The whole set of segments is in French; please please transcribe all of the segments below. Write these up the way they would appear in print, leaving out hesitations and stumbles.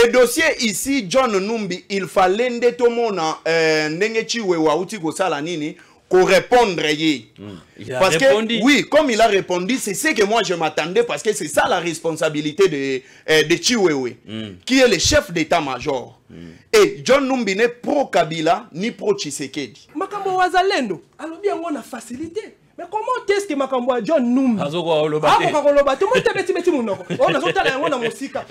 Et dossier ici, John Numbi, il fallait ndetomona ndenge chiwewa uti ko sala nini ko répondre yé. Il a parce répondu. que oui, comme il a répondu, c'est ce que moi je m'attendais parce que c'est ça la responsabilité de Chiwewe, qui est le chef d'état-major. Et John Numbi n'est pro Kabila ni pro Tshisekedi. Makambo wazalendo, alors bien on a facilité. Mais comment est-ce que Makambo John Numbi? Azoko oloba. Ah, tout le monde te beti munoko. On a zota la ngona musika.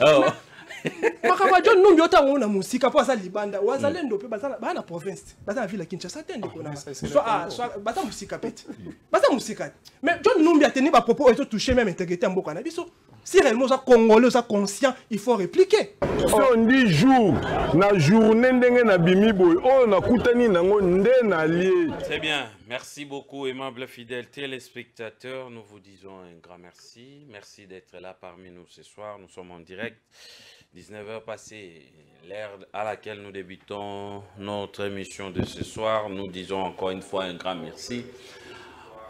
Makambo John Numbi ota ngona musika pour ça libanda. Wazalendo pe bazana bana province. Bazana ville Kinshasa tende kona. Soit bazana musika peti. Bazana musika. Mais John Numbi a tenu ba propos et tout touché même intégrité en boka na biso. Si réellement ça congolais ça conscient, il faut répliquer. Si on dit jour, na journée ndenge na bimi boy, oh na kutani nango nde na lié. Très bien, merci beaucoup aimables fidèles téléspectateurs, nous vous disons un grand merci. Merci d'être là parmi nous ce soir, nous sommes en direct. 19h passées, l'heure à laquelle nous débutons notre émission de ce soir. Nous disons encore une fois un grand merci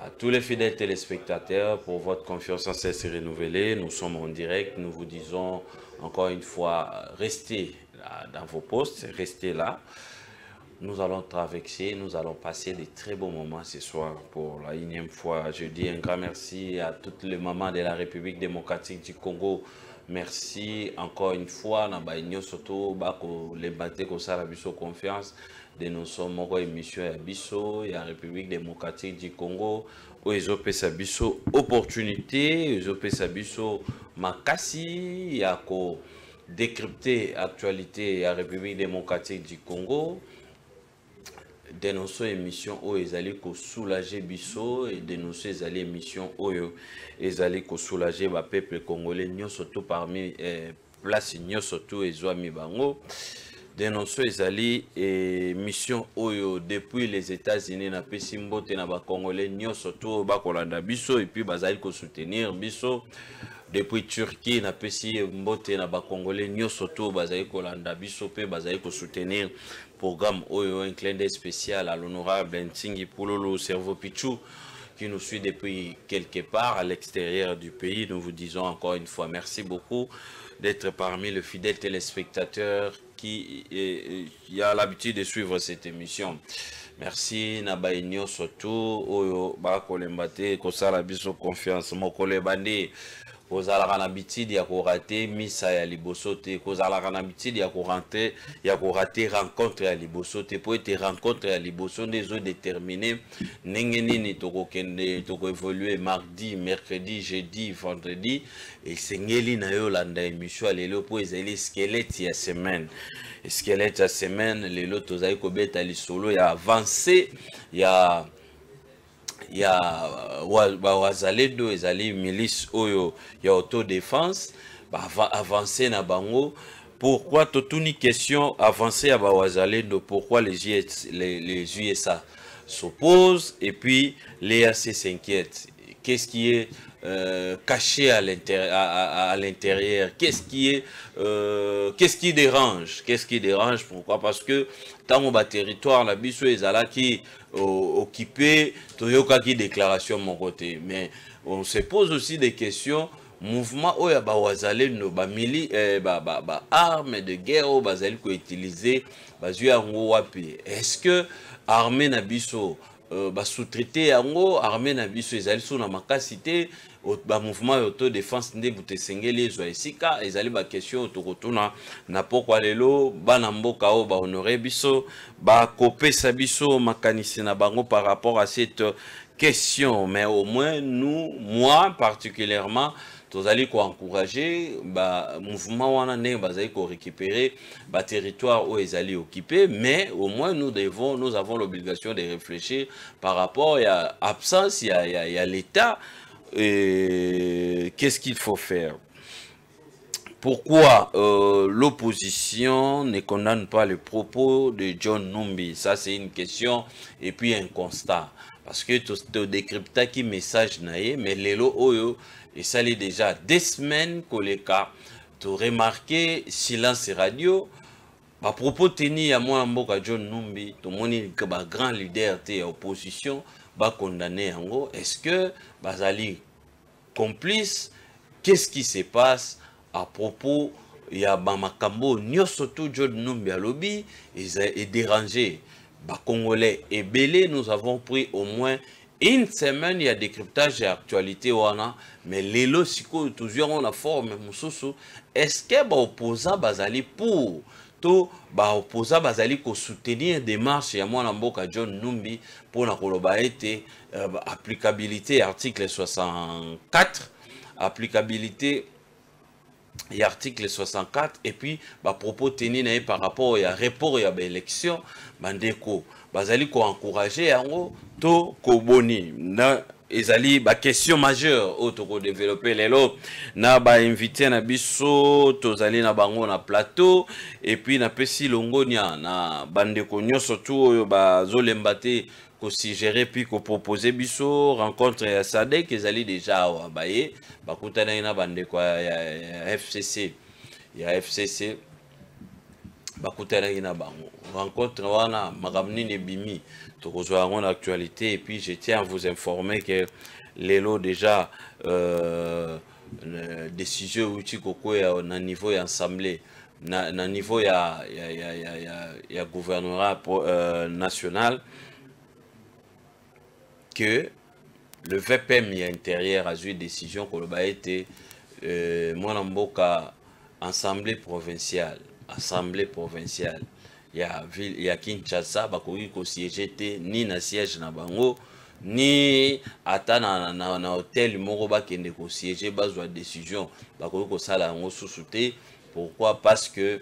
à tous les fidèles téléspectateurs pour votre confiance en cesse renouvelée. Nous sommes en direct, nous vous disons encore une fois, restez là, dans vos postes, restez là. Nous allons traverser, nous allons passer de très beaux moments ce soir pour la 1e fois. Je dis un grand merci à toutes les mamans de la République démocratique du Congo. Merci encore une fois, Nabaïnyo Soto, Bako, les Baté, Kosala Bisso Confiance. De nous sommes en émission à Bisso, et à la République démocratique du Congo, où ils ont fait Bisso opportunité, ils ont fait Bisso Makasi, il y a décrypter l'actualité à la République démocratique du Congo. Dénoncer émission où ils allaient soulager Bisso et dénoncer les émissions où ils allaient soulager le peuple congolais, nous surtout parmi place nous surtout les amis bango. Dénoncer les alliés et mission Oyo depuis les États-Unis na pesimbo te na ba congolais nous surtout ba kolanda biso et puis bazali ko soutenir biso depuis Turquie na pesi mbote na ba congolais nous surtout bazali kolanda biso pe bazali ko soutenir programme Oyo, un clin d'œil spécial à l'honorable Ntingi Poulolo Cerveau Pichou qui nous suit depuis quelque part à l'extérieur du pays. Nous vous disons encore une fois merci beaucoup d'être parmi les fidèles téléspectateurs qui a l'habitude de suivre cette émission. Merci Nabaïnyo surtout Oyo Bakolembate Kosala Biso Confiance Mokole Bande kozala kana bitidi ya korate misa ya liboso te kozala kana bitidi ya korate rencontre ya liboso te po ete rencontre ya liboso ndezo déterminer ndenge nini tokokende tokoévoluer mardi mercredi jeudi vendredi esengeli na yo landa émission ya lelo po ezali squelette ya semaine squelette ya semaine lelo tozali kobeta lisolo ya avancé ya wazalendo ezali milice oyo ya autodéfense avancer na bango. Pourquoi totuni question avancer à wazalendo, pourquoi les USA s'opposent et puis l'EAC s'inquiète. Qu'est-ce qui est caché à l'intérieur? Qu'est-ce qui dérange? Qu'est-ce qui dérange? Pourquoi? Parce que dans mon territoire, la biso ezala qui occupé, toyoka qui déclaration mon côté. Mais on se pose aussi des questions. Mouvement oya ba wazalendo ba mili armes de guerre bazali ko utiliser bazu yango wapi? Est-ce que armée na biso ba sous-traiter yango armée na biso ezali sous na makasité ba mouvement autodéfense nde butesengeli ezwa esika ezali ba question tokotuna na pourquoi lelo bana mboka o ba honorer biso ba kopesa biso makanisi na bango par rapport à cette question. Mais au moins nous, moi particulièrement, tous allez encourager mouvement wana ne bazali ko récupérer ba territoire où ils allaient occuper, mais au moins nous avons l'obligation de réfléchir par rapport à absence il y a l'état. Qu'est-ce qu'il faut faire? Pourquoi l'opposition ne condamne pas les propos de John Numbi? Ça c'est une question et puis un constat. Parce que tu décryptes qui message naé, mais lelo oyo et ça l'est déjà des semaines que les cas tu remarqué silence radio. À propos tenu à moi mboka John Numbi, tout le monde grand leader de opposition va condamner en est-ce que Bazali complice? Qu'est-ce qui se passe à propos y a Bamakambo, Nyosoto John Numbi Alobi, et dérangé. Congolais et Belé, nous avons pris au moins une semaine, il y a décryptage et actualité, mais les lots, toujours on a forme, est-ce que l'opposant Bazali pour tout opposant Bazali pour soutenir des marches, il y a moi Mboka John Numbi pour la colobaïté, applicabilité article 64, applicabilité et article 64 et puis propos tenus par rapport à report et à l'élection bandeko bazali ko encourager yango to ko boni na ezali question majeure auto ko développer lelo na invité na biso tozali na bango na plateau et puis na pesi longonia na bandeko nyoso tu oyo bazolemba te ko suggérer puis ko proposer biso rencontre ya Sadek ezali déjà wa baye bakutana na bandeko ya FCC ya FCC bakutana na bango rencontre wana makamni ne bimi to kozwa en actualité et puis je tiens à vous informer que lelo déjà décision uti koko ya na niveau ya assemblée na niveau ya gouvernorat national que le VPM intérieur a eu décision que le été Mboka assemblée provinciale il y a Kinshasa bakoki ko siéger ni na siège na bango ni ata na hôtel moko bakende ko siéger bazwa décision bakoki ko sala ngo susute. Pourquoi? Parce que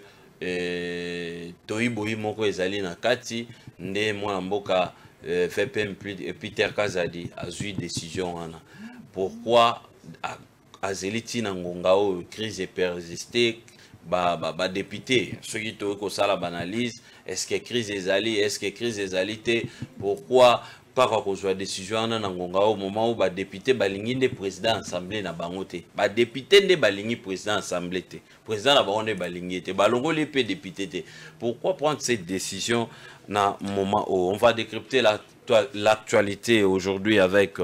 toyiboyi moko ezali na kati nde Mboka VPM Peter Kazadi a eu décision. Pourquoi Azeliti Nangongao crise persistée député ceux qui ont ça la banalise est-ce que crise est allée pourquoi par rapport à décision Nangongao au moment où député balingi de président assemblée na bangote député de balingi président assemblée président na bango de balingi te balongo les député pourquoi prendre cette décision na moment où on va décrypter l'actualité aujourd'hui avec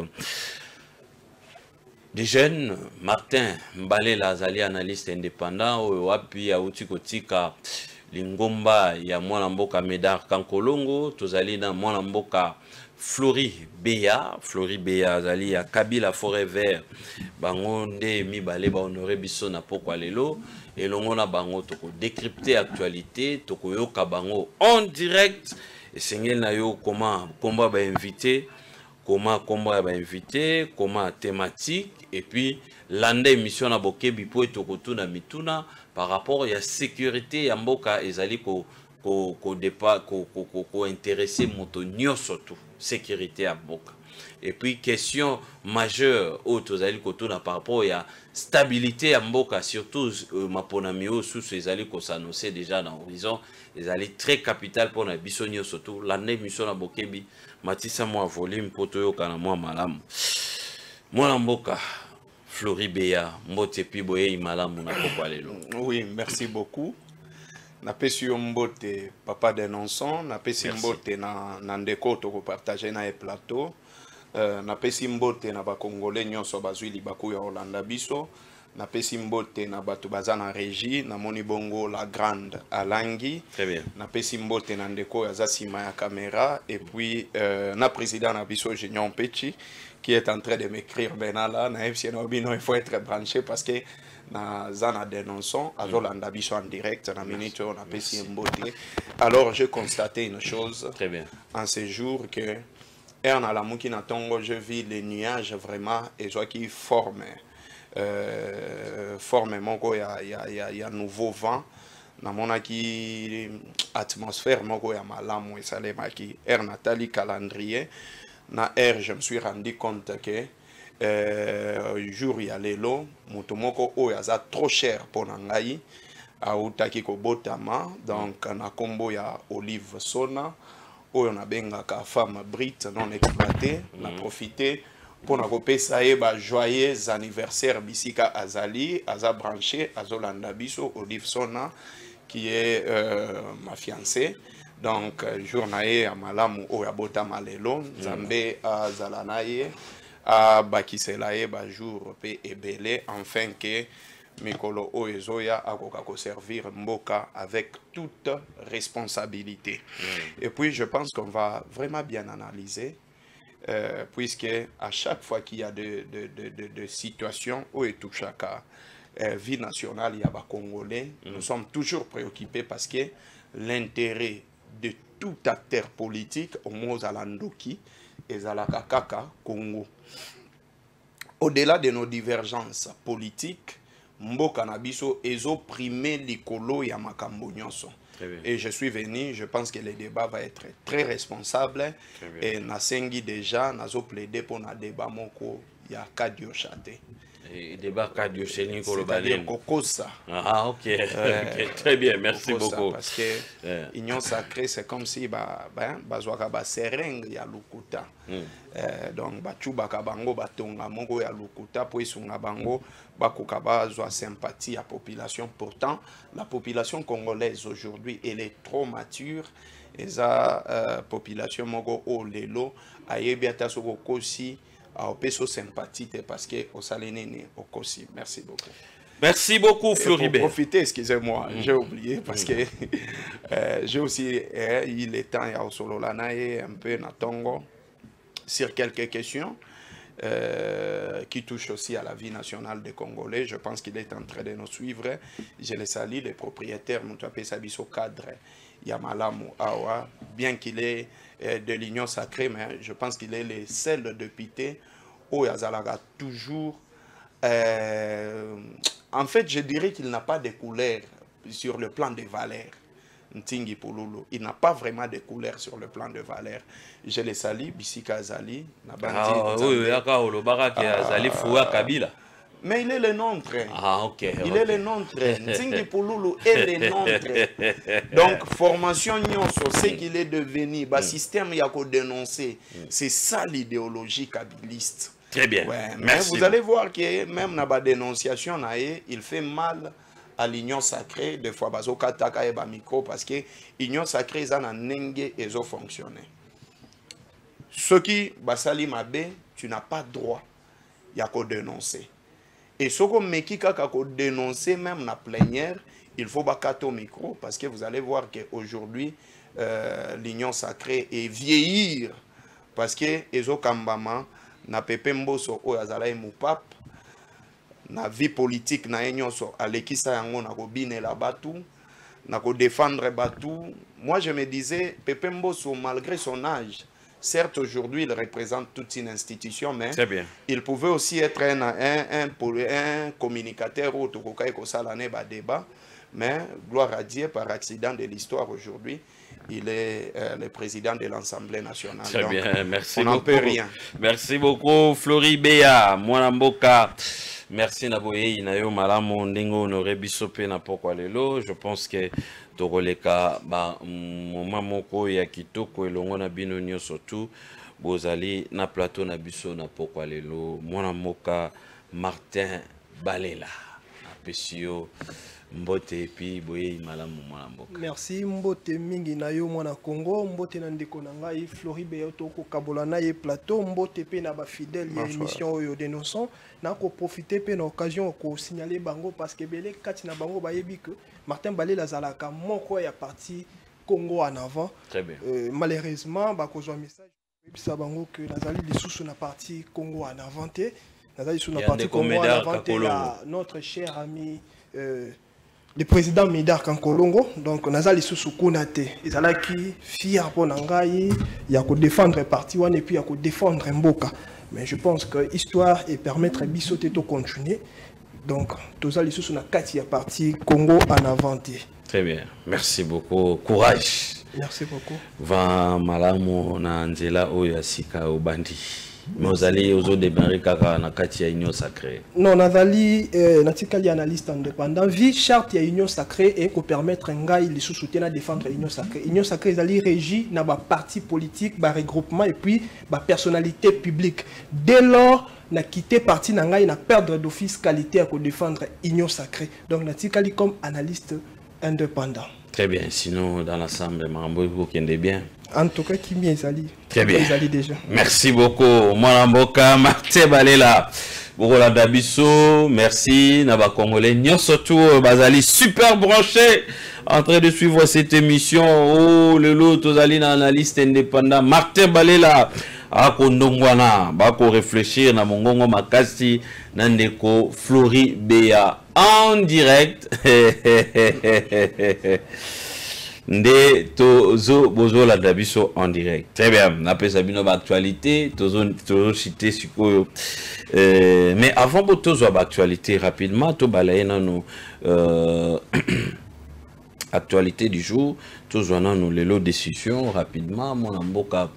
des jeunes. Martin Mbale Lazali, analyste indépendant, wapi ya uti kotika lingomba ya mwana mboka Médard Kankolongo, tozali na mwana mboka Flori Beya azali ya Kabila Forêt Vert, bango nde mibale ba honoré biso na pokwa lelo, elongo na bango toko décrypter actualité, toko yoka bango en direct, et sengel na yo comment ba invité, comment invité, comment thématique, et puis l'ande émission na bokebi po etokotuna mituna par rapport à la sécurité ya mboka ezali ko intéresser moto nyoso tout sécurité à mboka. Et puis question majeure auto ezali kotuna par rapport à la stabilité ya mboka, surtout maponami o sous ezali ko s'annoncer déjà dans horizon ezali très capital pour na biso nyoso tout l'ande émission na bokebi matisa moi volume poto yo kana moi malamu mwana mboka Flori Beya mbote piboye imalamu na kokwa lelo. Oui, merci beaucoup. Na pesi yo mbote papa Denonson, na pesi mbote na ndeko to ko partager na e plateau. Na pesi mbote na ba congolais nyonso bazwi libaku ya Holanda biso. Na pesi mbote na bato baza na régie na moni bongo la grande Alangi. Très bien. Na pesi mbote na ndeko ya za sima ya caméra et puis na président na biso Génion Pechi qui est en train de m'écrire benala na FCN Obino, il faut être branché parce que na zana Denonson à Zolanda biso en direct na minute on a pesi mbote. Alors j'ai constaté une chose. Très bien. En ce jour que Erna la Mukina Tongo, je vis les nuages vraiment et je qui forment moko ya nouveau vent na mona ki atmosphère moko ya malamu esalema ki Nathalie calendrier na je me suis rendu compte que jour ya lelo moto moko oyo aza trop cher pour ngai autaki ko botama donc na kombo ya Olive Sona oyo na bengaka femme brite non exploitée na profiter pour na kopesa ye ba joyeux anniversaire bisika azali aza branché azolanda biso Olive Sona qui est ma fiancée. Donc jour na ye amalamu oyo abotama lelo nzambe azala na ye abakisela ye ba jour pe ebele enfin que mikolo oezoya akoka ko servir mboka avec toute responsabilité. Et puis je pense qu'on va vraiment bien analyser, puisque à chaque fois qu'il y a de situations où et tout chacun vie nationale, il y a des Congolais, nous sommes toujours préoccupés parce que l'intérêt de tout acteur politique au Mozalandoki et Zalakakaka Congo. Au-delà de nos divergences politiques, Mboka Nabiso est opprimé l'icolo et Makambo Nyonso. Et je suis venu, je pense que le débat va être très responsable. Et Nasengi déjà, Nazo plaidé pour un débat moko ya Kadio Chate. Et débat Kadio Chéni C'est-à-dire Kokosa. Ah, ok. Très bien, merci Kokosa, beaucoup. Parce que l'union sacrée, c'est comme si bazwaka ba sereng ya lukuta. Donc bachuba kabango batonga moko ya lukuta po isunga bango bakoka bazwa sympathie à la population. Pourtant, la population congolaise aujourd'hui, elle est trop mature. Et la population moko o lelo ayebiata soko kosi a peso sympathie parce que au saléné au kosi. Merci beaucoup. Merci beaucoup, Floribert. Pour profiter, excusez-moi, j'ai oublié parce que j'ai aussi il est temps à Osololana et un peu Natongo sur quelques questions qui touchent aussi à la vie nationale des Congolais. Je pense qu'il est en train de nous suivre. Je les salue, les propriétaires, Moutapé Sabiso cadre Yamalamu Awa, bien qu'il est de l'Union sacrée, mais je pense qu'il est le seul député où Yazalaga toujours. En fait, je dirais qu'il n'a pas de couleur sur le plan des valeurs. Ntingi Pouloulou, il n'a pas vraiment de couleur sur le plan de valeurs. Je les salue, Bissika Azali. Mais il est le nôtre. Ah, ok. Il est le nôtre. Ntingi Pouloulou est le nôtre. Donc, formation Nyonso, ce qu'il est devenu, le système qu'il a dénoncé, c'est ça l'idéologie kabiliste. Très bien. Ouais, mais merci. Vous allez voir que même dans la dénonciation, il fait mal à l'union sacrée. Des fois, micro parce que l'union sacrée, ça n'a n'engue et ça fonctionne. Ce qui, Basali Mabe, tu n'as pas droit à dénoncer. Et ce qu'on me dit qu'à dénoncer, même dans la plénière, il faut bacato micro parce que vous allez voir qu'aujourd'hui, l'union sacrée est vieillir parce que Ezo Kambama na pepe mboso o azala mupap na vie politique na nyonso alekisa yango na ko binela batu na ko défendre batu. Moi je me disais pepe mboso malgré son âge, certes aujourd'hui il représente toute une institution, mais il pouvait aussi être un communicateur ou tokokai ko salane ba débat, mais gloire à Dieu, par accident de l'histoire aujourd'hui il est le président de l'Assemblée nationale. Très bien, merci beaucoup. On n'en peut rien. Merci beaucoup, Floribert, Mwanamboka. Merci Naboye, Inayo Malamo, Ndingo, Honoré Bissopé, Napokwa Lelo. Je pense que Toroleka, Momamoko, Yakitoko, Elongo, Nabino, Nyo, surtout, Bozali, na plateau, Nabiso, Napokwa Lelo, Mwanamboka, Martin Balela, Apesio. Mbote puis boye malamu mwana mboka. Merci mbote mingi na yo mwana Congo, mbote na ndeko na ngai Floribert to ko kabola na ye plateau, mbote pe na ba fidèle ya émission oyo dénonçons, na ko profiter pe na occasion ko signaler bango parce que belé kati na bango ba yebi que Martin Balela zalaka moko ya parti Congo en avant. Très bien. Malheureusement ba ko un message bisa bango que nazali lisusu na parti Congo en avant te, nazali sous na parti Congo en avant te notre cher ami le président Médard Kankolongo, donc Nazali Sousoukounate, ils allaient qui fier pour Nangaï, il y a qu'à défendre parti et puis il y a qu'à défendre Mboka. Mais je pense que l'histoire et permettre Bissoté de continuer. Donc, tous les sous na kati parti Congo en avant. Très bien, merci beaucoup, courage. Merci beaucoup. Va malamu na Angela Oyasika Obandi. Mais vous allez aux autres démarrer car na kati ya union sacrée. Non, nazali natikali analyste indépendant. Vie charte ya union sacrée et ko permettre ngai les sous-soutien à défendre union sacrée. Union sacrée zali régie na ba parti politique, ba regroupement et puis ba personnalité publique. Dès lors na quitté parti na ngai na perdre d'office qualité à ko défendre union sacrée. Donc natikali comme analyste indépendant. Très bien, sinon dans l'ensemble Mambo vous kende bien. En tout cas, qui m'y est allé. Très bien. Déjà. Merci beaucoup, Mwanamboka, Martin Balela. Bokola Dabiso, merci. Naba Congolais, Nyon surtout Bazali super branché en train de suivre cette émission. Oh, le lot, Tozali, analyste indépendant. Martin Balela, Ako Ndongwana, Bako réfléchir, na Mongongo Makasi, Nandeko, Flori Bea, en direct. Nde Tozo Bozo la Dabiso en direct. Très bien. On appelle ça une actualité. Tozo cité sur mais avant de Tozo actualité rapidement, to balaye nous actualité du jour. Tozo nous les lots décisions rapidement. Mon amboka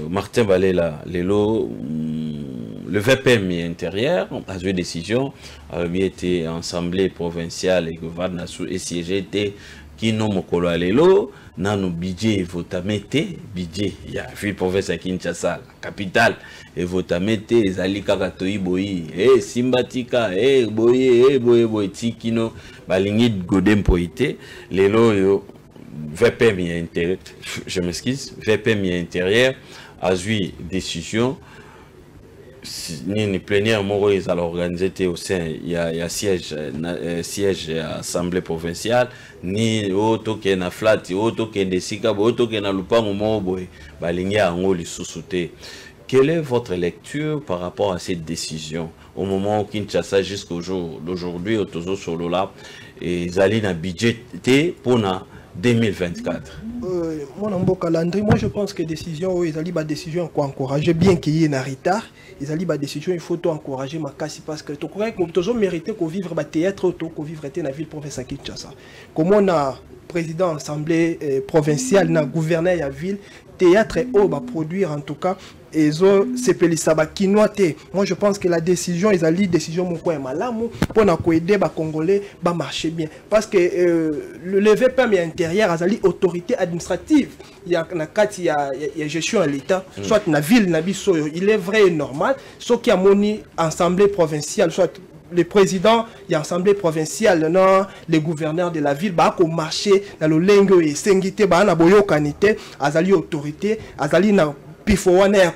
Martin Balela les lots. Le VPM intérieur a eu décision, a été assemblée provinciale et gouvernement et siégé qui non mokolo alelo nano budget votamete budget ya ville province à Kinshasa capitale et votamete ezali kaka toyiboyi simbatika boye tikino balingi godem poité lelo yo VPM intérieur je m'excuse VPM intérieur a eu décision ni plénière Moïse à l'organiser au sein il y a siège assemblée provinciale ni auto qui na flat auto qui desika auto qui na lupango moboy balingia ngoli susute. Quelle est votre lecture par rapport à cette décision au moment où Kinshasa jusqu'au jour d'aujourd'hui au Tozo Solola et zali na budgeté pour na 2024? Moi je pense que décision ils allaient décision qu'on encourager bien qu'il y ait un retard ils allaient décision il faut tout encourager ma casse parce que tu crois que toujours mérité qu'on vivre théâtre qu'on vivre dans la ville province à Kinshasa comme on a président assemblée provinciale na gouverneur la ville théâtre va produire en tout cas et moi je pense que la décision ils allaient décision mon coin malamu pour na aider ba congolais ba marcher bien parce que le VPM intérieur azali autorité administrative il y a na kati ya gestion à l'état soit na ville na biso il est vrai et normal ce qui a moni assemblée provinciale soit le président de l'Assemblée provinciale, non, les gouverneurs de la ville, bah, qu'on marché dans le lingue et sengité, bah, na boyo kanité, azali autorité, azali na pifo wana ya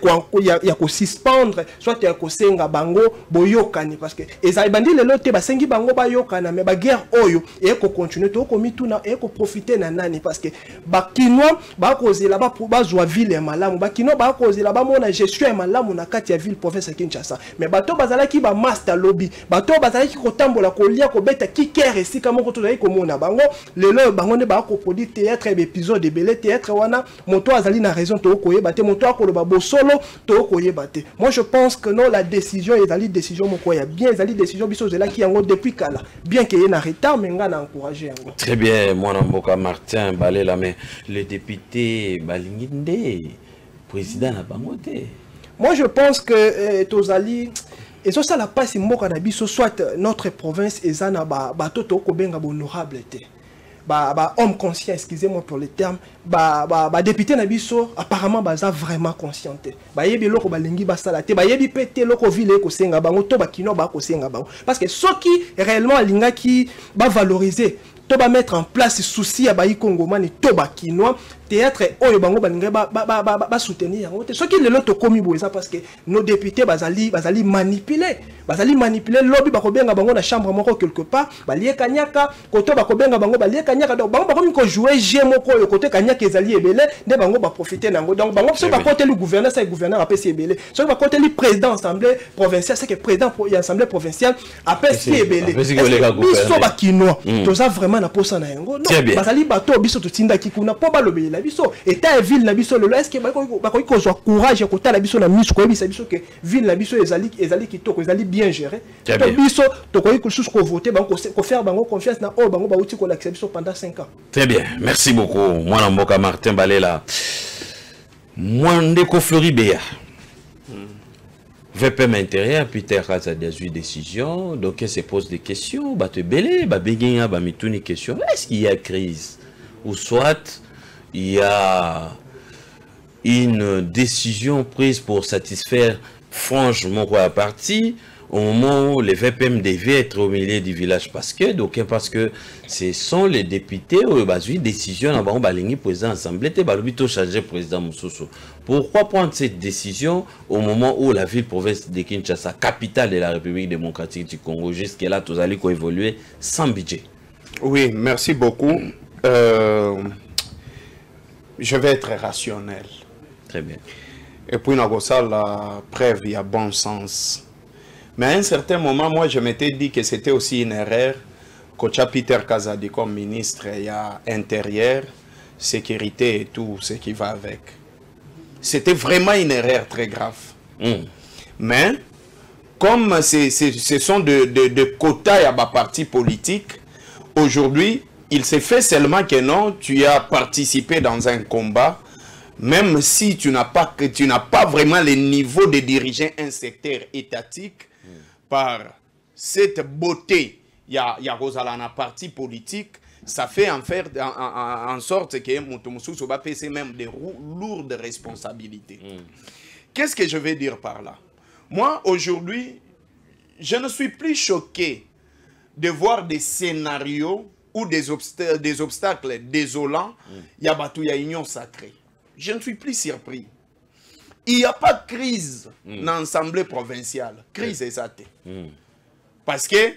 ko suspendre, soit ya ko senga bango boyo kani parce que ezali bandi le lote ba sengi bango ba yokana mais ba guerre oyo et ko continuer to ko mituna et ko profiter na nani parce que ba kinois ba kozela ba ba zwa ville malamu ba kinois ba kozela ba mona gestion malamu na kati ya ville province ya Kinshasa mais bato bazala ki ba master lobby bato bazala ki ko tambola ko lia ko beta ki kere esika moko to zali ko mona bango lelo bango ne ba ko produire théâtre et épisode de belé théâtre wana moto azali na raison to ko yeba te moto moi je pense que non la décision est la décision mon quoi bien la décision biso là qui en depuis kala bien qu'il y ait un retard mais on a encouragé très bien moi Mboka Martin Balela mais le député Balinginde président na bangote moi je pense que Tozali et ça la passe Mboka na biso soit notre province ezana ba toto ko benga honorable te homme conscient, excusez-moi pour le terme, député Nabiso, apparemment, baza vraiment conscienté. Yebi loko balingi basalate, yebi pété loko ville ko senga bango, to bakino ba ko senga bango. Parce que ceux qui réellement linga qui va valoriser, to ba mettre en place souci à bayi Congomani, to bakino, théâtre oyo bango balinga ba soutenir. Ceux qui le loto komi boza parce que nos députés bazali manipuler. Bazali manipuler lobby ba ko benga bango na chambre moko quelque part, balie kanyaka, koto ba ko benga bango balie kanyaka donc bango ba ko jouer jeu moko yo côté kanyaka ezali ebele, nde bango ba profiter nango. Donc bango so ba côté le gouverneur, ça gouverneur appelle si ebele. So ba côté le président assemblée provinciale, c'est que président pour assemblée provinciale appelle si ebele. Biso ba kinois, to ça vraiment na posa na yango. Non, bazali bato biso to tinda ki kuna po ba lobby la biso. État ville na biso le est-ce que ba ko zo courage ko ta la biso na miso ko bisa biso que ville na biso ezali kitoko ezali bien géré. Biso to ko sous ko voter bango ko faire bango confiance na o bango ba uti ko l'acception pendant 5 ans. Très bien, merci beaucoup. Moi Mboka Martin Balela. Moi ndeko Flori Bea. VPM intérieur Peter Kaza a eu décision donc elle se pose des questions, ba te belé, ba beginga ba mituni question. Est-ce qu'il y a crise ou soit il y a une décision prise pour satisfaire franchement quoi partie au moment où les VPM devaient être au milieu du village, parce que ce sont les députés où ils ont décision à le président assemblée de changer président Moussoussou. Pourquoi prendre cette décision au moment où la ville-province de Kinshasa, capitale de la République démocratique du Congo, jusqu'à-là, tous allés évoluer sans budget? Oui, merci beaucoup. Je vais être rationnel. Très bien. Et puis, la preuve, il y a bon sens. Mais à un certain moment, moi, je m'étais dit que c'était aussi une erreur. Kocha Peter Kazadi, comme ministre, il y a intérieur, sécurité et tout ce qui va avec. C'était vraiment une erreur très grave. Mais, comme ce sont de quotas à ma parti politique, aujourd'hui, il s'est fait seulement que non, tu as participé dans un combat, même si tu n'as pas vraiment le niveau de diriger un secteur étatique, par cette beauté, il y a un parti politique, ça fait en sorte que Moutoumoussou va payer même des lourdes responsabilités. Qu'est-ce que je vais dire par là? Moi, aujourd'hui, je ne suis plus choqué de voir des scénarios ou des obstacles désolants. Il y a union sacrée. Je ne suis plus surpris. Il n'y a pas de crise dans l'Assemblée provinciale. Crise est ça. Parce que,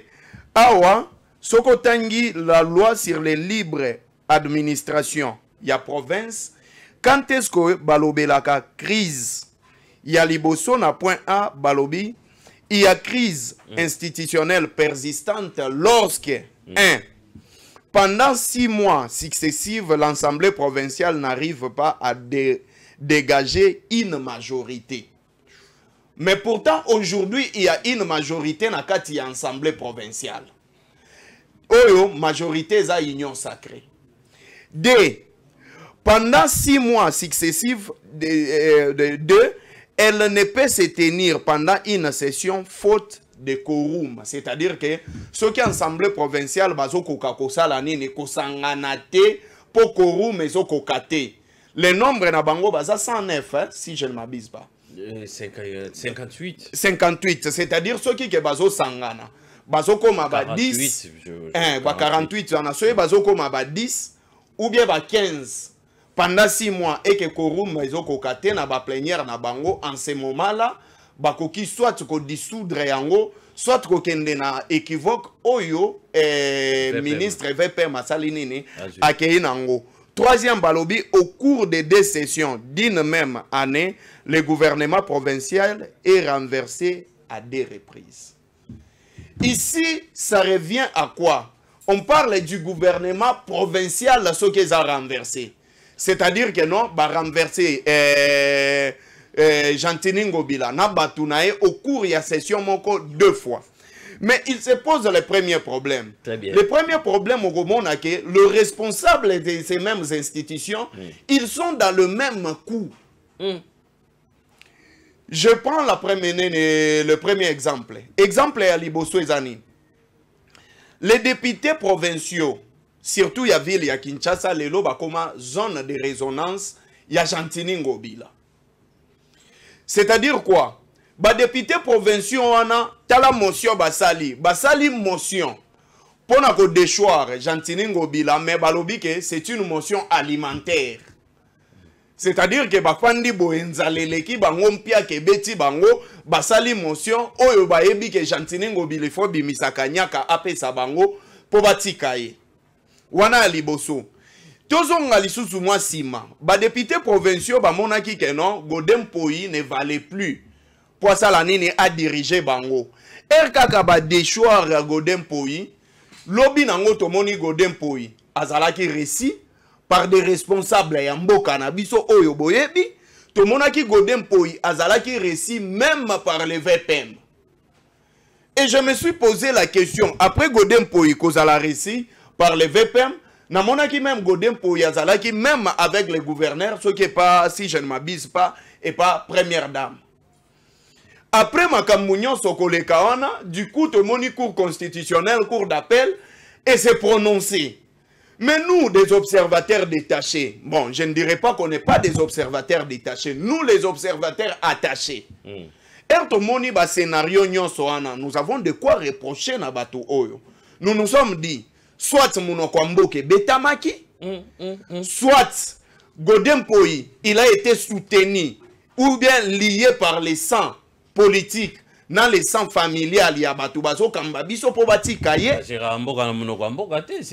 awa, Sokotangi, la loi sur les libres administrations, il y a province. Quand est-ce que Balobi la crise? Il y a Liboso na point A, Balobi. Il y a crise institutionnelle persistante lorsque, pendant 6 mois successifs, l'Assemblée provinciale n'arrive pas à dégager une majorité. Mais pourtant, aujourd'hui, il y a une majorité dans l'Assemblée provinciale. Oyo, majorité, c'est union sacrée. Pendant 6 mois successifs, elle ne peut se tenir pendant une session faute de quorum. C'est-à-dire que ceux qui sont assemblée provinciale, bazo kokakosa la nini kosanganate pour quorum et kokate. Le nombre na bango baza 109, si je ne m'abuse pas. 58. 58, c'est-à-dire ceux qui bazo sangana. Bazo koma ba 10. 48, on a ceux bazo koma ba 10 ou bien ba 15. Pendant 6 mois et que quorum et kokate na ba plénière na bango en ce moment-là. Bakoki soit ko dissoudre yango soit ko kende na équivoque oyo ministre VP Masalinini akei nango. Troisième balobi, au cours des 2 sessions d'une même année, le gouvernement provincial est renversé à 2 reprises. Ici, ça revient à quoi? On parle du gouvernement provincial, ce qu'ils ont renversé. C'est-à-dire que non, bah renversé Jantiningo Bila, au cours de la session moko 2 fois. Mais il se pose le premier problème. Le premier problème au Gomon, c'est que le responsable de ces mêmes institutions, ils sont dans le même coup. Je prends le premier exemple. Exemple à Liboso Ezani. Les députés provinciaux, surtout il y a ville, il y a Kinshasa, les loba comme zone de résonance, il y a Jantiningo Bila. C'est-à-dire quoi? Ba député provinciaux on a tala motion basali motion pour na ko déchoir Jantiningo Bila mais balobi que c'est une motion alimentaire. C'est-à-dire que ba fandi boenzalele ki bango mpia ke beti bango basali motion oyo ba yebi que Jantiningo Bila faut bimisaka nyaka apesa bango po batikaye. Wana Liboso. Tozonga lisusu mwa sima. Ba député provinciaux ba monaki que non, Godem Poyi ne valait plus. Pour ça la nini a dirigé bango. Erkaka ba déchoir Godem Poyi, lobby nango tomoni Godem Poyi. Azalaki récit par des responsables ya mboka na biso oyo boyebi, tomonaki Godem Poyi azalaki récit même par les VPM. Et je me suis posé la question, après Godem Poyi kozala récit par les VPM, na monaki même Godem Poyi azalaki même avec le gouverneur, ce qui est pas, si je ne m'abuse pas, et pas première dame. Après Makamounion Sokolekawana, du coup, tout le monde cour constitutionnel, cour d'appel, et s'est prononcé. Mais nous, des observateurs détachés, bon, je ne dirais pas qu'on n'est pas des observateurs détachés, nous les observateurs attachés. Ertomoni ba scénario nyonso wana, nous avons de quoi reprocher na bato oyo. Nous nous sommes dit, soit Monoko Mboke betamaki, soit Godem Poi, il a été soutenu ou bien lié par les sangs politiques dans les sangs familiales, il y a bato bazo kambabiso po bati kaye. S'il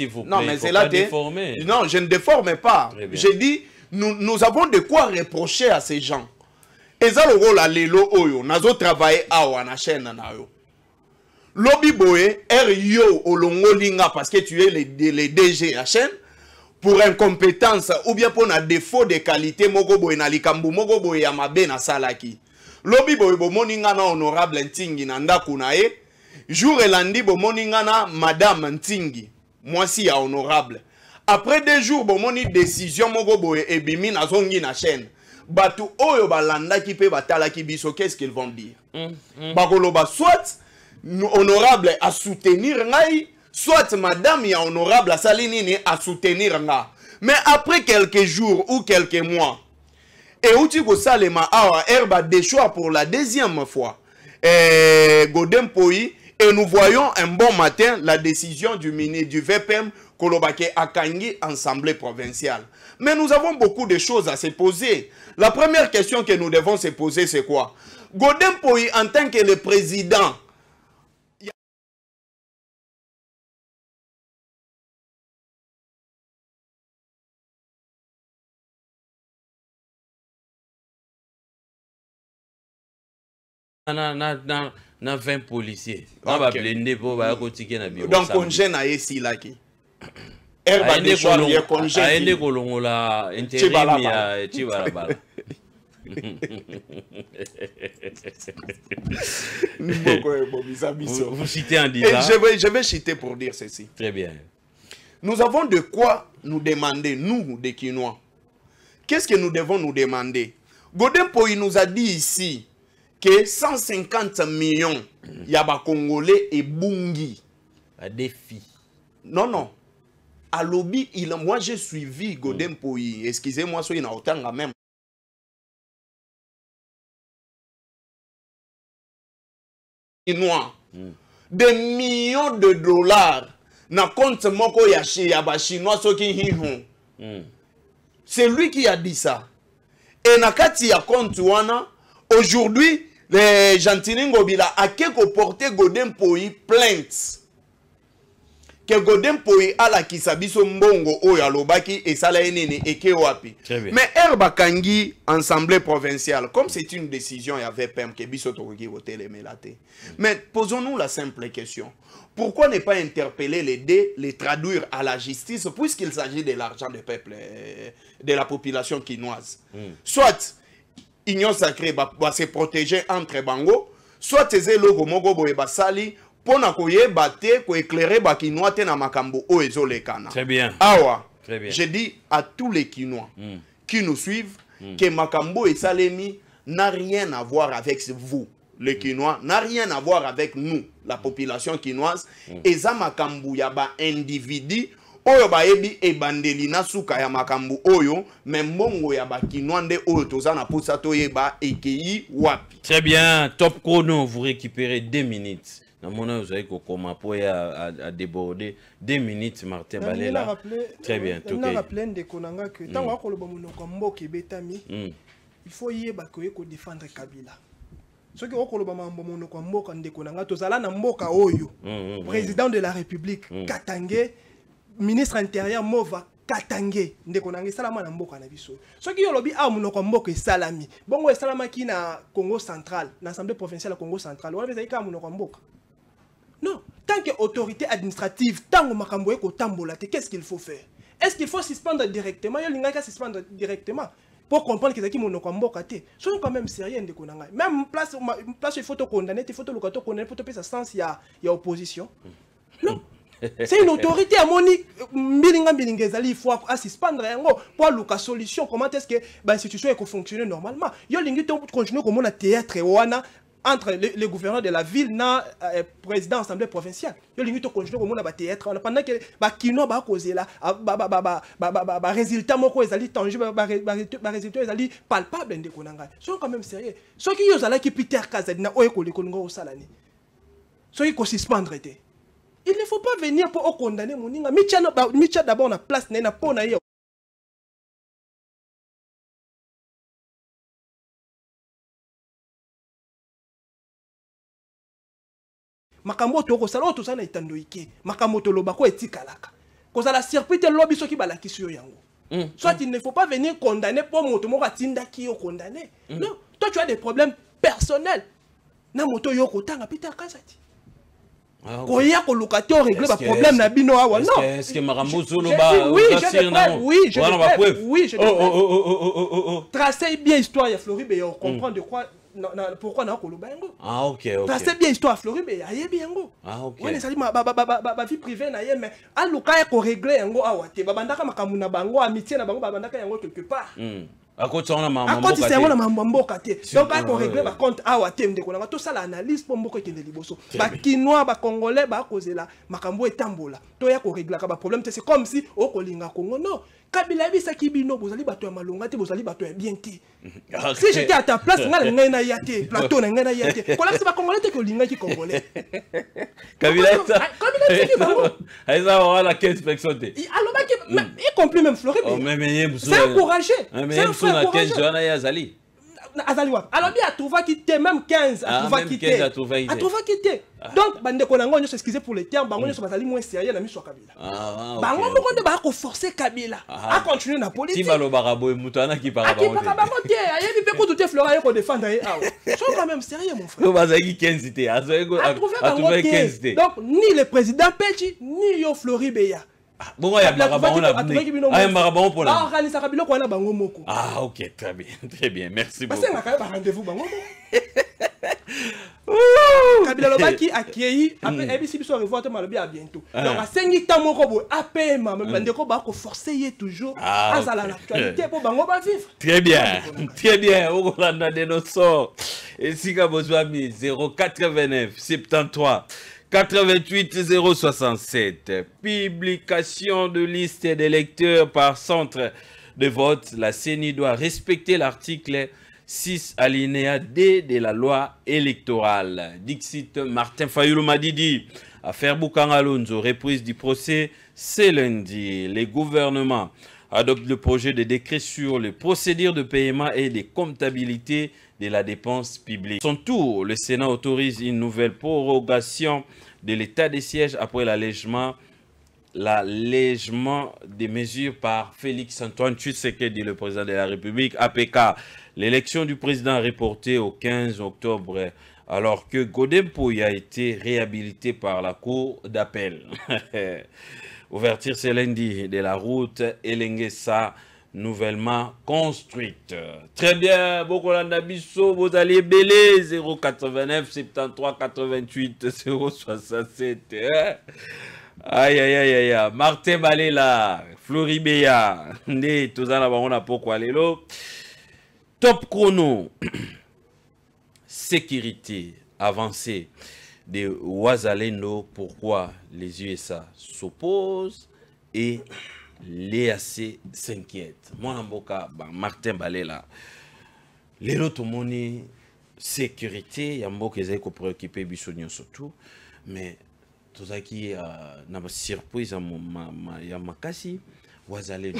vous plaît. Non, mais c'est là non, je ne déforme pas. J'ai dit, nous avons de quoi reprocher à ces gens. Et ça le rôle à l'élo oyo, nazo travailler awa na chaîne na yo. Lobby boye, yo olongo linga parce que tu es le DG à chaîne pour incompétence ou bien pour un défaut de qualité moko boye na likambu moko boye ya mabe na salaki. Lobby boye bo moninga na honorable Ntingi na ndaku na e. Jour elandi bo moninga na madame Ntingi. Moi si ya honorable. Après 2 jours bo moni décision moko boye ebimi na zongi na chaîne. Batu oyo balanda ki pe batala ki biso, qu'est-ce qu'ils vont dire? Bakoloba soit honorable à soutenir ngai, soit madame ya honorable à salinini à soutenir nga. Mais après quelques jours ou quelques mois, et où tu go salema awa herba des choix pour la 2e fois. Godem Poi, et nous voyons un bon matin la décision du ministre du VPM Kolobake Akangi, Assemblée provinciale. Mais nous avons beaucoup de choses à se poser. La première question que nous devons se poser, c'est quoi? Godem Poi, en tant que le président, na 20 policiers. donc on gêne à ici là qui. Herba de choix y est congé. Aende kolongola intérim ya Chibalabala. Vous citez en disant. Je vais citer pour dire ceci. Très bien. Nous avons de quoi nous demander, nous, des Kinois. Qu'est-ce que nous devons nous demander? Godem Poi nous a dit ici que 150 millions yaba Congolais et Bungi. Un défi. Non, non. À lobby, moi j'ai suivi Godem Poi. Excusez-moi, soyez na autant la même. Des millions de dollars na compte moko yashi yaba chinois soki hihon. C'est lui qui a dit ça. Et nakati ya compte wana aujourd'hui les Jantiningo Bila a quelque porté Godem Poi plainte. Que Godem Poi a la kisabiso mbongo oyo alobaki et sala enene eke wapi. Mais Herba Kangi Assemblée provinciale, comme c'est une décision, il y avait PM que biso tokoki voter les melate. Mais posons-nous la simple question. Pourquoi ne pas interpeller les deux, les traduire à la justice, puisqu'il s'agit de l'argent du peuple, de la population quinoise? Soit Union Sacrée va se protéger entre Bango, soit ces logo mogo boye basali pour na koye bate ko éclairer ba Kinois te na makambo o ezolekana. Très bien. Awa. Très bien. Je dis à tous les Kinois qui nous suivent que makambo et salemi n'a rien à voir avec vous. Les Kinois n'a rien à voir avec nous, la population quinoise. Et ça makambo ya ba individu oyo ba ebi e bandeli na suka ya makambo oyo mais mongo ya ba Kinois oyo tozana posa toyeba ekei wapi. Très bien, top chrono, vous récupérez 2 minutes. Dans mon vous avez commencé à déborder 2 minutes, Martin Balela. Très bien. On a rappelé de Konanga que tant qu'on le Mboka Betami, il faut y défendre Kabila. Ce qui est le Mboka de Konanga, Tozala Mboka Oyo, président de la République, Katangé, ministre intérieur Mova. Katangé ndekonanga salama na mboka na biso soki yolobi amunoko mboka salami bongo salama ki na Congo central na assemblée provinciale Congo central wala bezali ka amunoko mboka non tant que autorité administrative tango makambo eko tambola te qu'est-ce qu'il faut faire? Est-ce qu'il faut suspendre directement yo linga ka suspendre directement pour comprendre que c'est qui monoko mboka te soyons quand même sérieux ndekonanga même place il faut te condamner il faut te lokato condamner pour te payer sens ya opposition non. C'est une autorité à moni il faut suspendre pour la solution. Comment est-ce que l'institution est fonctionner normalement? Yo lingi to continuer comme on a théâtre wana entre les gouverneurs de la ville na président assemblée provinciale yo lingi to continuer ko mona ba théâtre pendant que ba kino ba causer là ba résultat moko ezali tangible ba résultat ezali palpable ndeko nanga so quand même sérieux so ki yo zala ki Peter Kazadi na oye ko lekolinga o salani so ki ko suspendre te il ne faut pas venir pour condamner moninga micha d'abord na place na pona yo makambo toko sala to sana itando ike makambo to loba ko etikalaka ko sala circuit lobby soki balakisi yo yango soit il ne faut pas venir condamner pour moto moko atinda ki yo condamner non toi tu as des problèmes personnels na moto yo ko tanga Peter Kazadi ko ya ko lokato régler ba problème na bino awa non est-ce que makambo solo ba oui je tracer bien histoire ya Floribe et comprendre de quoi pourquoi na ko loba yango ok tracer bien histoire Floribe ayebi yango ok on ezali ba vie privée na ye mais aluka ya ko régler yango awa te babandaka makambu na bango amitié na bango babandaka yango quelque part akoti na mambo akoti c'est yango na mambo mboka te donc a ko régler ba compte awa te ndeko na to sala analyse pour mboko ekende liboso ba kinois ba congolais ba kozela makambo etambola to ya ko régler ka ba problème c'est comme si o kolinga Congo non Kabila bisa kibino bozali bato ya malonga te bozali bato ya bien te si j'étais à ta place ngai na yate plateau na ngai na yate kola c'est ba congolais te ko linga ki congolais Kabila ti bango aiza wala 15 personnes te alors y compris même Floré c'est encouragé c'est encouragé azali Azaliwa. Alors bien à trouver quitter même 15 à trouver quitter. À trouver quitter. Donc bande ko nango nyo s'excuser pour les termes, bango nyo so bazali moins sérieux na miso Kabila. Bango moko de ba ko forcer Kabila à continuer na politique. Ti balo barabo mutana ki para bango. Ki para bango te, ayebi pe ko tout Flora ko défendre e awa. Sont quand même sérieux mon frère. Ko bazali 15 te, à trouver 15 te. Donc ni le président Pechi ni yo Floribeya. Bon, il y a Marabon pour la. Ah, ok, très bien, merci beaucoup. Rendez-vous, Kabila Lobaki a accueilli, après ABC Biso revoit Malobi à bientôt. Donc à 5 temps, mon robot, APM, même Ndeko Bako forcé toujours à l'actualité pour Bango vivre. Très bien, au Rwanda de nos sorts. Et si Kabozwami 089 73 88 067. Publication de liste d'électeurs par centre de vote. La CENI doit respecter l'article 6 alinéa D de la loi électorale. Dixit Martin Fayulu Madidi. Affaire Boukangalonzo, reprise du procès, c'est lundi. Les gouvernements adoptent le projet de décret sur les procédures de paiement et de comptabilité de la dépense publique. Son tour, le Sénat autorise une nouvelle prorogation de l'état de siège après l'allègement des mesures par Félix Antoine Tshisekedi, le président de la République. APK, l'élection du président reportée au 15 octobre alors que Godem Pouy a été réhabilité par la cour d'appel. Ouverture ce lundi de la route Elengesa nouvellement construite. Très bien, Bokolanda Bisso, vous allez belé 089 73 88 067. Aïe. Martin Balela, Floribéa, né, tout ça là-bas, on a pourquoi l'élo. Top chrono. Sécurité avancée de Ouazalendo. Pourquoi les USA s'opposent et l'EAC s'inquiète. Moi, Martin Balela. Les autres moni sécurité, il y a beaucoup qui sont préoccupés surtout, mais tout ça qui n'a pas surprise à ma makasi, Ouazalendo,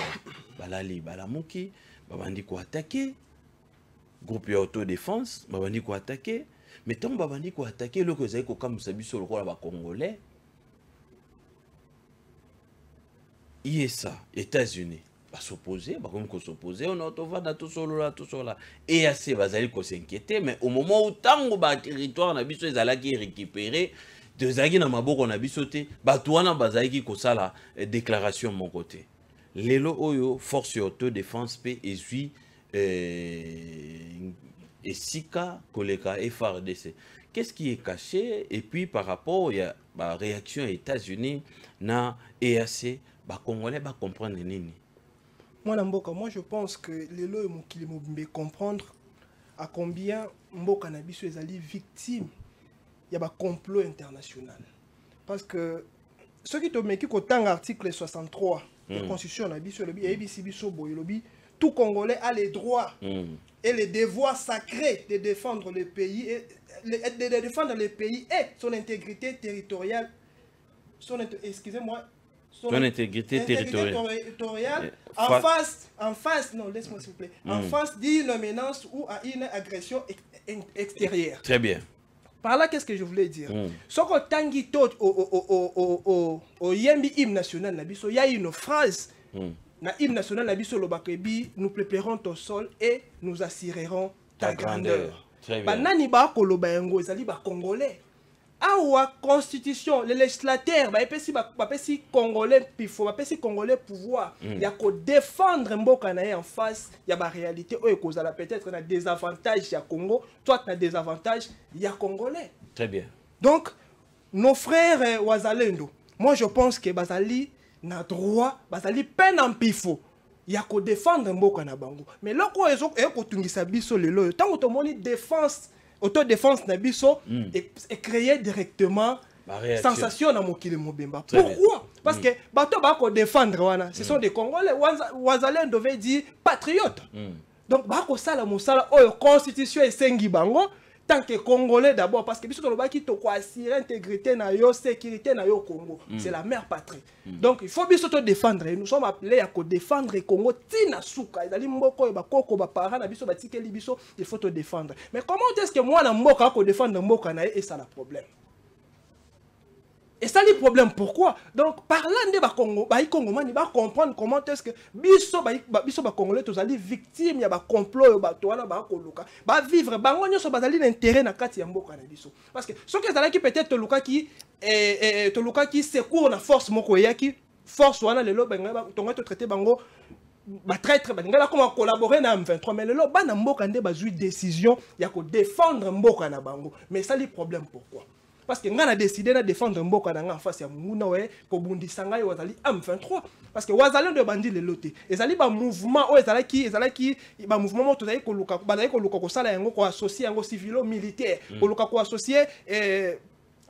balali balamuki, babandi ko attaquer, groupe autodéfense, babandi ko attaquer, mais tant babandi ko attaquer, le que vous avez comme ça sur le roi congolais. ISA, États-Unis, va s'opposer, comme s'opposer, on va dans tout cela. Et assez, va s'inquiéter, mais au moment où tant de territoire n'a biso ezala qui récupéré, de zagi na maboko na bisoté, batouana bazaki ko sala déclaration mon côté. Lelo oyo force autodéfense p ezui et sika koleka FRDC. Qu'est-ce qui est caché? Et puis par rapport à la réaction aux États-Unis na EAC, les Congolais va comprendre nini. Moi je pense que les lois qui me comprendre à combien mboka na biso ezali victime ya ba complot international. Parce que ceux qui te meki ko tang article 63 de la constitution na biso lobi ABC biso boy lobi tout Congolais a les droits et les devoirs sacrés de défendre le pays et de défendre le pays et son intégrité territoriale. Excusez-moi. Son intégrité territoriale en face, non, laisse-moi s'il vous plaît, en face d'une menace ou à une agression extérieure. Très bien. Par là, qu'est-ce que je voulais dire? Ce que tangi tot au yembi hymne national nabiso, il y a une phrase. Na hymne national nabiso lo bakebi, nous préparerons ton sol et nous assurerons ta grandeur. Très bien. Banani ba koloba yango ezali ba congolais. Awa constitution, le législateur, si congolais pifo, si congolais pouvoir, il y a qu'à défendre mboka na en face, il y a la réalité où il peut-être na désavantage ya Congo, toi na désavantage ya congolais. Très bien. Donc nos frères Wazalendo, moi je pense que Bazali na droit, Bazali peine en pifo. Il y a qu'à défendre mboka na bango. Mais là quoi ils ont tungisa biso lelo, tant que tout défense autodéfense na biso et créer directement sensation na mokili mobemba. Pourquoi? Parce que bato ba ko défendre wana, ce sont des Congolais. Wazalendo veut dire patriote. Donc ba ko sala mosala oyo constitution esengi bango tant que Congolais d'abord, parce que biso toloba ki to ko assurer intégrité na yo, sécurité na yo Congo. C'est la mère patrie. Donc il faut biso to défendre. Nous sommes appelés à ko défendre Congo tina suka. Ezali mboko ba koko ba para na biso batikeli biso, il faut te défendre. Mais comment est-ce que moi na mboka ko défendre mboka na et ça le problème? Et ça le problème pourquoi? Donc par là ndé ba Congo, ba Congomani ba comprendre comment est-ce que biso ba Congolais tozali victime ya ba complot ba to wana ba ko luka. Ba vivre bango nyoso bazali l'intérêt na kati ya mboka na biso. Parce que ce que ezala ki peut-être to luka ki secours na force moko yaki force wana lelo benga tonga to traiter bango ba traître ba ngala comment collaborer na M23 mais lelo ba na mboka ndé bazui décision ya ko défendre mboka na bango. Mais ça le problème pourquoi? Parce que nous avons décidé de défendre Mboka en face de Mouna pour Bundi Sangay Wazali M23. Parce que Wazali de Bandi le loté. Et ça un mouvement où un mouvement tout ko associé un civilo militaire, ko associé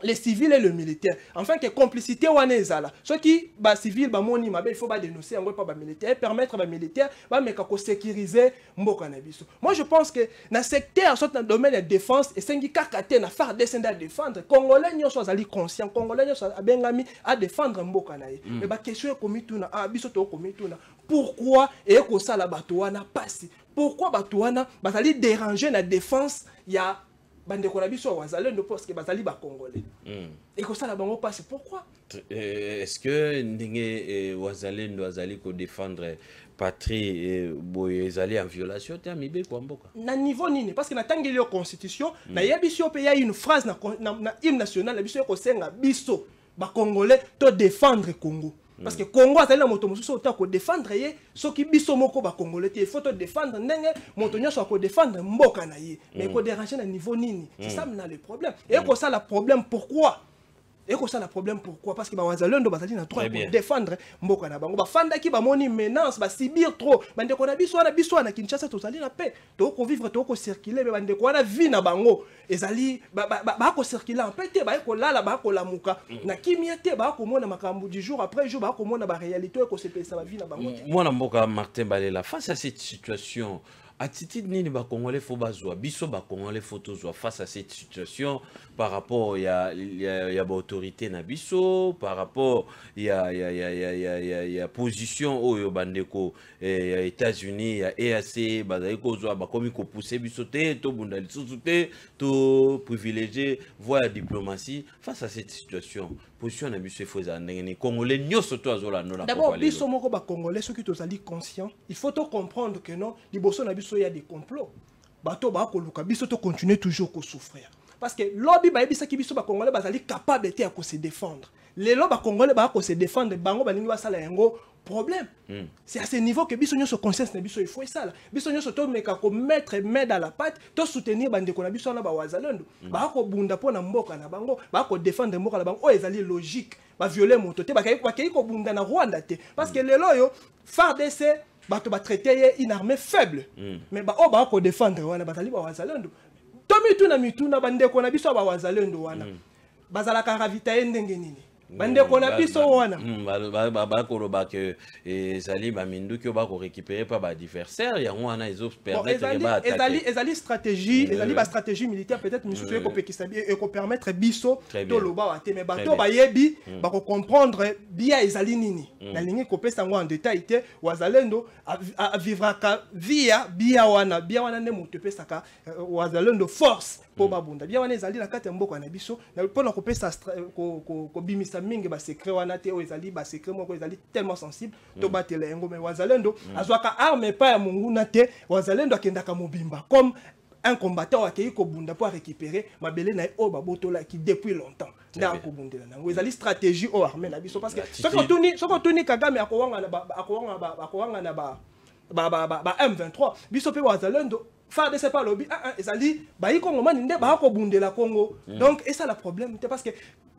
les civils et le militaire. Enfin que complicité wana ezala. Ceux qui ba civil ba moni mabe il faut ba dénoncer en pas ba militaire permettre ba militaire ba meka ko sécuriser mboka na biso. Moi je pense que dans secteur soit dans le domaine de défense et sengi kakate na faire descendre à défendre congolais nyo soit ali conscient congolais nyo soit abengami à défendre mboka na ye. Mais ba question ko mituna biso to ko mituna pourquoi et ko sala bato wana pasi? Pourquoi bato wana bazali déranger na défense ya bandeko na biso Wazalendo parce que bazali ba congolais. Et que ça la bango passe pourquoi? Est-ce que ndenge Wazalendo azali ko défendre patrie boye ezali en violation te amibe kwa mboka? Na niveau nini parce que na tangeli yo constitution na yabiso pe ya une phrase na hymne national na biso ko senga biso ba congolais to défendre Congo. Parce que Congo a tellement de choses pour défendre ce qui biso moko ba congolais il faut te défendre ndenge montonyo soit ko défendre mboka na ye mais ko déranger na niveau nini c'est ça maintenant le problème et ko ça le problème pourquoi et que ça le problème pourquoi parce que ba Wazalendo bazali na droit pour défendre mboka na bango ba fanda ki ba moni menace ba subir trop bande ko na biso na Kinshasa tozali na paix to ko vivre to ko circuler bande ko na vie na bango ezali ba ko circuler en paix te ba ko lala ba ko lamuka na kimia te ba ko mona makambu du jour après jour ba ko mona ba réalité ko se pesa ba vie na bango moi na mboka Martin Balela face à cette situation attitude nini ba congolais faut bazwa biso ba congolais faut tozwa face à cette situation par rapport il y a ba autorité na biso par rapport il y a position oyo bandeko ya États-Unis ya EAC bazali kozwa ba komi ko pousser biso te to bunda lisusu te to privilégier voie la diplomatie face à cette situation position na biso faut za ndenge congolais nyoso to azola non. D'abord biso moko ba congolais ceux qui tozali conscient il faut to comprendre que non liboso na biso il y a des complots bato ba ko luka biso to continuer toujours ko souffrir parce que lobby ba bisa ki biso ba congolais bazali capable de se défendre les lobby ba congolais ba ko se défendre bango baningi ba sala yango problème c'est à ce niveau que biso nyoso conscience na biso il faut ça biso nyoso to meka ko mettre main dans la pâte to soutenir bande ko na biso na ba Wazalendo ba ko bunda pona mboka na bango ba ko défendre mboka na bango o ezali logique ba violer moto te ba kay ko bunda na Rwanda te parce que lelo yo FARDC bato ba traiter une armée faible mais ba o ba ko défendre wana bazali ba wazalendo to mituna bande ko na biso ba wazalendo wana bazala ka ravitailler ndenge nini bande ko na biso wana ba ko ba que ezali ba mindu ki ba ko récupérer pas ba adversaire ya wana ils osent permettre ba attaquer ezali stratégie ezali ba stratégie militaire peut-être misusu ko pekisa et ko permettre biso to loba wa te mais bato ba yebi ba ko comprendre bien ezali nini na lingi ko pesa ngo en détail te wazalendo a vivra ka via bien wana ne moto pesa ka wazalendo force po babunda bien wana ezali na kati ya mboko na biso na pona ko pesa ko bimisa mingi ba secret wana te o ezali ba secret moko ezali tellement sensible to batela yango mais wazalendo azwaka arme pa ya munguna te wazalendo akendaka mobimba comme un combattant qui ko bunda pour récupérer mabele na o babotola qui depuis longtemps nda ko bundela nango ezali stratégie o armée na biso parce que soko tuni Kagame akowanga na ba M23 biso pe wazalendo FARDC c'est pas lobby ezali ba Congo mani nde ba ko bundela Congo donc et ça le problème parce que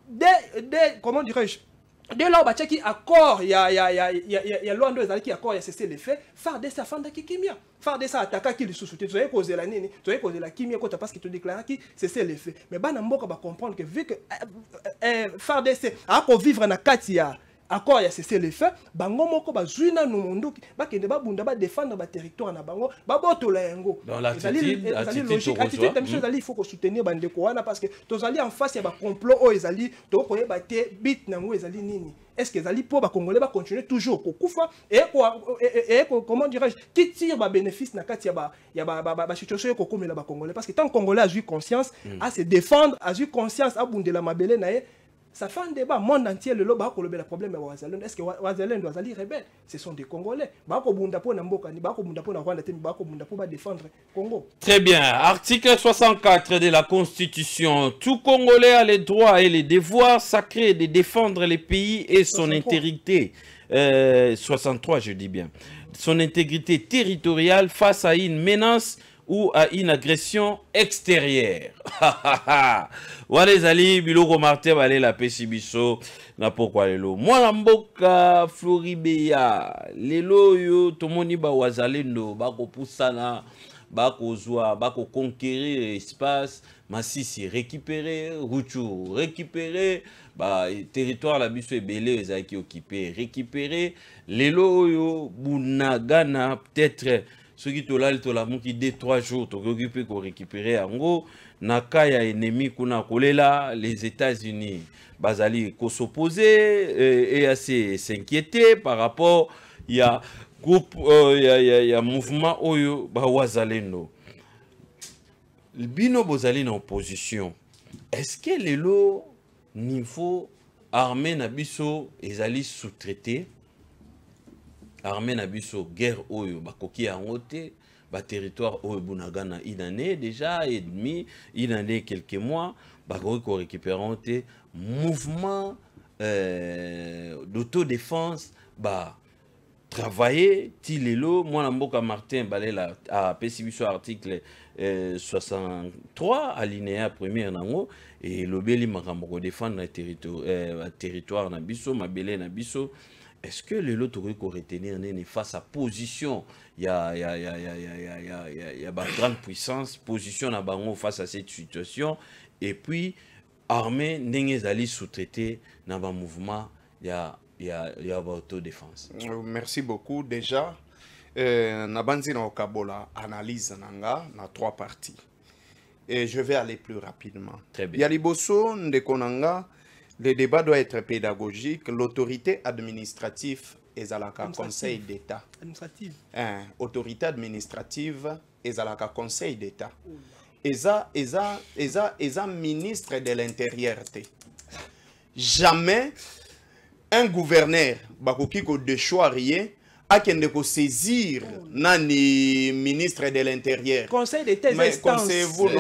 dès comment dirais-je dès là ba tcheki accord il y a loin de qui accord il y a cessé les faits FARDC afanda kimia FARDC attaque qui le sous-souté tu as causé la nini tu as causé la kimia quand parce que tu déclares qui cessé les faits mais bana mboka ba comprendre que vu que FARDC a ko vivre na katia accord ya cessé les faits bango moko bazwina no monduki bakende babunda ba défendre ba territoire na bango babotola yango dans l'attitude il faut que soutenir bande ko wana parce que tozali en face ya ba complot o ezali to koyeba te bit nango ezali nini est-ce que ezali po ba congolais ba continuer toujours kokufa et comment dirais-je qui tire ba bénéfice na kati ya ba situation ko komela ba congolais parce que tant congolais a eu conscience à se défendre a eu conscience à bundela mabele na ça fait un débat monde entier le loba ko le problème wazalendo est-ce que wazalendo wazali rebelle ce sont des congolais ba ko bunda po na mboka ni ba ko bunda po na Rwanda te ba ko bunda po ba défendre Congo. Très bien, article 64 de la Constitution, tout Congolais a les droits et les devoirs sacrés de défendre le pays et son 63. Intégrité 63 je dis bien son intégrité territoriale face à une menace ou à une agression extérieure. Walezali biloko Martin balé la pesibiso na pourquoi lelo. Moi la mboka Floribeya lelo yo tomoni ba wazalendo bako pusana bako zwa bako conquérir espace Masisi récupérer Ruchu récupérer ba territoire la biso ebele ezaki occupé récupérer lelo yo Bunagana peut-être ceux qui sont là, ils sont là, qui 2-3 jours, tu occupé pour récupérer en gros. Nakaya ennemi kuna kolela, les États-Unis, bazali s'opposer et assez s'inquiéter par rapport il y a groupe il y a mouvement oyo ba wazalendo. Le bino bozali en opposition. Est-ce que les lots niveau armée na biso ezali sous-traité? Armée na biso guerre oyo bakoki yango te ba territoire oyo Bunagana une année déjà et demi une année quelques mois bakoki ko récupérer te mouvement d'autodéfense ba travailler tilelo moi na mboka Martin balela a pesibiso article 63 alinéa 1er nango et lobeli makambo ko défendre na territoire na biso mabele na biso. Est-ce que les lots auraient retenir face à position il y a grande puissance position à bango face à cette situation et puis armée n'engezali sous-traité dans un mouvement il y a autodéfense. Merci beaucoup déjà nabanzi na okabola analyse nanga na 3 parties et je vais aller plus rapidement. Très bien. Ya liboso ndekonanga. Le débat doit être pédagogique. L'autorité administrative est à la Conseil d'État. Autorité administrative est à la Conseil d'État. Eza ministre de l'Intérieur. Jamais un gouverneur bakoki ko de choix rien a kende ko saisir nani ministre de l'Intérieur. Conseil d'État conseillez-vous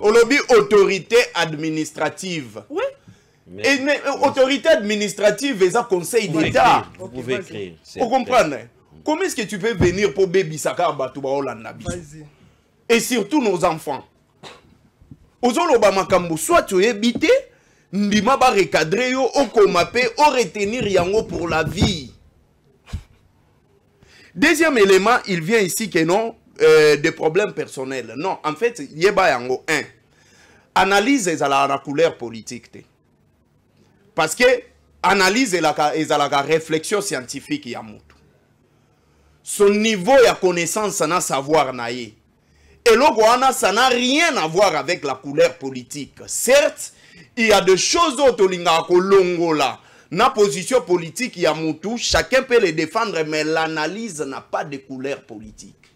au lobby autorité administrative. Oui. Et autorité administrative et ça conseil d'État. Vous pouvez écrire. Vous comprenez? Comment est-ce que tu peux venir pour baby saka batuba Hollandabi? Et surtout nos enfants. Ozoloba makambo soit tu habité ndima ba recadrer yo o komape o retenir yango pour la vie. Deuxième élément, il vient ici que non, des problèmes personnels. Non, en fait, il y a un. Analyse la couleur politique. Parce que analyse la réflexion scientifique. Son niveau de connaissance, na savoir naïe. Et là, ça n'a rien à voir avec la couleur politique. Certes, il y a des choses autres là. Na position politique, il y a Moutou, chacun peut les défendre, mais l'analyse n'a pas de couleur politique.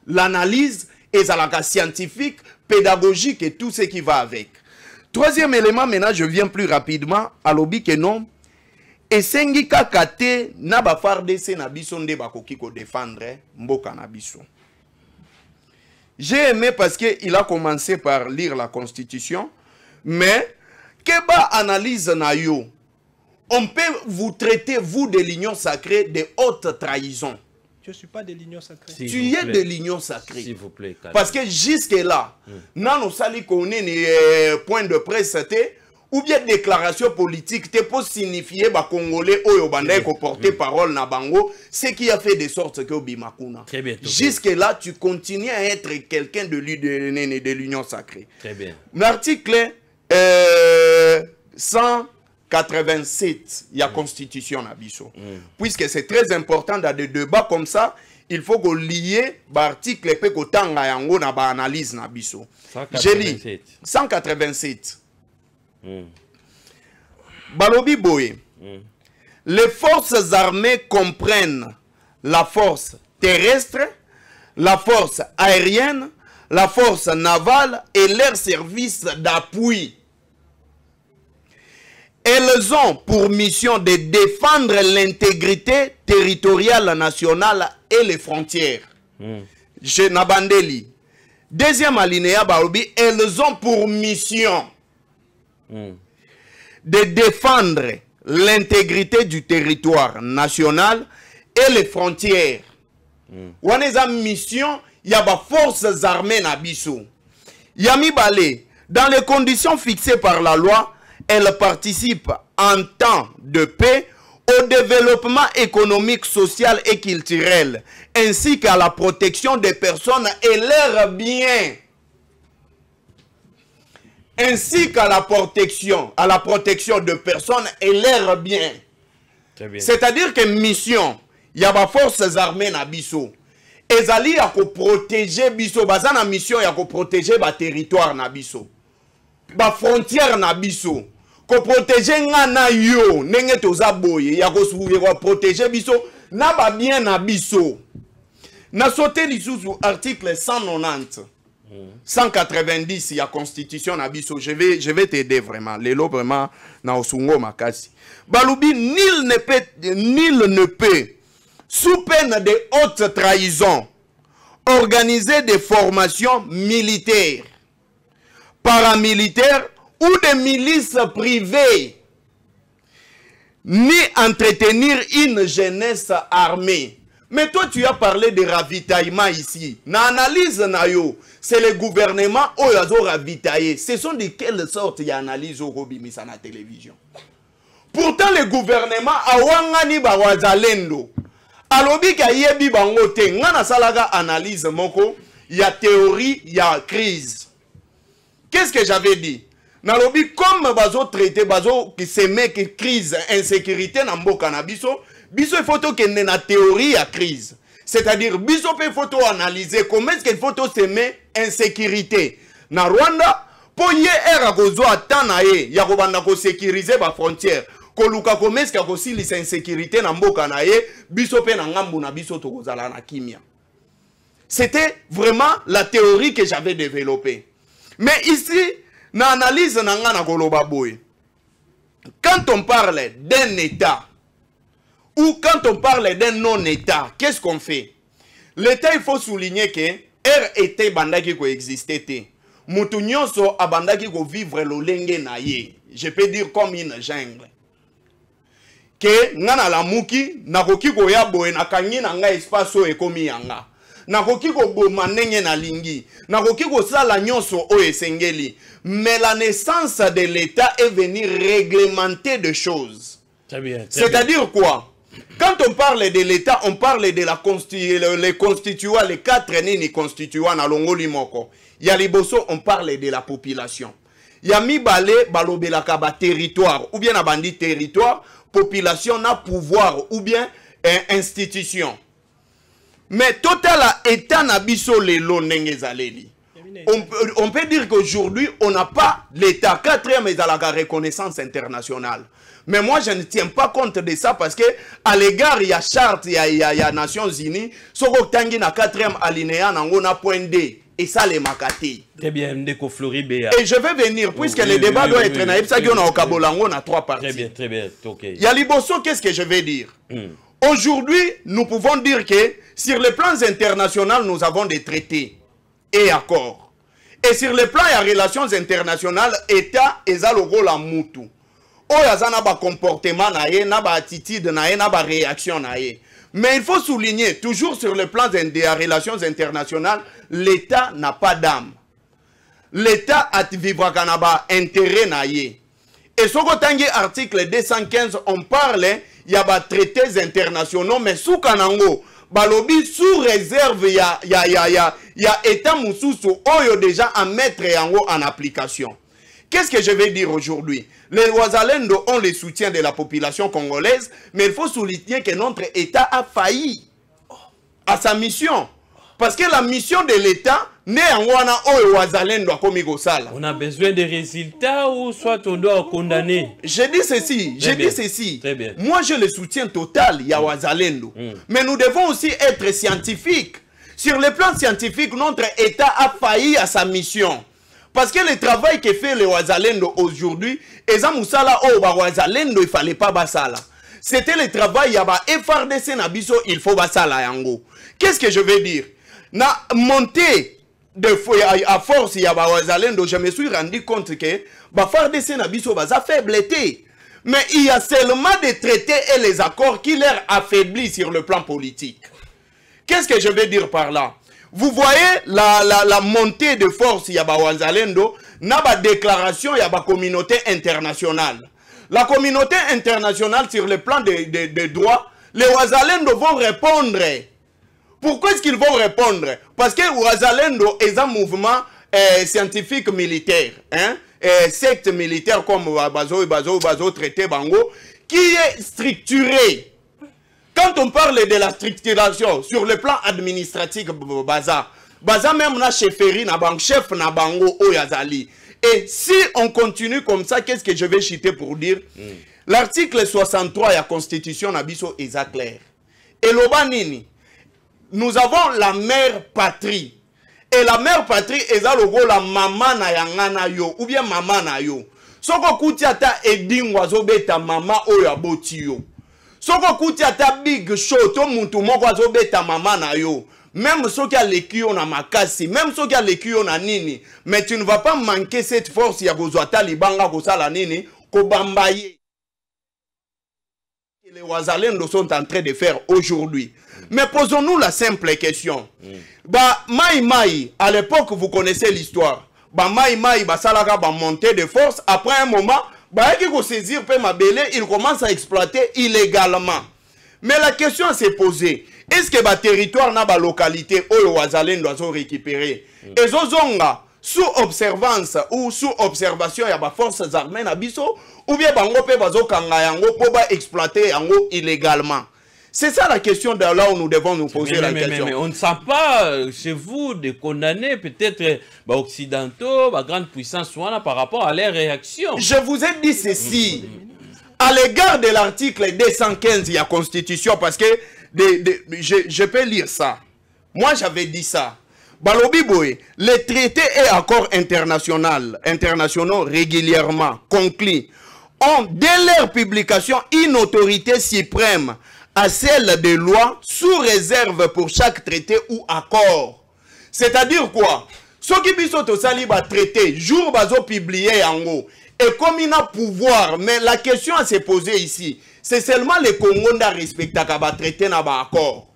L'analyse est la scientifique, pédagogique et tout ce qui va avec. Troisième élément, maintenant je viens plus rapidement à l'obi que non. Et sengi kakate na ba FARDC na biso nde bakoki ko défendre mboka na biso. J'ai aimé parce qu'il a commencé par lire la Constitution, mais keba analyse na yo. On peut vous traiter, vous, de l'union sacrée, de haute trahison. Je ne suis pas de l'union sacrée. Tu es de l'union sacrée. S'il vous plaît. Parce que jusque-là, dans nos salles qu'on est point de presse, ou bien déclaration politique, tu peux signifier que les Congolais ont porté parole na bango, ce qui a fait de sorte que Bimakuna. Jusque-là, tu continues à être quelqu'un de l'union sacrée. Très bien. L'article 187, il y a constitution à Bisso. Puisque c'est très important dans des débats comme ça, il faut que lier l'article et que tu analyse na Bisso. Je lis 187. Balobi Boye. Les forces armées comprennent la force terrestre, la force aérienne, la force navale et leurs services d'appui. Elles ont pour mission de défendre l'intégrité territoriale nationale et les frontières. Chez Nabandeli. Deuxième alinéa, elles ont pour mission de défendre l'intégrité du territoire national et les frontières. On a une mission, il y a des forces armées Nabiso. Yami Balé, dans les conditions fixées par la loi, elle participe en temps de paix au développement économique, social et culturel, ainsi qu'à la protection des personnes et leurs biens. Ainsi qu'à la protection de personnes et leurs biens. C'est-à-dire que mission, il y a des forces armées na biso. Ils allaient protéger biso, bazana mission ya protéger ba territoire na biso. Ba frontière na biso. Ko protéger ngana yo, nenge toza boye, ya ko protéger biso na ba bien na biso. Na sauté lisusu article 190. 190, il y a constitution na biso. Je vais t'aider vraiment. Lelo vraiment na osungo makasi. Balubi, nul ne peut, sous peine de haute trahison, organiser des formations militaires, paramilitaires ou des milices privées, ni entretenir une jeunesse armée. Mais toi, tu as parlé de ravitaillement ici. Na analyse na yo, c'est le gouvernement qui a ravitaillé. Ce sont de quelle sorte il y a analyse au Robimisa na télévision. Pourtant, le gouvernement a wangani ba wazalendo. Alobi ka yebi bango te. Ngana salaga analyse moko, il y a théorie, il y a crise. Qu'est-ce que j'avais dit? Nalobi comme bazo traité bazo qui se met que crise, insécurité na mboka na biso. Biso il faut que nous na théorie à crise. C'est-à-dire biso il faut analyser comment est-ce qu'il faut semer insécurité. Na Rwanda pour y era gozo atana ye ya kobanda ko sécuriser ba frontière. Ko luka comment est-ce qu'il y a insécurité na mboka na ye biso pe na ngambu na biso to kozala na kimia. C'était vraiment la théorie que j'avais développée. Mais ici na analyse na ngana koloba boy. Quand on parle d'un état ou quand on parle d'un non-État, qu'est-ce qu'on fait? L'État, il faut souligner que RET bandaki ko existait. Mutu nyonso abandaki ko vivre lolenge na ye. Je peux dire comme une jungle. Que ngana la muki nakoki ko ya boye na kangi na nga espace o ekomi yanga. Nakoki ko boma ndenge na lingi. Nakoki ko sala nyonso o esengeli. Mais la naissance de l'État est venue réglementer des choses. C'est-à-dire quoi? Quand on parle de l'État, on parle de les constituants, les 4 nini constituants na longoli moko. Ya liboso, on parle de la population. Ya mi balé balobela kaba territoire ou bien abandi territoire, population na pouvoir ou bien institution. Mais total état na biso lelo nengezaleli. On peut dire qu'aujourd'hui, on n'a pas l'État. 4e est à la reconnaissance internationale. Mais moi, je ne tiens pas compte de ça parce que à l'égard, il y a charte, il y a Nations Unies. Soko tangi na 4e alinéa, on a point D. Et ça, les makati. Très bien, Ndeko Floribé. Et je vais venir, puisque le débat doit être naïf. Ça, on a au Kabolango, on a 3 parties. Très bien, ok. Yaliboso, qu'est-ce que je vais dire? Aujourd'hui, nous pouvons dire que sur les plans internationaux, nous avons des traités et accords. Et sur le plan des relations internationales, l'État est le rôle à Moutou. Il y a un comportement, une attitude, une réaction. Mais il faut souligner, toujours sur le plan des relations internationales, l'État n'a pas d'âme. L'État a vivre un intérêt. Et sur l'article 215, on parle, il y a des traités internationaux, mais sous Kanango, balobi sous réserve, il y a État Moussoussou, oyo déjà à mettre en application. Qu'est-ce que je vais dire aujourd'hui? Les Ouazalendo ont le soutien de la population congolaise, mais il faut souligner que notre État a failli à sa mission. Parce que la mission de l'État n'est en wana oyo Ouazalendo comme Igosala. On a besoin de résultats ou soit on doit condamner? Je dis ceci, Très bien. Moi j'ai le soutien total, il y a Ouazalendo. Mais nous devons aussi être scientifiques. Sur le plan scientifique, notre État a failli à sa mission. Parce que le travail que fait les Ouazalendo aujourd'hui, Eza Moussala o ba Ouazalendo, il fallait pas basala. C'était le travail, il y a ba FRDC Nabiso, il faut basala yango. Qu'est-ce que je veux dire? Na montée de à force, il y a ba Ouazalendo, je me suis rendu compte que ba FRDC Nabiso baza faibleté. Mais il y a seulement des traités et les accords qui leur affaiblissent sur le plan politique. Qu'est-ce que je veux dire par là? Vous voyez la montée de force, il y a Ouazalendo, n'a pas de déclaration, il y a la communauté internationale. La communauté internationale sur le plan des droits, les Ouazalendo vont répondre. Pourquoi est-ce qu'ils vont répondre? Parce que Ouazalendo est un mouvement scientifique militaire, secte militaire comme Bazo traité Bango, qui est structuré. Quand on parle de la structuration sur le plan administratif, Baza même na chefferie, na banque chef na bango oyazali. Et si on continue comme ça, qu'est-ce que je vais citer pour dire? L'article 63 de la Constitution Nabiso est clair. Et l'Obanini, nous avons la mère patrie. Et la mère patrie est la maman na yangana yo, ou bien maman na yo. Soko kutiata edingwazo beta mama oyaboti yo. Soko kuti ata big show to muntu moko azobeta mama na yo. Même ceux qui a l'écu on a makasi, même ceux qui a l'écu on a nini, mais tu ne vas pas manquer cette force ya gozwata libanga kosala nini ko bambaye. Les Ouazalendo sont en train de faire aujourd'hui. Mais posons-nous la simple question. Bah Maï, à l'époque vous connaissez l'histoire. Bah Maï salaka ba montée de force, après un moment saisir il commence à exploiter illégalement. Mais la question s'est posée. Est-ce que le territoire n'a pas localité où les Ouazalendo doivent récupérer? Et Zozonga, sous observance ou sous observation, il y a des forces armées ou bien bango pe bazo kanga yango pour exploiter yango illégalement. C'est ça la question de là où nous devons nous poser la question. Mais on ne sent pas chez vous de condamner peut-être occidentaux, grande puissance par rapport à leurs réactions. Je vous ai dit ceci. À l'égard de l'article 215 de la Constitution, parce que je peux lire ça. Moi j'avais dit ça. Balobi Boy, les traités et accords internationaux régulièrement conclus ont dès leur publication une autorité suprême à celle des lois sous réserve pour chaque traité ou accord. C'est-à-dire quoi? Ce qui biso to sali ba traité, jour bazo publié en haut. Et comme il a pouvoir, mais la question à se poser ici, c'est seulement les Congolais qui respectent ba traité na ba accord.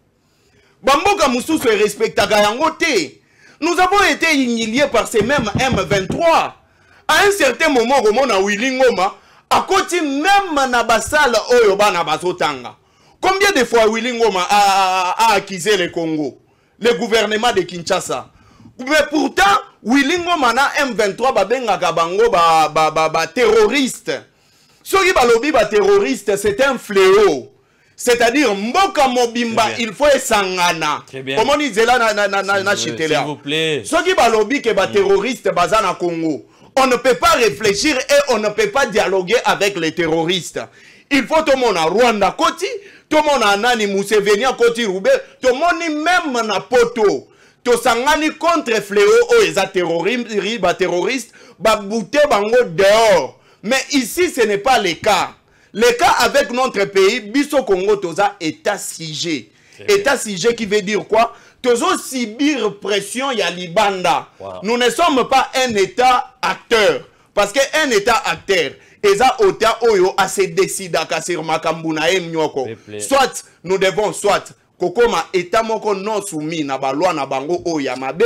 Bamboka Moussou se respecte yango te. Nous avons été humiliés par ces mêmes M23. À un certain moment, on a Willy Ngoma, à côté même na basala oyo bana bazotanga. Combien de fois Willy Ngoma a accusé le Congo, le gouvernement de Kinshasa? Mais pourtant, Willy Ngoma na M23 babengaka bango terroriste. Soki balobi ba terroriste, c'est un fléau. C'est-à-dire, Mboka Mobimba, il faut esangana. Comment on dit là na chitela? S'il vous plaît. Soki balobi ke ba terroriste bazana Congo. On ne peut pas réfléchir et on ne peut pas dialoguer avec les terroristes. Il faut tout le monde à Rwanda Koti, tout le monde à Nani Museveni Koti Roubé, tout le monde même na poto. To sangani contre fléau les terroristes, ba bouté bango dehors. Mais ici ce n'est pas le cas. Le cas avec notre pays, Biso Congo toza état siégé. État siégé qui veut dire quoi? Tozo subir pression ya libanda. Wow. Nous ne sommes pas un état acteur. Parce qu'un état acteur, eza ota oyo a se décida sur makambuna emnyoko. Soit nous devons soit kokoma état moko non soumis na baloi na bango oya mabe.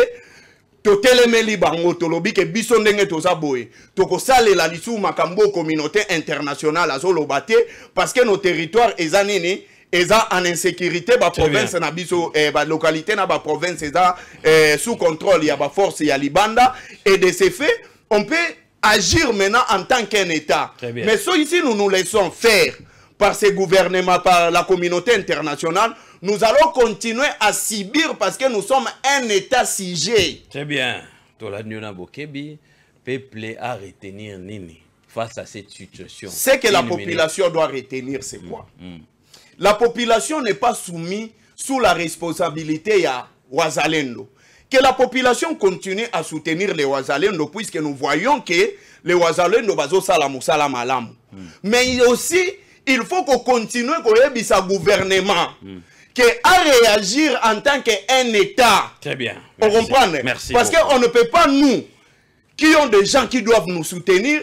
Totelemeli bango tolobi ke biso ndenge toza boye. Toko sale la lisu makambo communauté internationale azolobate parce que nos territoires eza nini eza en insécurité ba province na biso ba localité na ba province eza sous contrôle ya ba force ya libanda et de ce fait on peut agir maintenant en tant qu'un état. Mais so ici nous nous laissons faire par ces gouvernements, par la communauté internationale, nous allons continuer à subir parce que nous sommes un état siégé. Très bien. Tola Bokebi, peuple à retenir nini face à cette situation. Ce que la population doit retenir, c'est quoi? La population n'est pas soumise sous la responsabilité ya Wazalendo. Que la population continue à soutenir les Wazalendo puisque nous voyons que les Wazalendo bazo salamoussala malam. Mais aussi, il faut qu'on continue à sa gouvernement à réagir en tant qu'un État. Très bien. On comprend? Merci. Parce qu'on ne peut pas, nous, qui ont des gens qui doivent nous soutenir,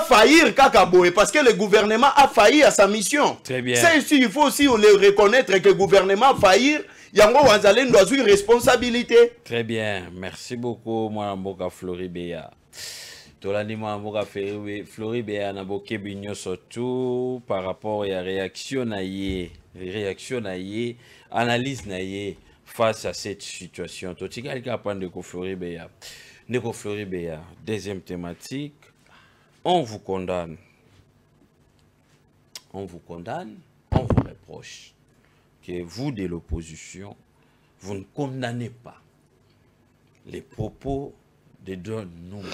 faillir Kakaboé, parce que le gouvernement a failli à sa mission. Très bien. Ça ici, il faut aussi le reconnaître que le gouvernement a failli. Yango Wazalen doit avoir une responsabilité. Très bien. Merci beaucoup, moi, Mboka Floribéa. Tolani Mboka Floribéa na boke binyo surtout par rapport à la réaction naïe, analyse naïe face à cette situation. Totika il capable de Floribéa. Neko Floribéa. Deuxième thématique. On vous condamne. On vous condamne, on vous reproche que vous de l'opposition, vous ne condamnez pas les propos de John Numbi.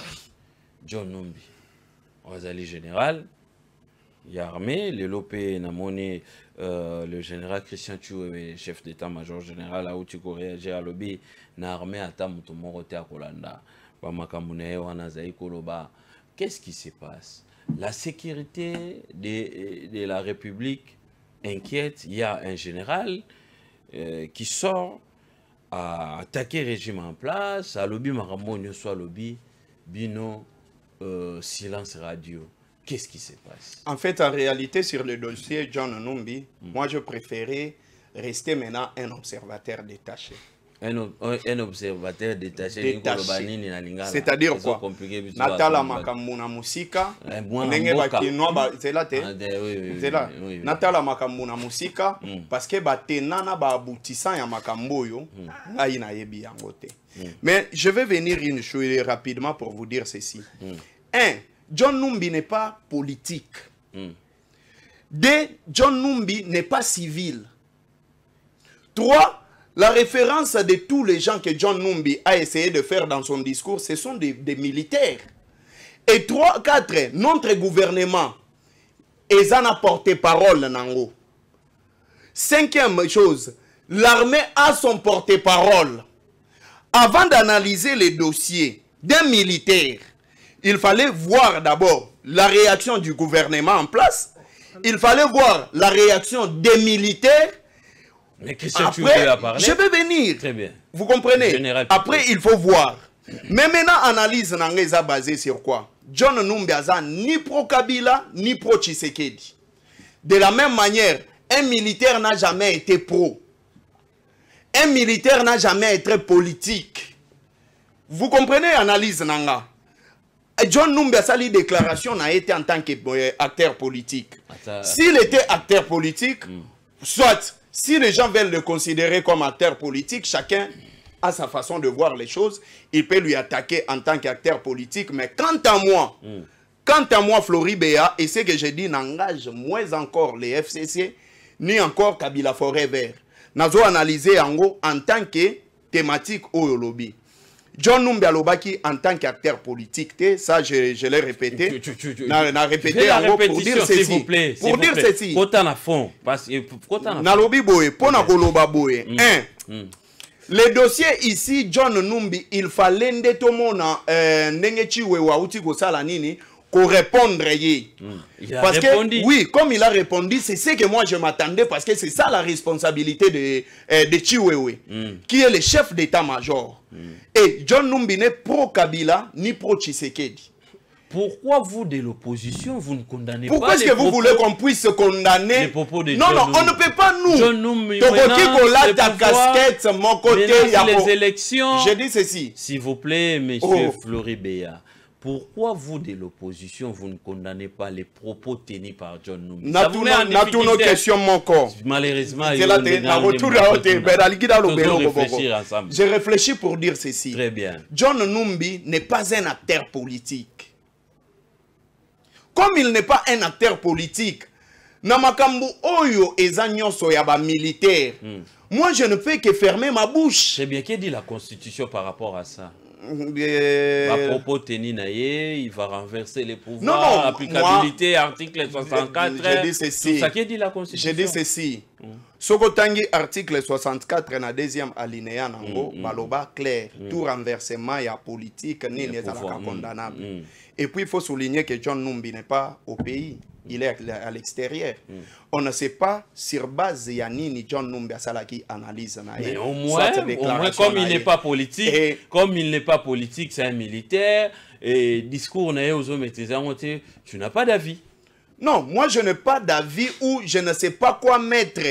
John Numbi, Wazali général, il y a armé, le Lopé Namone, le général Christian Tchoué, chef d'état-major général, a outi réagir à l'obé, n'a armé à Tamutomorote à Kolanda, Bamakamune, Wanazaï Koloba. Qu'est-ce qui se passe? La sécurité de la République inquiète. Il y a un général qui sort à attaquer le régime en place, à lobby Maramonio, soit lobby, bino, silence radio. Qu'est-ce qui se passe? En fait, en réalité, sur le dossier John Numbi, moi je préférais rester maintenant un observateur détaché. Un observateur détaché. C'est-à-dire quoi? Natala makamuna musika. Nenge bakinoa ba zela te. Zela. Natala makamuna musika parce que batenana ba aboutissant ya makamboyo ngai na yebi yango te. Mais je vais venir une chose rapidement pour vous dire ceci. 1. John Numbi n'est pas politique. 2. John Numbi n'est pas civil. 3. La référence de tous les gens que John Numbi a essayé de faire dans son discours, ce sont des militaires. Et 3, 4, notre gouvernement, ils en a porté parole, Nango. 5e chose, l'armée a son porte-parole. Avant d'analyser les dossiers d'un militaire, il fallait voir d'abord la réaction du gouvernement en place. Il fallait voir la réaction des militaires. Mais Christian, après, je vais venir. Très bien. Vous comprenez? Après, il faut voir. Mais maintenant, analyse n'a basée sur quoi? John Numbi aza ni pro-Kabila, ni pro-Tshisekedi. De la même manière, un militaire n'a jamais été pro. Un militaire n'a jamais été politique. Vous comprenez analyse nanga? John Numbi a sali déclaration n'a été en tant qu'acteur politique. S'il était acteur politique, soit, si les gens veulent le considérer comme acteur politique, chacun a sa façon de voir les choses. Il peut lui attaquer en tant qu'acteur politique. Mais quant à moi, Flori Béa, et ce que je dis n'engage moins encore les FCC, ni encore Kabila Forever. Nazo analyser en tant que thématique au lobby. John Numbi Alobaki en tant qu'acteur politique, ça je l'ai répété. Na répété en gros pour dire ceci. S'il vous plaît. Pour dire ceci. Kota na fond. Na lobby boye, pona koloba boye. Les dossiers ici, John Numbi, il fallait ndetomona nengechi wewa uti ko sala nini ko répondre yé. Parce que oui, comme il a répondu, c'est ce que moi je m'attendais parce que c'est ça la responsabilité de Chiwewe, qui est le chef d'état-major. Et John Numbi n'est pro-Kabila ni pro-Tshisekedi. Pourquoi vous, de l'opposition, vous ne condamnez pas Pourquoi est-ce que vous voulez qu'on puisse condamner les propos de Non, John non, Numbi. on ne peut pas nous. John Numbi, ta casquette, mon côté, il y a les élections. J'ai dit ceci. S'il vous plaît, monsieur Flori Béa. Pourquoi vous, de l'opposition, vous ne condamnez pas les propos tenus par John Numbi? N'a tout nos questions, mon corps. Malheureusement, j'ai réfléchi pour dire ceci. Très bien. John Numbi n'est pas un acteur politique. Comme il n'est pas un acteur politique, Namakambu Oyo ezanyo soyaba militaire. Moi, je ne peux que fermer ma bouche. C'est bien, qu'est-ce dit la Constitution par rapport à ça? À propos tenu naïe, il va renverser les pouvoirs, non, applicabilité, moi, article 64. Je dis ceci. Tout ça qui dit la Constitution. Je dis ceci. Sokotangi article 64 na deuxième alinéa nango baloba clair, tout renversement ya politique n'est pas condamnable. Et puis il faut souligner que John Numbi n'est pas au pays, il est à l'extérieur. On ne sait pas sur base de Yanini John Numbi a salaki analyse na. Mais au moins comme il n'est pas politique, c'est un militaire et discours na aux hommes tu n'as pas d'avis. Non, moi je n'ai pas d'avis ou je ne sais pas quoi mettre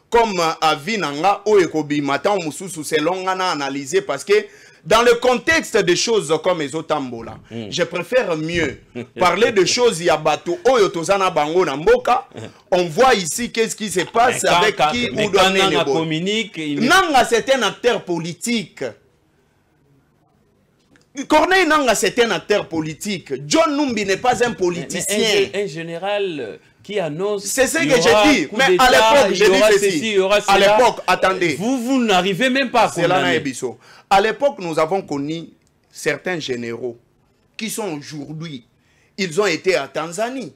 comme avis nanga ou ekobi matin mususu selon ngana analyser parce que dans le contexte des choses comme Ezotambola, je préfère mieux parler de choses yabato oyo tozana bango na mboka. On voit ici qu'est-ce qui se passe avec qui ou donner les communique. Nanga c'est un acteur politique. Corneille Nanga c'est un acteur politique. John Numbi n'est pas un politicien. Un général qui annonce. C'est ce que j'ai dit. Mais à l'époque, j'ai dit ceci. À l'époque, attendez. Vous n'arrivez même pas à condamner. À l'époque, nous avons connu certains généraux qui sont aujourd'hui, ils ont été à Tanzanie.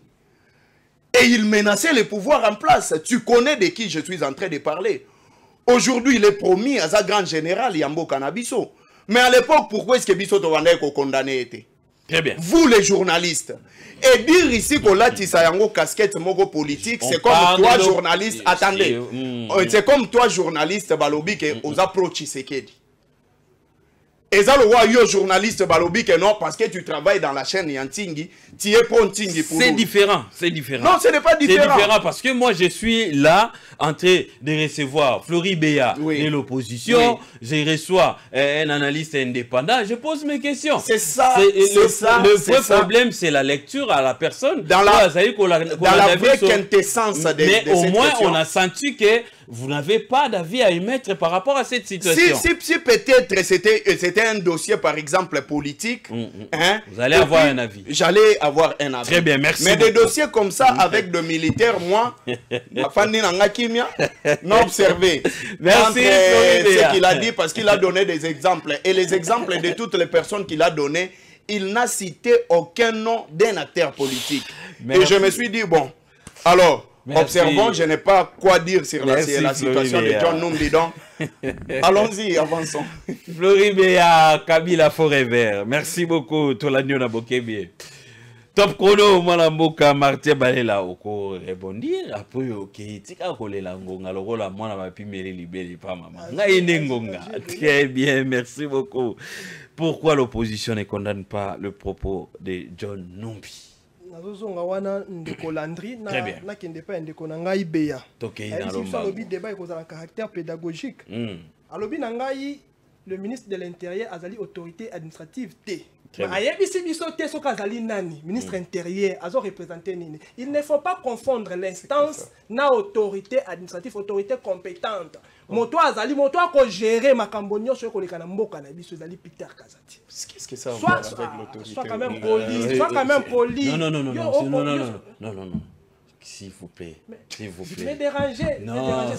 Et ils menaçaient le pouvoir en place. Tu connais de qui je suis en train de parler. Aujourd'hui, il est promis à sa grande générale Yambo Kanabiso. Mais à l'époque, pourquoi est-ce que Bisso Tovanek a condamné été? Très bien. Vous les journalistes. Et dire ici qu'on a Tissayango casquette mogo politique, c'est comme toi journaliste. Attendez. C'est comme toi journaliste Balobi qui aux approches Tshisekedi. Et ça, le roi, journaliste Balobi, que non, parce que tu travailles dans la chaîne Yantingi, tu es pour Ntingi pour c'est différent, c'est différent. Non, ce n'est pas différent. C'est différent parce que moi, je suis là en train de recevoir Flori Béa de l'opposition. Je reçois un analyste indépendant. Je pose mes questions. C'est ça. Le vrai problème, c'est la lecture à la personne. Dans la vraie quintessence de mais au moins, on a senti que vous n'avez pas d'avis à émettre par rapport à cette situation. Si peut-être c'était un dossier, par exemple, politique, hein, vous allez avoir un avis. J'allais avoir un avis. Très bien, merci. Mais des dossiers comme ça, avec de militaires, moi, non observé. Merci. Ce qu'il a dit, parce qu'il a donné des exemples. Et les exemples de toutes les personnes qu'il a donné, il n'a cité aucun nom d'un acteur politique. Merci. Et je me suis dit, bon, alors... Merci. Observons, je n'ai pas quoi dire sur la situation de John Numbi. Allons-y, avançons. Flori Béa, Kabila Forever. Merci beaucoup. Tolanio Nabokebie. Top chrono, Malamboka, Martin Balela, Oko, rebondir. Après, ok, tika kolela ngonga, lokola mwana mapi meri libéré pas maman. Ngaïne ngonga. Très bien, merci beaucoup. Pourquoi l'opposition ne condamne pas le propos de John Numbi? Nazozonga wana ndeko Landry na kende pa ndeko na ngai Béa. Tokei na lomba. Alobi débat est un caractère pédagogique. Alobi na ngai le ministre de l'Intérieur azali autorité administrative T. ayebisi biso te soki azali nani ministre intérieur azo représenter nini. Il ne faut pas confondre l'instance na autorité administrative, autorité compétente. Moto azali moto ako gérer makambo nyonso ekoleka na mboka na biso ezali Peter Kazati. Qu'est-ce que ça Soit avec l'autorité? Soit quand même poli, soit quand même poli. Non. S'il vous plaît, s'il vous plaît. Me déranger,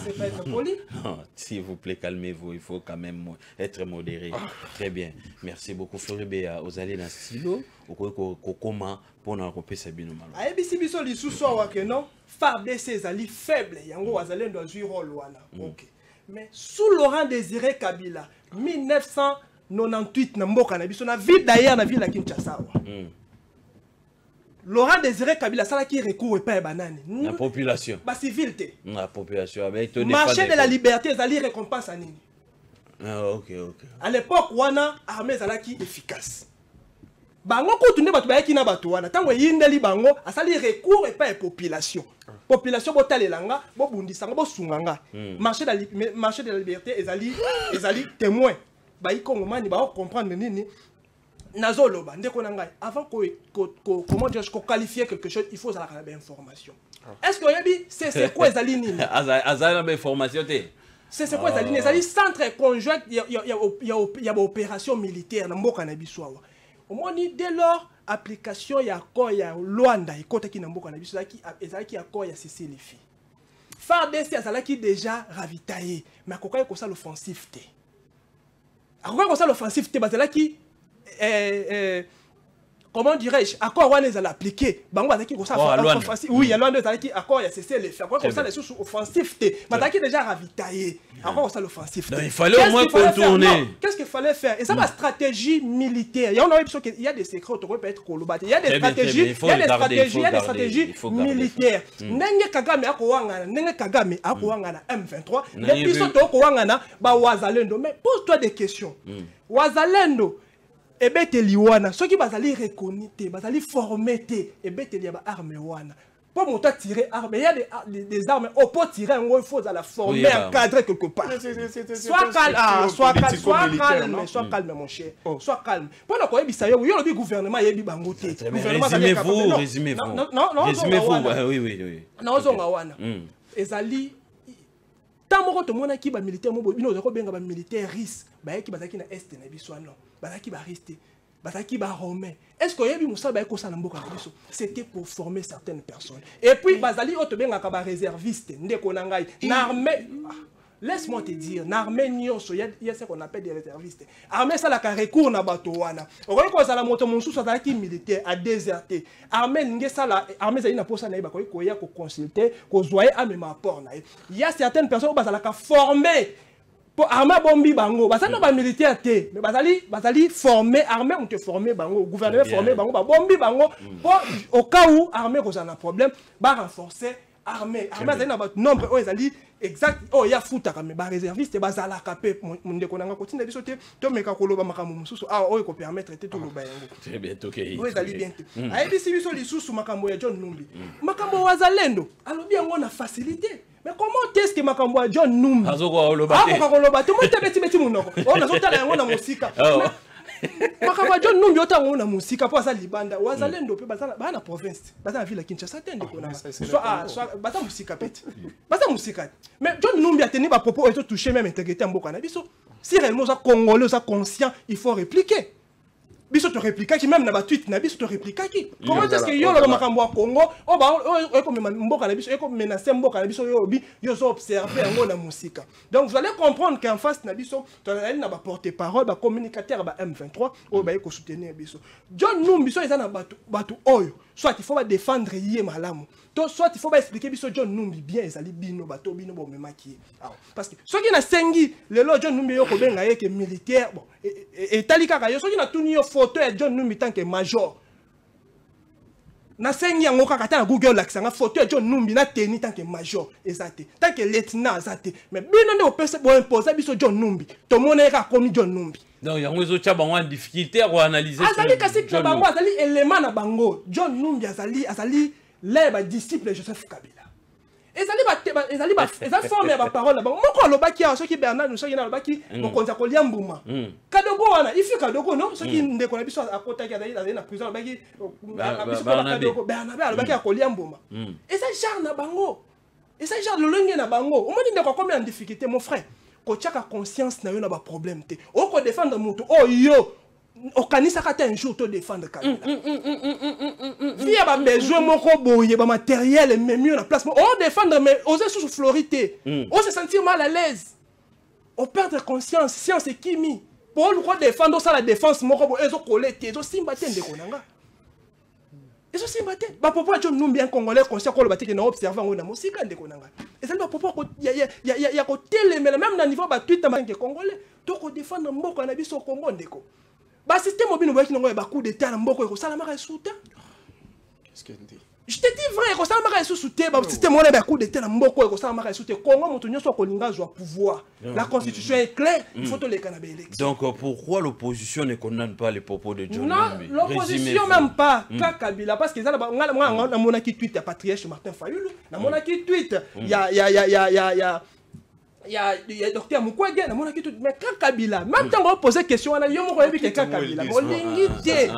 c'est pas être poli. Non, s'il vous plaît, calmez-vous. Il faut quand même être modéré. Très bien. Merci beaucoup, Floribéa. Vous allez dans le stylo. Comment pour nous couper ces binômes? Ayebisi biso lisusu awa ke non. FARDC ezali faible. Yango wazalendo azui rôle wana. OK. Mais sous Laurent Désiré Kabila, 1998 na mboka na biso na ville d'ailleurs na ville la Kinshasa. Laurent Désiré Kabila ça qui recours et pas banane. La population. Ba civilité. La population avec ton marché de la liberté ezali récompense à nini? OK. À l'époque wana armée ezalaki efficace. Bango kotunde batu bayaki na batu wana tango yindeli bango asali recours et pas population. Population botalelanga bo bundisanga bo sunganga. Marché de la liberté ezali témoin. Ba ikongomani ba comprendre nini? Nazoloba ndeko na ngai avant comment dire je qualifier quelque chose il faut avoir la information. Est-ce que yebi c'est quoi ezali nini? Azala ba information te. C'est quoi ezali nini? Ezali centre conjoint il y a opération militaire na mboka na biso awa. Omoni dès lors application ya accord ya Luanda ikotaki na mboka na biso ezalaki accord ya cesser les filles. FARDC azalaki déjà ravitaillé mais akokai ko ça l'offensif te. Akokai ko ça l'offensif te bazalaki comment dirais-je accord wana ezala appliqué bango bazaki ko ça offensif. Oui, ya Luanda ezalaki accord ya cesser les filles. Akokai ko ça les sous offensif te. Bazalaki déjà ravitaillé. Akokai ko ça l'offensif te. Il fallait au moins contourner. Qu'est-ce qu'il fallait faire? Et ça la stratégie militaire. Il y a des secrets autour peut être colobaté. Il y a des stratégies, il y a des stratégies militaires. Nenge Kagame akowangana M23. Les pisoto akowangana ba Wazalendo. Mais pose-toi des questions. Wazalendo ebeteli wana soki bazali reconnaître, bazali former te ebeteli ya ba arme wana. Pour monter tirer armes, il y a des armes, on peut tirer, il faut la former, encadrer quelque part. Sois calme, mon cher. Sois calme. Pendant qu'on est il y a le gouvernement, il y a le bangoté. Résumez-vous. Oui. Non, ezali tant que mon équipe militaire, mon militaire risque, qui bazaki na est na biso non, bazaki ba rester. Est-ce que c'était pour former certaines personnes? Et puis, Bazali, réserviste, laisse-moi te dire, l'armée, il y a ce qu'on appelle des réservistes. L'armée, ça a recours à Batouana. On va dire que la moto militaire a déserté. L'armée, l'armée, il y a pour consulter, qu'on soit à même apport. Il y a certaines personnes qui sont formées. Pour armée bombi bango, bah ça non pas militaire té, mais bazali formé armée on te formé bango, gouvernement formé bango, bah bombi bango, pour au cas où armée cause un problème, bah renforcer armée ça n'a pas nombre oh ezali exact oh ya futa quand même bah réserviste bah ça la capé mon ndeko nanga continue biso té to meka koloba makambo mususu ah oh ko permettre té to loba yango. Très bien OK. Oh ezali bien té. Ayebisi biso lisusu makambo ya John Numbi. Makambo Wazalendo, alobi yango na facilité. Mais comment est-ce que makambo John Numbi tout le beti munoko on azotala yango na musika makambo John Numbi otango na musika po asa libanda Wazalendo pe bana province bana ville Kinshasa tende kona soit bata musika pete bata musika mais John Numbi a tenu ba propos et toucher même intégrité mboka na biso si réellement ça congolais ça conscient il faut répliquer. Biso te répliquer qui même na ba tweet na biso te répliquer qui comment est-ce que yo le makambo Congo o ba o comme mboka na biso e comme menacer mboka na biso yo bi yo so observer ngo na musika donc vous allez comprendre qu'en face na biso to na ba porte-parole ba communicateur ba M23 o ba ko soutenir biso John Numbi biso eza na batu oyo soit il faut ba défendre yé malamu to soit il faut ba expliquer biso John Numbi bien ezali bino bato bino bo memaki parce que ce qui na sengi le lo John Numbi yo ko benga yé que militaire bon et talika ka yo so qui na tuni yo photo ya John Numbi tant que major na sengi yango kaka ta Google l'accent photo ya John Numbi na teni tant que major ezate tant que lieutenant ezate mais bino ne opese bo imposer biso John Numbi to mona ka comme John Numbi donc yango ezo tcha bango en difficulté à analyser azali kasi ka bango azali élément na bango John Numbi azali les disciples de Joseph Kabila ezali forme ya parole na bango moko alobaki awa soki Bernard soki na alobaki mokonzi akolia mbuma Kadogo wana ifi Kadogo no soki ndeko na biso akotaki azali na prison alobaki biso Kadogo Bernard alobaki akolia mbuma ezali genre na bango ezali genre lolenge na bango omoni ndeko akomi en difficulté mon frère kotiaka conscience na yo na ba problème te oko défendre moto yo okanisa kata un jour to défendre Kabila via ba besoin moko boye ba matériel même mieux na place on défendre mais oser sous florité on se sentir mal à l'aise on perdre conscience science et chimie pour le défendre ça la défense moko bo ezo collecte ezo simbaté ndeko nanga ezo simbaté ba popo jo numbi un congolais conscient ko le batiki na observer on na musika ndeko nanga et ça ba popo ko ya ko télémela même na niveau ba Twitter ba congolais to ko défendre mboko na biso Congo ndeko ba système mobile boyaki nango ba coup d'état na mboko ko sala maka souta qu'est-ce que dit je te dis vrai ko sala maka souta ba système on ba coup d'état na mboko ko sala maka souta Congo moto nyoso ko linga zo pouvoir la constitution est claire il faut to les cannabis élection donc pourquoi l'opposition ne condamne pas les propos de John Numbi non l'opposition même pas Kabila parce que ça na monaki tweet ya patriarche Martin Fayulu na monaki tweet il y a docteur Mukwege na mona kitu mais quand Kabila même tant on poser question na yo moko yebi que Kabila olingité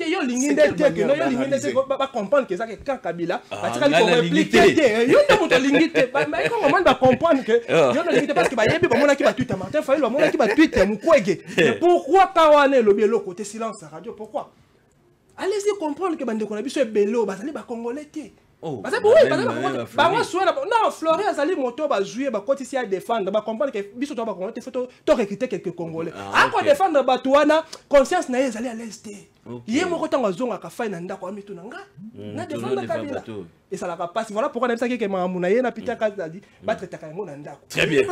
yo linginde te no yo linginde te ba comprendre que ça que quand Kabila ba tika ko répliquer yo na moto lingité mais comment on va comprendre que yo na lingité parce que ba yebi ba mona ki ba tweet Martin Fayulu ba mona ki ba tweet Mukwege pourquoi kawane lo bien côté silence à radio pourquoi allez-y comprendre que bande ko na biso ebelo ba zali ba congolais te parce que non Floré azali moto ba jouer ba côté ici à défendre ba comprendre que biso to ba congolais faut to recruter quelques congolais à quoi défendre batuana conscience na ezali à l'est yé moko tango zonga ka fai na ndako amitu nanga na défendre Kabila et ça la va passer voilà pourquoi n'aime que mamuna yé na pita kaza dit ba traiter ka ngo na ndako très bien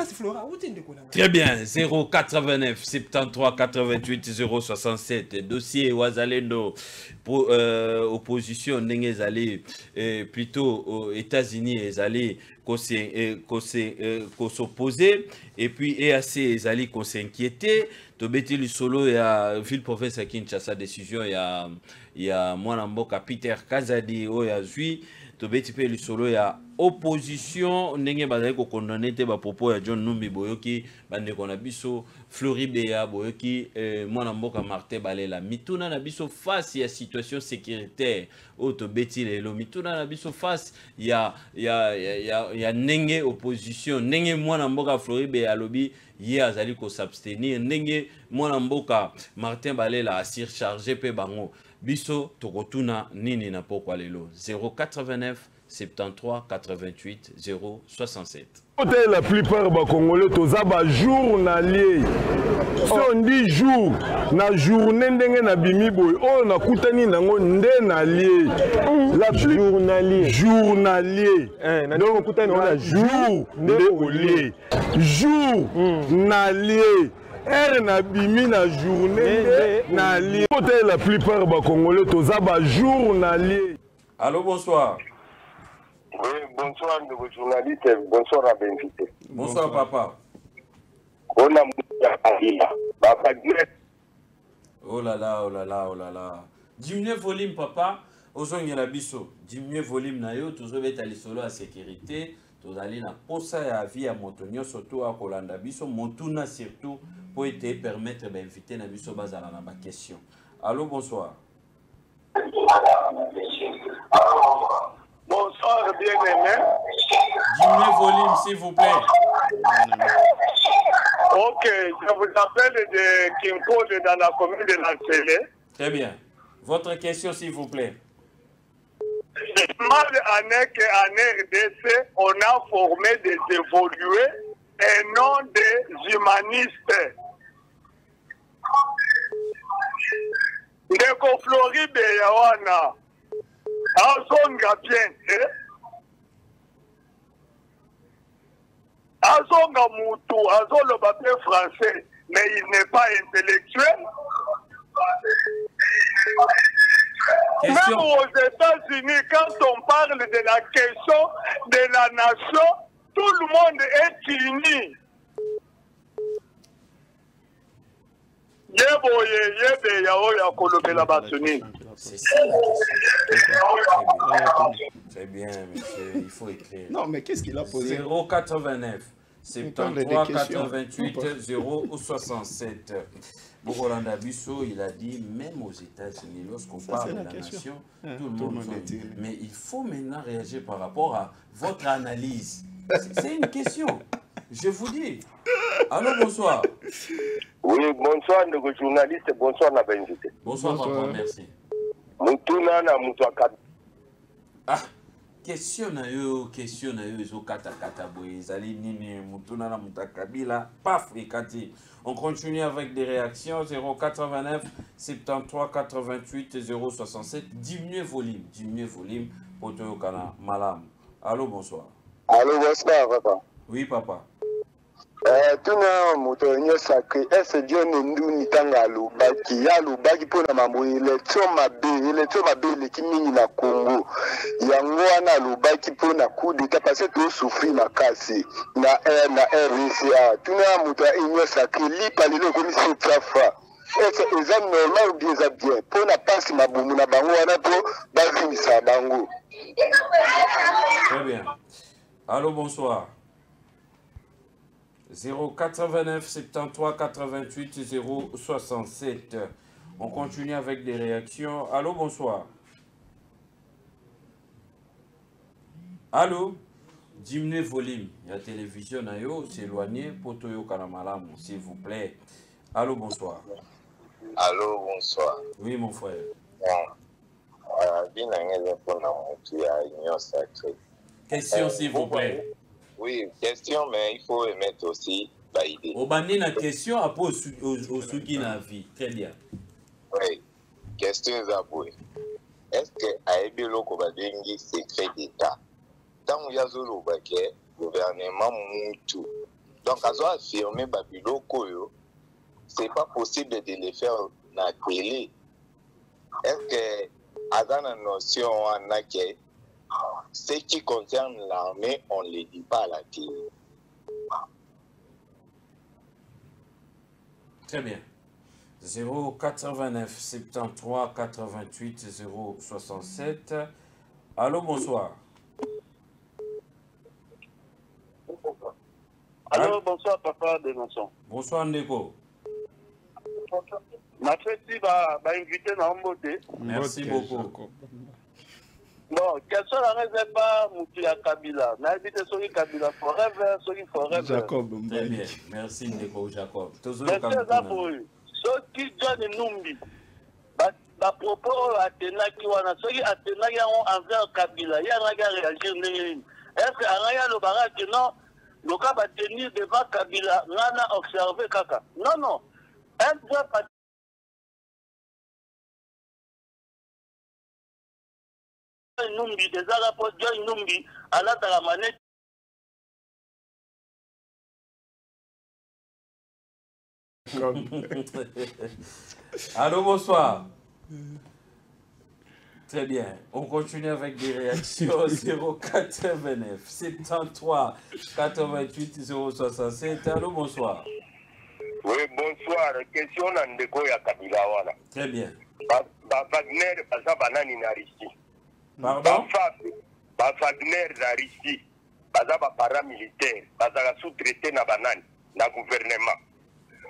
très bien 089 73 88 067 dossier Wazalendo pour opposition ndenge ezali plutôt aux États-Unis ezali s'opposer et puis EAC ezali ko s'inquiéter to beti li solo ya ville province ya Kinshasa décision ya mwana mboka Peter Kazadi o ya zui to beti pe li solo ya opposition ndenge bazali ko condamner te ba propos ya John Numbi boyoki bande ko na biso Floribea boyoki mwana mboka Martin Balela mituna na biso face ya situation sécuritaire o to beti lelo mituna na biso face ya ndenge opposition ndenge mwana mboka Floribea lobi ye azali ko s'abstenir ndenge mwana mboka Martin Balela a surchargé pe bango biso tokotuna nini na pokwa lelo 089 73 88 067. La plupart des Congolais sont journaliers. Si on dit jour, na journée na bimi boy, on a koutani nango ndenalier. La journalier. Journalier. Donc koutani on a jour ndenalier. Jour nalier. Na bimi na journée nalier. La plupart des Congolais sont journaliers. Allô, bonsoir. Oui, bonsoir, nos journalistes, bonsoir à l'invité. Bonsoir, papa. On a Kabila. Papa oh là là, oh là là, oh là là. Diminuez volume, papa. Ozongi la biso. Diminuez volume na yo. Toujours être à l'isolo à sécurité. Tous allez na posa ya vie à Montonio, surtout à Kolanda biso. Montuna surtout pour te permettre d'inviter na biso bazala na ma question. Allô, bonsoir. Bonsoir, bien-aimé. Diminuez volume, s'il vous plaît. Ok, je vous appelle de Kimpode dans la commune de Lancélé. Très bien. Votre question, s'il vous plaît. Mal année qu'en RDC, on a formé des évolués et non des humanistes. Ndeko Floride Yawana. Azonga bien, Azonga Moutou, Azon le papier français, mais il n'est pas intellectuel. Même aux États-Unis, quand on parle de la question de la nation, tout le monde est uni. Yebo yebe yao ya kolobela basuni. C'est ça la question. C'est bien, monsieur, il faut écrire. Non, mais qu'est-ce qu'il a posé? 089 73 88 067. Bokolanda Busso, il a dit, même aux États-Unis, lorsqu'on parle de la nation, tout le monde dit. Mais il faut maintenant réagir par rapport à votre analyse. C'est une question. Je vous dis. Allô, bonsoir. Oui, bonsoir, le journaliste, bonsoir, la invité. Bonsoir, papa, merci. Mutuna na Mutwaka. Ah, question na yo, zo kata boy, zali nini, Mutuna na Mutakabila, paf, ekati. On continue avec des réactions, 089 73 88 067, diminuez volume, Poto Kana, Malam. Allô, bonsoir. Allô, bonsoir, papa. Oui, papa. Tuna moto nyo sacré est Dieu ndu nitanga lubaki ya lubaki pona mambo ile tsoma be le kimini na Congo yango wana lubaki pona kudita parce que souffrir makasi na RCA tuna moto nyo sacré li palelo comme c'est trafa est eza normal ou bien bien pona passe mabumu na bango wana po bazimisa bango. Très bien. Allô, bonsoir. 089 73 88 067. On continue avec des réactions. Allô, bonsoir. Allô? Diminuez volume. La télévision, s'éloigner pour Toyo Kanamalam, s'il vous plaît. Allô, bonsoir. Allô, bonsoir. Oui, mon frère. Question, s'il vous plaît. Oui, question, mais il faut émettre aussi l'idée. Au bandi la question après au souki na vie. Très bien. Oui. Question Zaboué. Est-ce que Aebelo Kobadengi secret d'État? Tant qu'il y a le gouvernement Moutou. Donc, à ce affirmer Babilo Koyo, c'est pas possible de le faire na télé. Est-ce que Azana notion en aké? Ce qui concerne l'armée, on ne le dit pas à la télé. Très bien. 089 73 88 067. Allô, bonsoir. Allô, bonsoir, papa de Nation. Bonsoir, Ndeko. Ma fête va inviter dans Mbote. Merci beaucoup. Bon, question la raison pas Moutia Kabila. N'habite sur Kabila forever, forever. Jacob. Très bien. Merci Ndeko Jacob. Monsieur Zaboui, ce qui donne Numbi, la propos Athéna qui wana, ce qui Athéna qui a envers Kabila, il y a un réagir. Est-ce que Araya le barak non, le cas va tenir devant Kabila, n'a observé Kaka. Non. Un doit pas. Numbi des rapports John Numbi à la manette. Allô, bonsoir. Très bien. On continue avec des réactions. 089 73 88 067. Allô, bonsoir. Oui, bonsoir. Question Nandeko ya Kabila wana. Très bien. Wagner baza banani na Russie. Pardon? Wagner na Russie. Baza ba paramilitaire. Baza sous-traité na banani na gouvernement.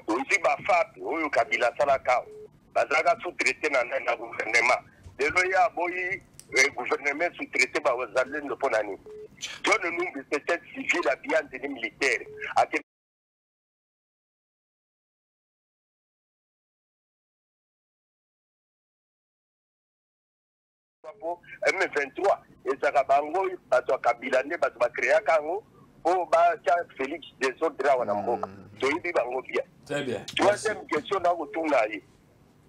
Aussi ba FAP oyo Kabila salaka. Baza sous-traité na gouvernement. Delo ya boyi gouvernement sous-traité ba wazalendo ponani. John Numbi c'est civil à bien des militaires. M23 et Zagabango, Bato Kabilane, Bato Bakrea Kango, O Bacha Félix des autres Rawanambo. Toyibi Bango bien. Très bien. Troisième question dans le tournage.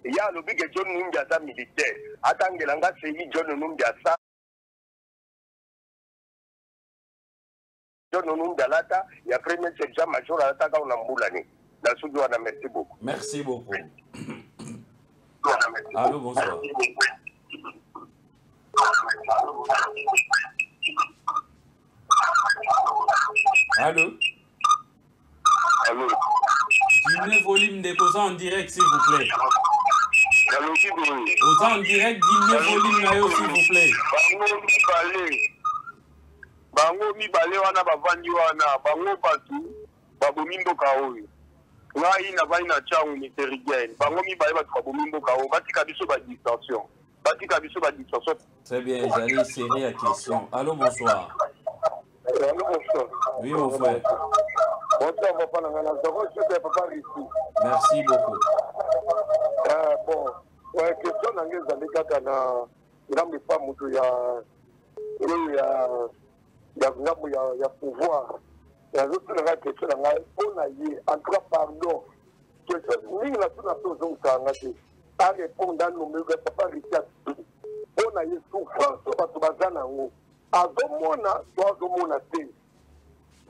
Il y a le big John Numbiasa militaire. Attendez, c'est John Numbiasa. John Numbialata, il y a premier sergent major à l'attaque en Amboulani. Dans ce doigt, merci beaucoup. Merci beaucoup. Allô, bonsoir. Allô? Allô? Diminuez le volume des posants en direct, s'il vous plaît. Aux en direct, diminuez volume na yo, s'il vous plaît. Bango mibale wana bavandi wana bango batu babomi mboka oyo ngai na vai na changu miterigene bango mibale batu babomi mboka oyo batika biso ba distorsion Très bien, j'allais serrer la question. Allô, bonsoir. Allô, bonsoir. Oui, mon frère. Bonsoir, papa Nangana. Papa ici. Merci beaucoup. Bon, ouais, question nange zali kaka na ngambi pa mutu ya pouvoir. La autre la question nanga on a eu en tout cas pardon. Question ni la tout na tout ça à répondre dans nos médias papa Richard. On a eu souffrance bato bazana ngo. Azomona te.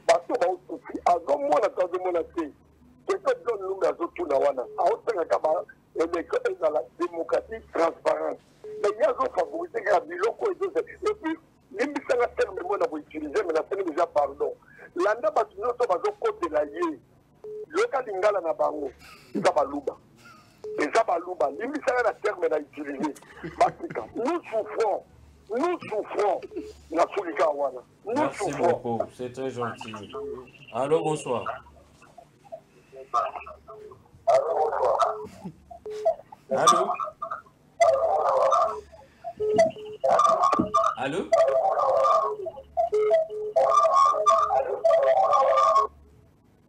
Bato ba souffri azomona te. Peut-être donne nous la tout na wana. A autre kaba et dans la démocratie transparente. Mais il y a d'autres favorités qui a biloko et puis limbisanga terme mona pour utiliser mais la scène déjà pardon. Landa bato nyonso bazo côté la ye. Loka lingala na bango. Eza baluba. Limbisanga na terme na utiliser. Basika. Nous souffrons. Na Sulika wana. Merci beaucoup, c'est très gentil. Allô, bonsoir. Allô? Allô?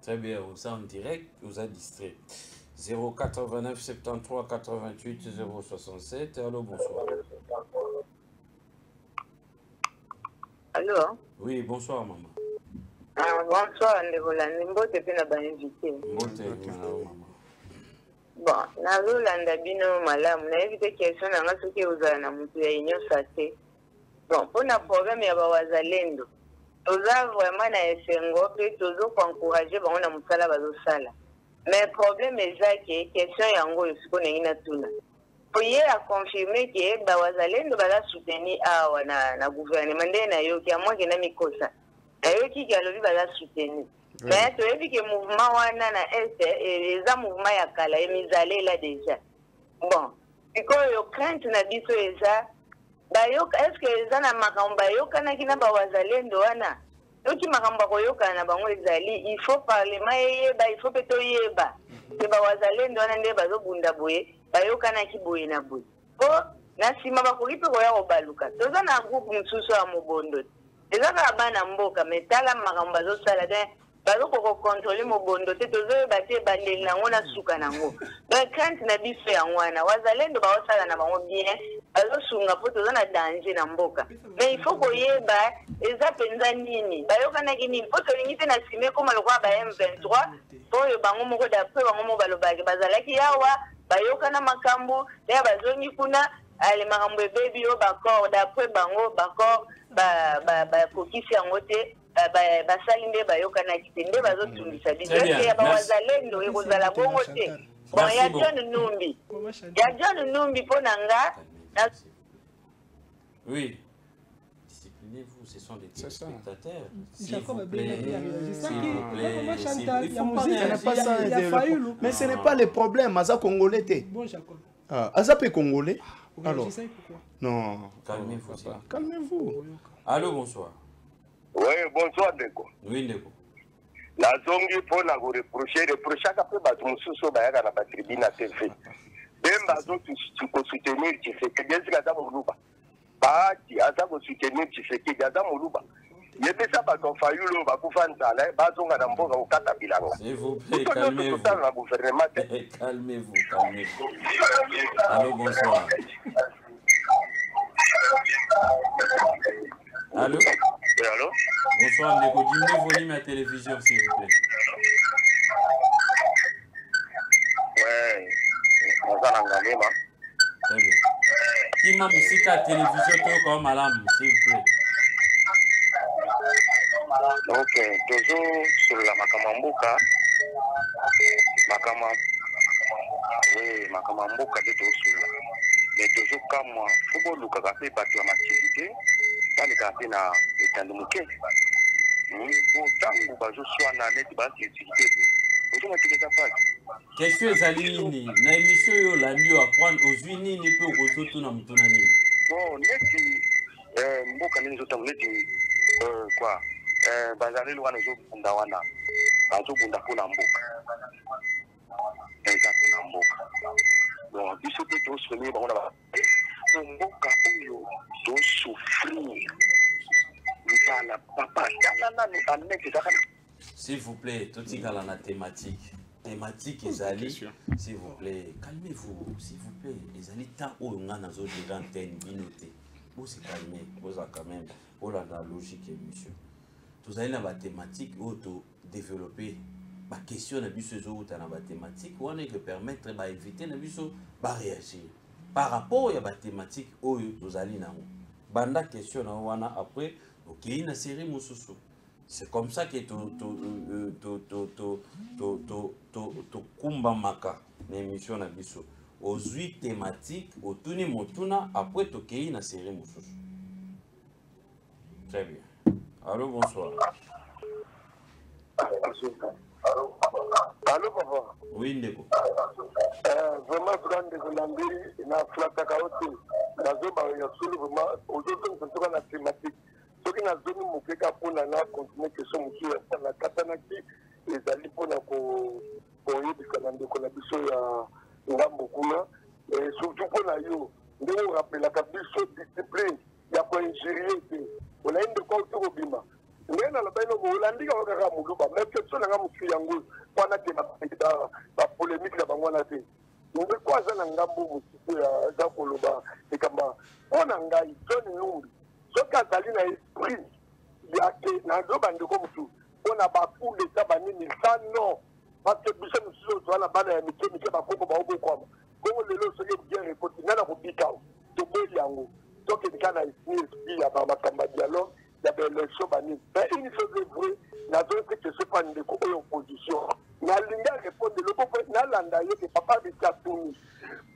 Très bien, vous êtes en direct, vous êtes distrait. 089 73 88 067. Allô, bonsoir. Allô? Oui, bonsoir, maman. Bonsoir, Ndebola. Mbote pe na ba invité. Mbote, maman. Bon, nazolanda bino malamu na évite question nanga soki ozala na mutu ya union sate. Bon, mpona problème ya bawazalendo toza vraiment na esengo mpe tozokoencourage bango na mosala bazosala. Mais problème eza ke question yango oyo siko ndenge natuna oye aconfirme ke bawazalendo baza soutenir awa na gouvernement nde nayoki amwake na mikosa nayoki ke alobi baza soutenir. Mais toyebi ke mouvement wana na este eza mouvement ya kala emizale la déjà. Bon, sikoyo crainte na biso eza bayoka est-ce que eza na makambo bayokanaki na bawazalendo wana soki makambo koyokana na bango ezali il faut parlement eyeba il faut mpe toyeba ke bawazalendo wana nde bazobunda boye bayokanaki boye na boye po na nsima bakoki mpe koya kobaluka toza na groupe mosusu ya mobondo eza kaka bana mboka me tala makambo bazosala te bazokokontrole mobondo te tozoyeba te ebandeli nango na suka nango donc crainte na biso yango wana wazalendo baosala na bango bien bazosunga mpo toza na danger na mboka mais il faut koyeba eza mpenza nini bayokanaki nini mpo tolingi te na nsima ekoma lokola ba M23 mpo oyo bango moko dapres bango moko balobaki bazalaki awa bayokana makambo ya bazongi kuna ale makambo ebebi oyo bacor dapres bango bacor bakokisi yango te basali nde bayokanaki te nde bazotungisa biso ya bawazalendo ekozala bongo te. Bon, ya John Numbi mpo na nga. Oui. Disciplinez-vous, ce sont des spectateurs. Mais ce n'est pas le problème, Aza Congolais. Bon, Jacob. Aza pe Congolais. Alors, non. Calmez-vous. Calmez-vous. Allô, bonsoir. Oui, bonsoir, Ndeko. Oui, Ndeko. La zongi pour la reprocher chaque peu bato mususu bayaka na batribune na TV. Bemba zo tu soutenir Tshisekedi ezika za muluba. Baati aza ko soutenir Tshisekedi aza muluba. Yebesa bato fayulo bakufa nzala bazonga na mboka ukata bilanga. S'il vous plaît, calmez-vous. Calmez-vous. Allô, bonsoir. Allô? Oui, allô? Bonsoir, Ndeko. Diminuez volume à la télévision, s'il vous plaît. Oui, on va l'engager, ma. Très bien. Qui m'a mis à la télévision, comme madame, s'il vous plaît. Donc, toujours sur la Makamambuka. Oui, Makamambuka, de toujours. Mais toujours comme moi, il faut que nous fassions battre en activité. Dans le café, na étant de mouquet. Pour tant que nous soit en année de basse utilité. Question ezali nini na émission yo landi apprendre ozwi nini pe okozotuna mutu na nini? Bon, neti mboka nini zotamu neti quoi bazaleli wana ezobunda wana bazobunda mpona mboka eza mpona mboka. Bon, biso mpe tosomie bango na mboka oyo tosouffrir nzala papa tala nani aneke ezaka. S'il vous plaît, totikala na thématique. Thématique ezali, s'il vous plaît, calmez-vous, s'il vous plaît. Ezali tant oyo nga nazo déjà antenne binoté. Vous se calmer, vous quand même. Oh la logique émission. Tous allez dans la thématique où to développer ma question na biso zo ta na thématique ou on est que permettre ba éviter na biso ba réagir. Par rapport à la thématique oyo tous allez na banda question na wana après OK na série mususu. C'est comme ça que to kumba maka l'émission na biso. Aux 8 thématiques, au tuni motuna, après to kei na série mususu. Très bien. Allô, bonsoir. Allô, papa. Oui, Ndeko. Vraiment, grande Zolambiri, na Flataka aussi. La zone ya sulu vraiment, aujourd'hui, nous sommes dans la thématique. Ce qui n'a zone mokeka pour na continuer que ce monsieur ya na katanaki les ali pour na ko yebika na ndeko na biso ya ngambo kuna et surtout pour na yo ndeko rappelaka biso discipline ya ko ingérer te on a inde ko to bima ngena la baino ko landika ko ka muluba mais que so na ngamu yango wana te ba polémique la bangwana te ndeko kwa za na ngambo mutu ya za koloba ekamba ona ngai John Numbi soka zali na esprit ya ke na do bandeko mutu ona ba coup d'état banini ça non parce que biso musu to ala bana ya mike ba koko ba obo kwa ko lelo so ke bien report na ko bika to be yango to ke kana esprit ya ba makamba dialogue ya ba élection bani mais une chose est vraie na zo que ce pas ndeko oyo opposition na linga répondre le peuple na landa ye que papa de Katouni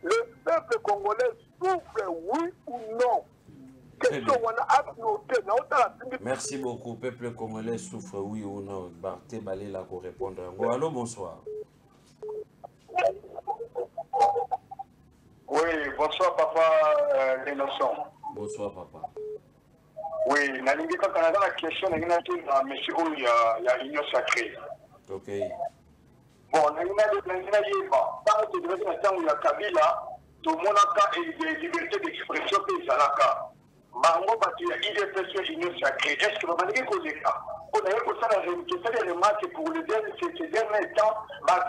le peuple congolais souffre oui ou non. Merci beaucoup. Peuple congolais souffre, oui ou non? Barthé Balela pour répondre. Allô, bonsoir. Oui, bonsoir, papa l'innocent. Bonsoir, papa. Oui, nalingi quand on a la question, on a monsieur il y a union sacrée. Ok. Bon, on a yeba. Tant que tu veux dire, il y a Kabila, tout le monde a liberté d'expression et Salaka. Bango batu ya IDPS union sacrée. Est-ce que vous avez collecta? On a eu ça la remarque pour le dernier temps,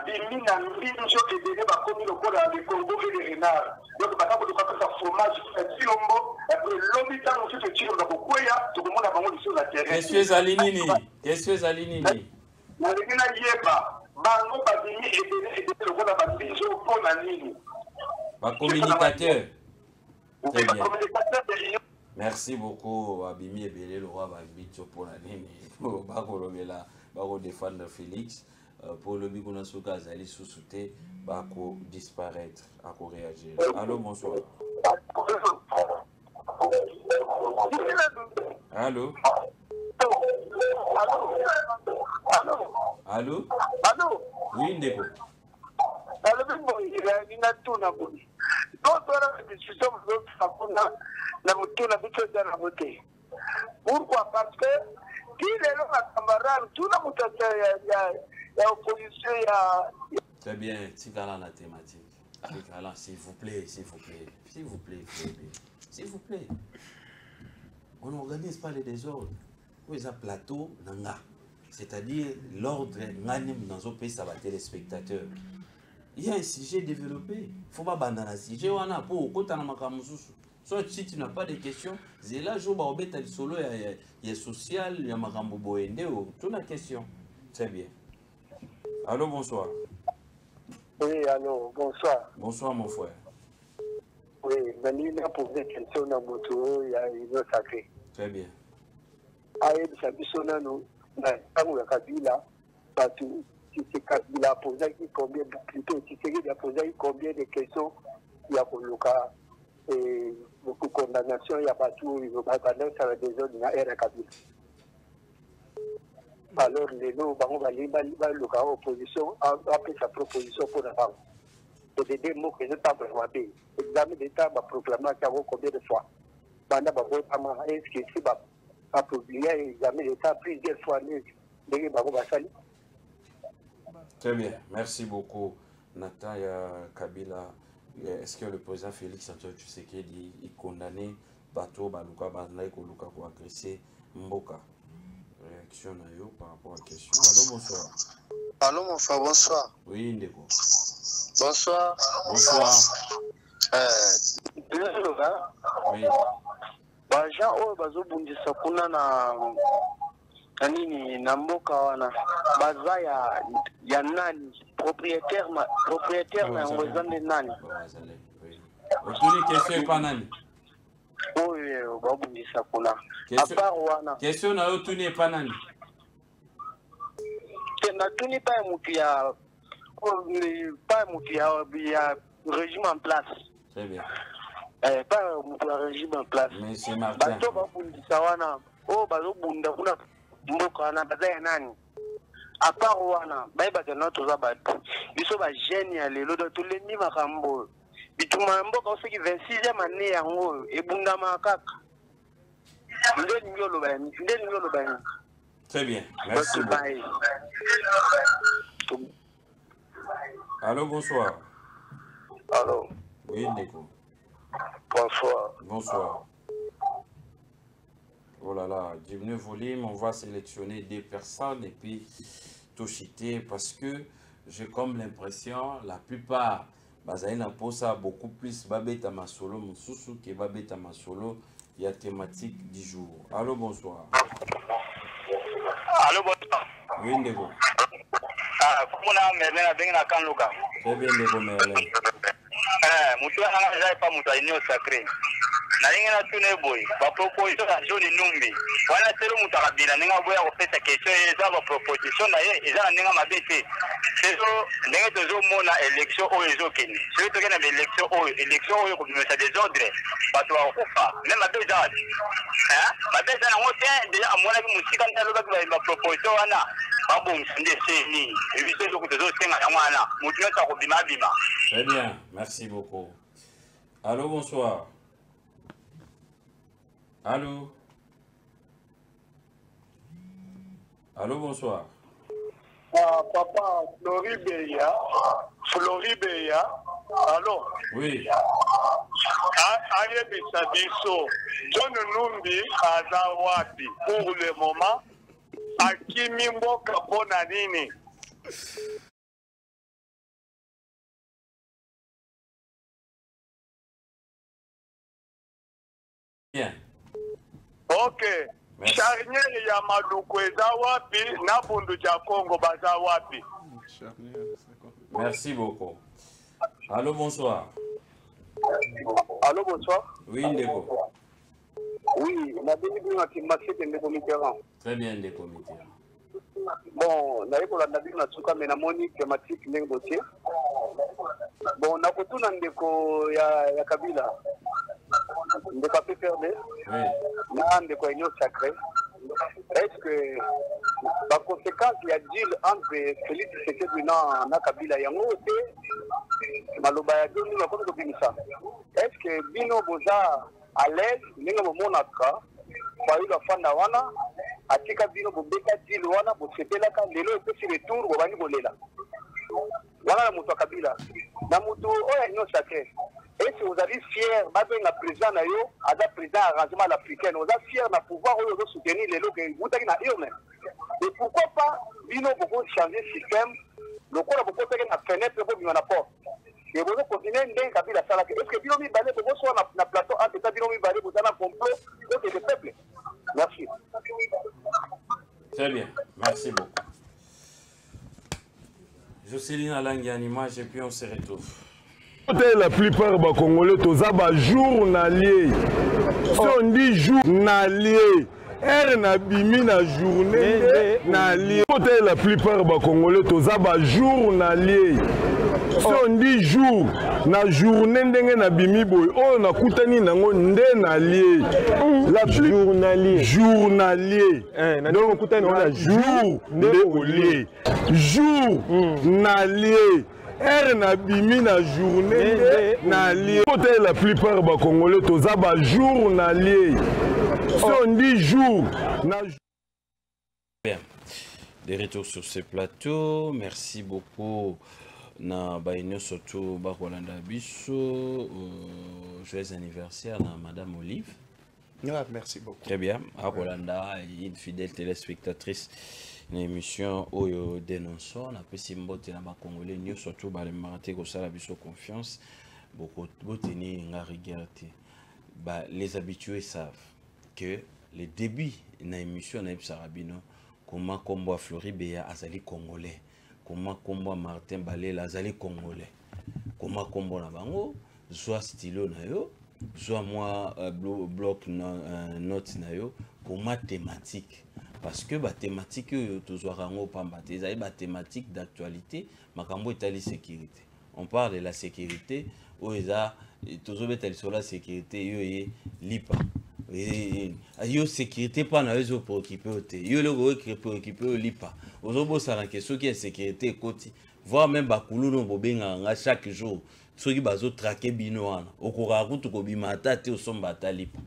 bimina mbinjo et donné ba commis le code avec Congo et les renards. Donc par exemple, on peut faire fromage petit lombo, après l'hôpital on se tire dans Koya, tout le monde a bango sur la terre. Monsieur Zalinini, monsieur Zalinini. Na lingina yeba, bango bimini et donné le code avec mbinjo pour na nini. Ba communicateur. Très bien. Merci beaucoup, Abimi Ebele, le roi Babitio pour la ligne. Bako défendre Félix. Pour le Biguna Souka Zali sous-souté, Bako disparaître, Bako réagir. Allô, bonsoir. Allô? Allô? Allô? Oui, Ndeko. Pourquoi? Parce que qui est là, camarade, tout le monde a opposition. Très bien, Tigala la thématique. Tigala, s'il vous plaît, s'il vous plaît, s'il vous plaît, s'il vous plaît. On n'organise pas les désordres. Vous avez un plateau, c'est-à-dire l'ordre, dans un pays, ça va téléspectateurs. Il y a un sujet développé. Il ne faut pas abandonner un sujet. Soit si tu n'as pas de questions, c'est là où il y a social, il y a Marambo Boende, toute la question. Très bien. Allô, bonsoir. Oui, allô, bonsoir. Bonsoir, mon frère. Oui, il a posé des questions dans mon tour, il y a une sacrée. Très bien. Aïe, ça a nous, Kabila, partout. Si c'est Kabila a posé combien, plutôt, si c'est a posé combien de questions, il y a beaucoup de condamnations, il y a pas tout, il y a pas de ça, des zones, il y a Kabila. Alors, les lots, on va aller à l'opposition, après sa proposition pour la banque. C'est des mots que je t'ai présentés. L'examen d'État va proclamer combien de fois. Est-ce que si va publier l'examen d'État plusieurs fois, très bien, merci beaucoup, Nataya Kabila. Est-ce que le président Félix Antoine Tshisekedi est condamné Bato Baluka Bandaï Koluka pour agresser Mboka? Réaction par rapport à la question. Allô, bonsoir. Allô, mon frère, bonsoir. Oui, Ndeko. Bonsoir. Bonsoir. Oui. Baja oyo bazobundisa kuna na nini na mboka wana baza ya nani propriétaire na yango eza nde nani? Otuni question epa nani? Oyo babundisa kuna apart wana question na yo tuni epa nani? natuni pa mutu ya régime en place. Très bien. Pas mutu ya régime en place. Mais c'est Martin. Bato babundisa wana oyo bazobunda kuna mboka wana baza ya nani? Apart wana bayebaka na toza bato biso bagene ya lelo tolembi makambo bituma mboka osoki 26e année yango ebundama kaka nde ningi oloba Très bien, merci beaucoup. Allô, bonsoir. Allô. Oui, Ndeko. Bonsoir. Bonsoir. Oh là là, diminuer volume, on va sélectionner des personnes et puis tout chiter parce que j'ai comme l'impression, la plupart, Bazaïna Posa beaucoup plus Babeta Masolo, Moussoussou qui Babeta Masolo, il y a thématique du jour. Allô, bonsoir. Allô, bonsoir. Oui, Ndeko. Comment on a Merlin avec la Kanlouka? Très bien, Ndeko Merlin. Moutoua n'a pas Moutoua sacré. Nalinga tune boy ba proposition ya John Numbi wana tero mutakabila ninga boya kopesa question eza ba proposition na ye eza ninga mabete sezo ndenge tozo mona election o ezokeni sezo tokena ba election o ko bimesa désordre bato wa kufa même ba eza ba eza na ngote déjà amona ki musika ndalo ba proposition wana babo msinde seni ebiso zo kutozo senga ya mwana mutu yota ko bima. Très bien, merci beaucoup. Allô, bonsoir. Allô? Allô, bonsoir. Papa, Floribeya. Allô? Oui. Ayebisa biso, John Numbi aza wapi pour le moment, akimi mboka pona nini? Bien. Ok. Charnier ya Maluku eza wapi na bundu ja Congo baza wapi? Merci beaucoup. Allô, bonsoir. Allô, bonsoir. Oui, Ndeko. Oui, on a béni à Kimaché de Mitterrand. Très bien, Ndeko Mitterrand. Bon, na yeko la nabi na tsuka mena moni thématique nengotier. Bon, na kotuna ndeko ya Kabila. Ndeko a PPRD. Oui. Na ndeko Union Sacrée. Est-ce que la conséquence il y a deal entre Félix Tshisekedi na Kabila yango te maloba ya doni na koto bimisa. Est-ce que bino boza à l'aise ninga monaka ba ila fanda wana atika bino bobeka deal wana bosepelaka lelo epesi retour bobani bolela. Wana na mutu Kabila. Na mutu oya Union Sacrée. Est-ce que vous avez fier, le président Nayo, le président arrangement africain, vous êtes fier de pouvoir soutenir les lots que vous avez dans l'urne. Et pourquoi pas, nous pouvons changer le système, nous pouvons faire une fenêtre pour nous porte. Et vous continuez à Kabila Salak. Est-ce que vous avez balé pour vous sur la plateau entre États Unis balé pour un complot contre le peuple? Merci. Très bien, merci beaucoup. Jocelyne Alangi en image et puis on se retrouve. La plupart des Congolais, tous les journaliers. Si on dit journalier, ere na bimi na journée nali côté la plupart ba congolais toza ba journalier si on dit jour na journée ndenge na bimi boy o na kutani nango nde nalier la journalier donc kutani na jour nde olier jour nalier ere na bimi na journée nalier côté la plupart ba congolais toza ba journalier si on dit jour bien. De retour sur ce plateau, merci beaucoup na baïno surtout Bakolanda Bisso, joyeux anniversaire na Madame Olive. Ouais, merci beaucoup. Très bien, Bakolanda, une fidèle téléspectatrice une émission Oyo dénonçons, na pesi mbote na ba Congolais nyo surtout ba le maraté ko sala biso confiance, beaucoup boteni nga regarder. Bah les habitués savent que les débuts na émission na Sarabino comment combo Floribéa azali congolais, comment combo Martin Balela azali congolais, comment combo na bango soit stylo na yo, soit moi bloc note na yo pour mathématique parce que ba thématique toujours rango pambate ezali ba thématique d'actualité makambo etali sécurité. On parle de la sécurité où eza toujours betali sur la sécurité yo ye lipa. Yo sécurité pas na yo préoccupé ote yo le go préoccupé o lipa ozobo sala question qui est sécurité koti voir même bakulu no bobenga nga chaque jour soki bazo traquer bino wana okora kutu ko bimata te osomba ta lipa.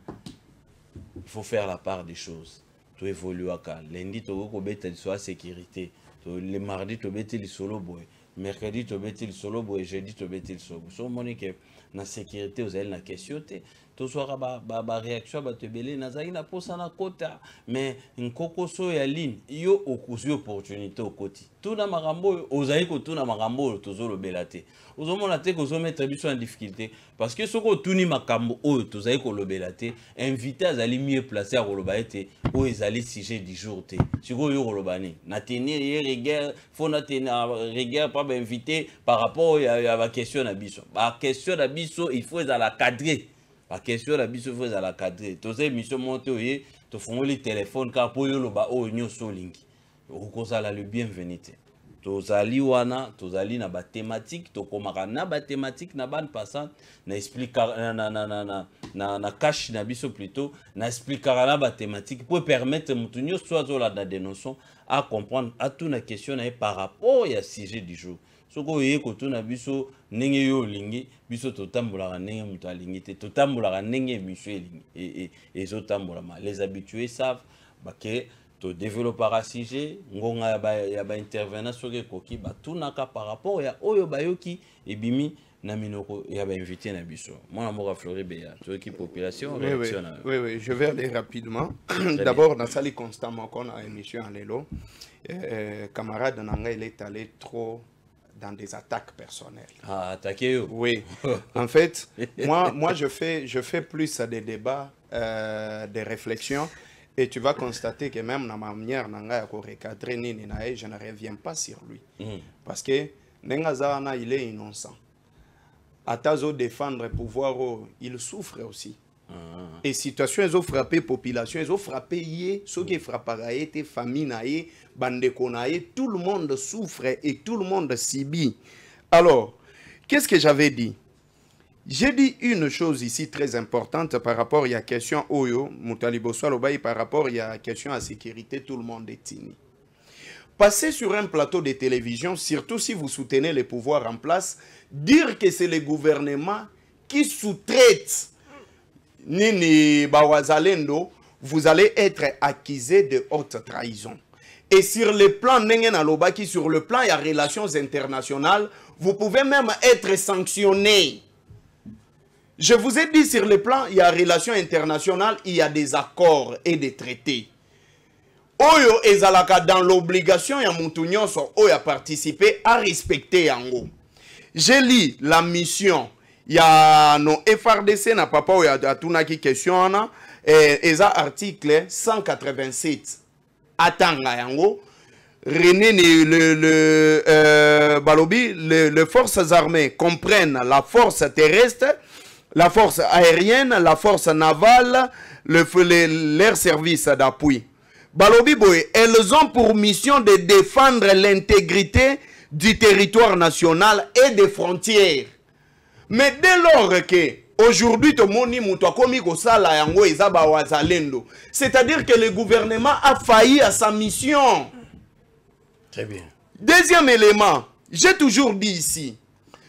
Il faut faire la part des choses to évoluer aka lundi to ko betali sur la sécurité to le mardi to betali solo boy mercredi to betali solo boy jeudi to betali solo so monique na sécurité aux ailes na question te to soira ba réaction ba te belé nazali na posa na kota mais nkoko so ya ligne yo okuzi opportunité au koti tout na marambo ozali ko tout na marambo tozolo belate ozomona te ko zo mettre biso en difficulté parce que soko tuni makambo o tozali ko lobelate invité azali mieux placé à koloba ete o ezali sujet du jour te siko yo kolobani na tenir rigueur faut na tenir rigueur pas invité par rapport à la question na biso ba question na biso il faut à la cadrer. La question la biso faut à la cadrer. Tous ces missions monter oye, to fongoli téléphone car pour yo loba o nyo solingi. Okosa la le bienvenue. To zali wana, to zali na ba thématique, to komaka na ba thématique na ban passant, na expliquer na cache na biso plutôt, na expliquer na ba thématique pour permettre mutunyo soit zo la dénonçons à comprendre à toute la question par rapport au sujet du jour. Soko yé koto na biso nenge yo lingi biso totambola nenge muto alingi te totambola nenge biso elingi et zotambola ma les habitués savent que to développera sujet ngonga ya ba intervenant soki koki ba tunaka par rapport ya oyo bayoki ebimi na minoko ya ba invité na biso moi mora Floribéa soki population réaction oui je vais aller rapidement d'abord dans salle constamment qu'on a émission en lelo camarade Nanga il est allé trop dans des attaques personnelles. Ah, attaquer oui. En fait, moi je fais plus des débats, des réflexions, et tu vas constater que même dans ma manière je ne reviens pas sur lui. Parce que Nengazana, il est innocent. Atazo défendre le pouvoir, il souffre aussi. Et situation, ils ont frappé population, ils ont frappé ceux qui frappent tes familles, tout le monde souffre et tout le monde subit. Alors, qu'est-ce que j'avais dit? J'ai dit une chose ici très importante par rapport à la question Oyo, Moutalibo Swalobaï, par rapport à la question à sécurité, tout le monde est tini. Passer sur un plateau de télévision, surtout si vous soutenez les pouvoirs en place, dire que c'est le gouvernement qui sous-traite Nini Bawazalendo, vous allez être accusé de haute trahison. Et sur le plan Nengenalobaki, sur le plan, il y a relations internationales, vous pouvez même être sanctionné. Je vous ai dit sur le plan, il y a relations internationales, il y a des accords et des traités. Oyo ezalaka dans l'obligation, il y a Moutounyoso, Oyo a participé à respecter Yango. J'ai lu la mission. Il y a nos FRDC, na papa, il y a tout qui question, et article 187. Atanga yango, René, les forces armées comprennent la force terrestre, la force aérienne, la force navale, l'air service d'appui. Balobi boye, elles ont pour mission de défendre l'intégrité du territoire national et des frontières. Mais dès lors que aujourd'hui, c'est-à-dire que le gouvernement a failli à sa mission. Très bien. Deuxième élément, j'ai toujours dit ici,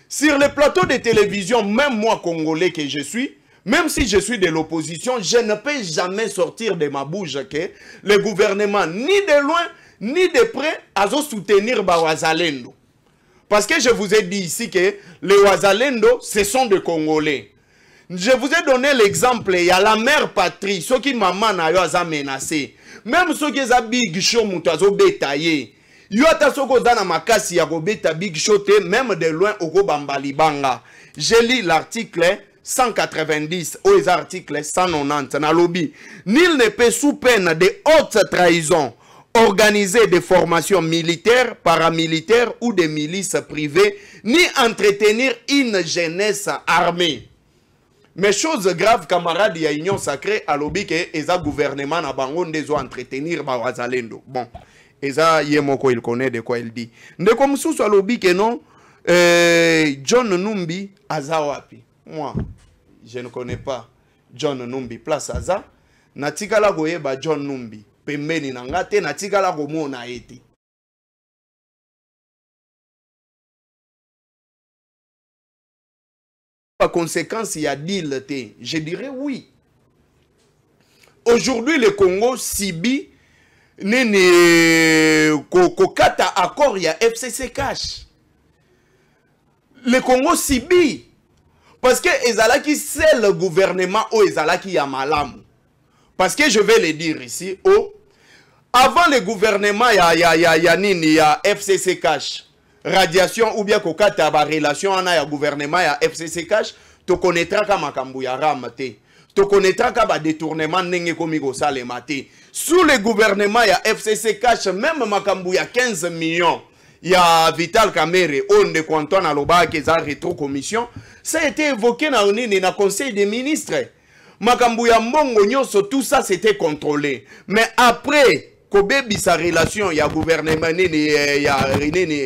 sur le plateau de télévision, même moi, Congolais que je suis, même si je suis de l'opposition, je ne peux jamais sortir de ma bouche que le gouvernement, ni de loin, ni de près, a soutenir Wazalendo. Parce que je vous ai dit ici que les Wazalendo, ce sont des Congolais. Je vous ai donné l'exemple, il y a la mère patrie, ceux qui maman a menacé. Même ceux qui ont big show, moutazo bétaillé. Yota soko zana makasi ya beta big show, même de loin au Bambalibanga. Je lis l'article 190 ou les articles 190 na lobby. Nul ne peut sous peine de haute trahison organiser des formations militaires, paramilitaires ou des milices privées, ni entretenir une jeunesse armée. Mais chose grave, camarades, il y a union sacrée à lobby que les gouvernements na bango ndezo entretenir ba wazalendo. Bon, eza yemoko il connaît de quoi il dit. Ndeko msusu à lobby que non, John Numbi azawapi. Moi, je ne connais pas John Numbi place aza. Natikala goyeba John Numbi. Pembeni nangate natikala komona ete. Par conséquence, il y a deal. Je dirais oui. Aujourd'hui, le Congo subit kokata accord, il y a FCC cash. Le Congo subit. Parce que Ezalaki, c'est le gouvernement ou Ezalaki Yamalam. Parce que je vais le dire ici, avant le gouvernement, il y a FCC cash. Radiation ou bien kokata ba relation ana ya gouvernement ya FCC cash, to connaîtra ka makambu ya ramate. To connaîtra ka ba détournement nenge komi ko salemate. Sous le gouvernement ya FCC cash, même makambu ya 15 millions ya Vital Kamerhe onde Antoine Aloba ke za rétro commission, ça a été évoqué na na conseil des ministres. Makambu ya mbongo nyonso, tout ça c'était contrôlé. Mais après Kobebi sa relation, il y a gouvernement, il y a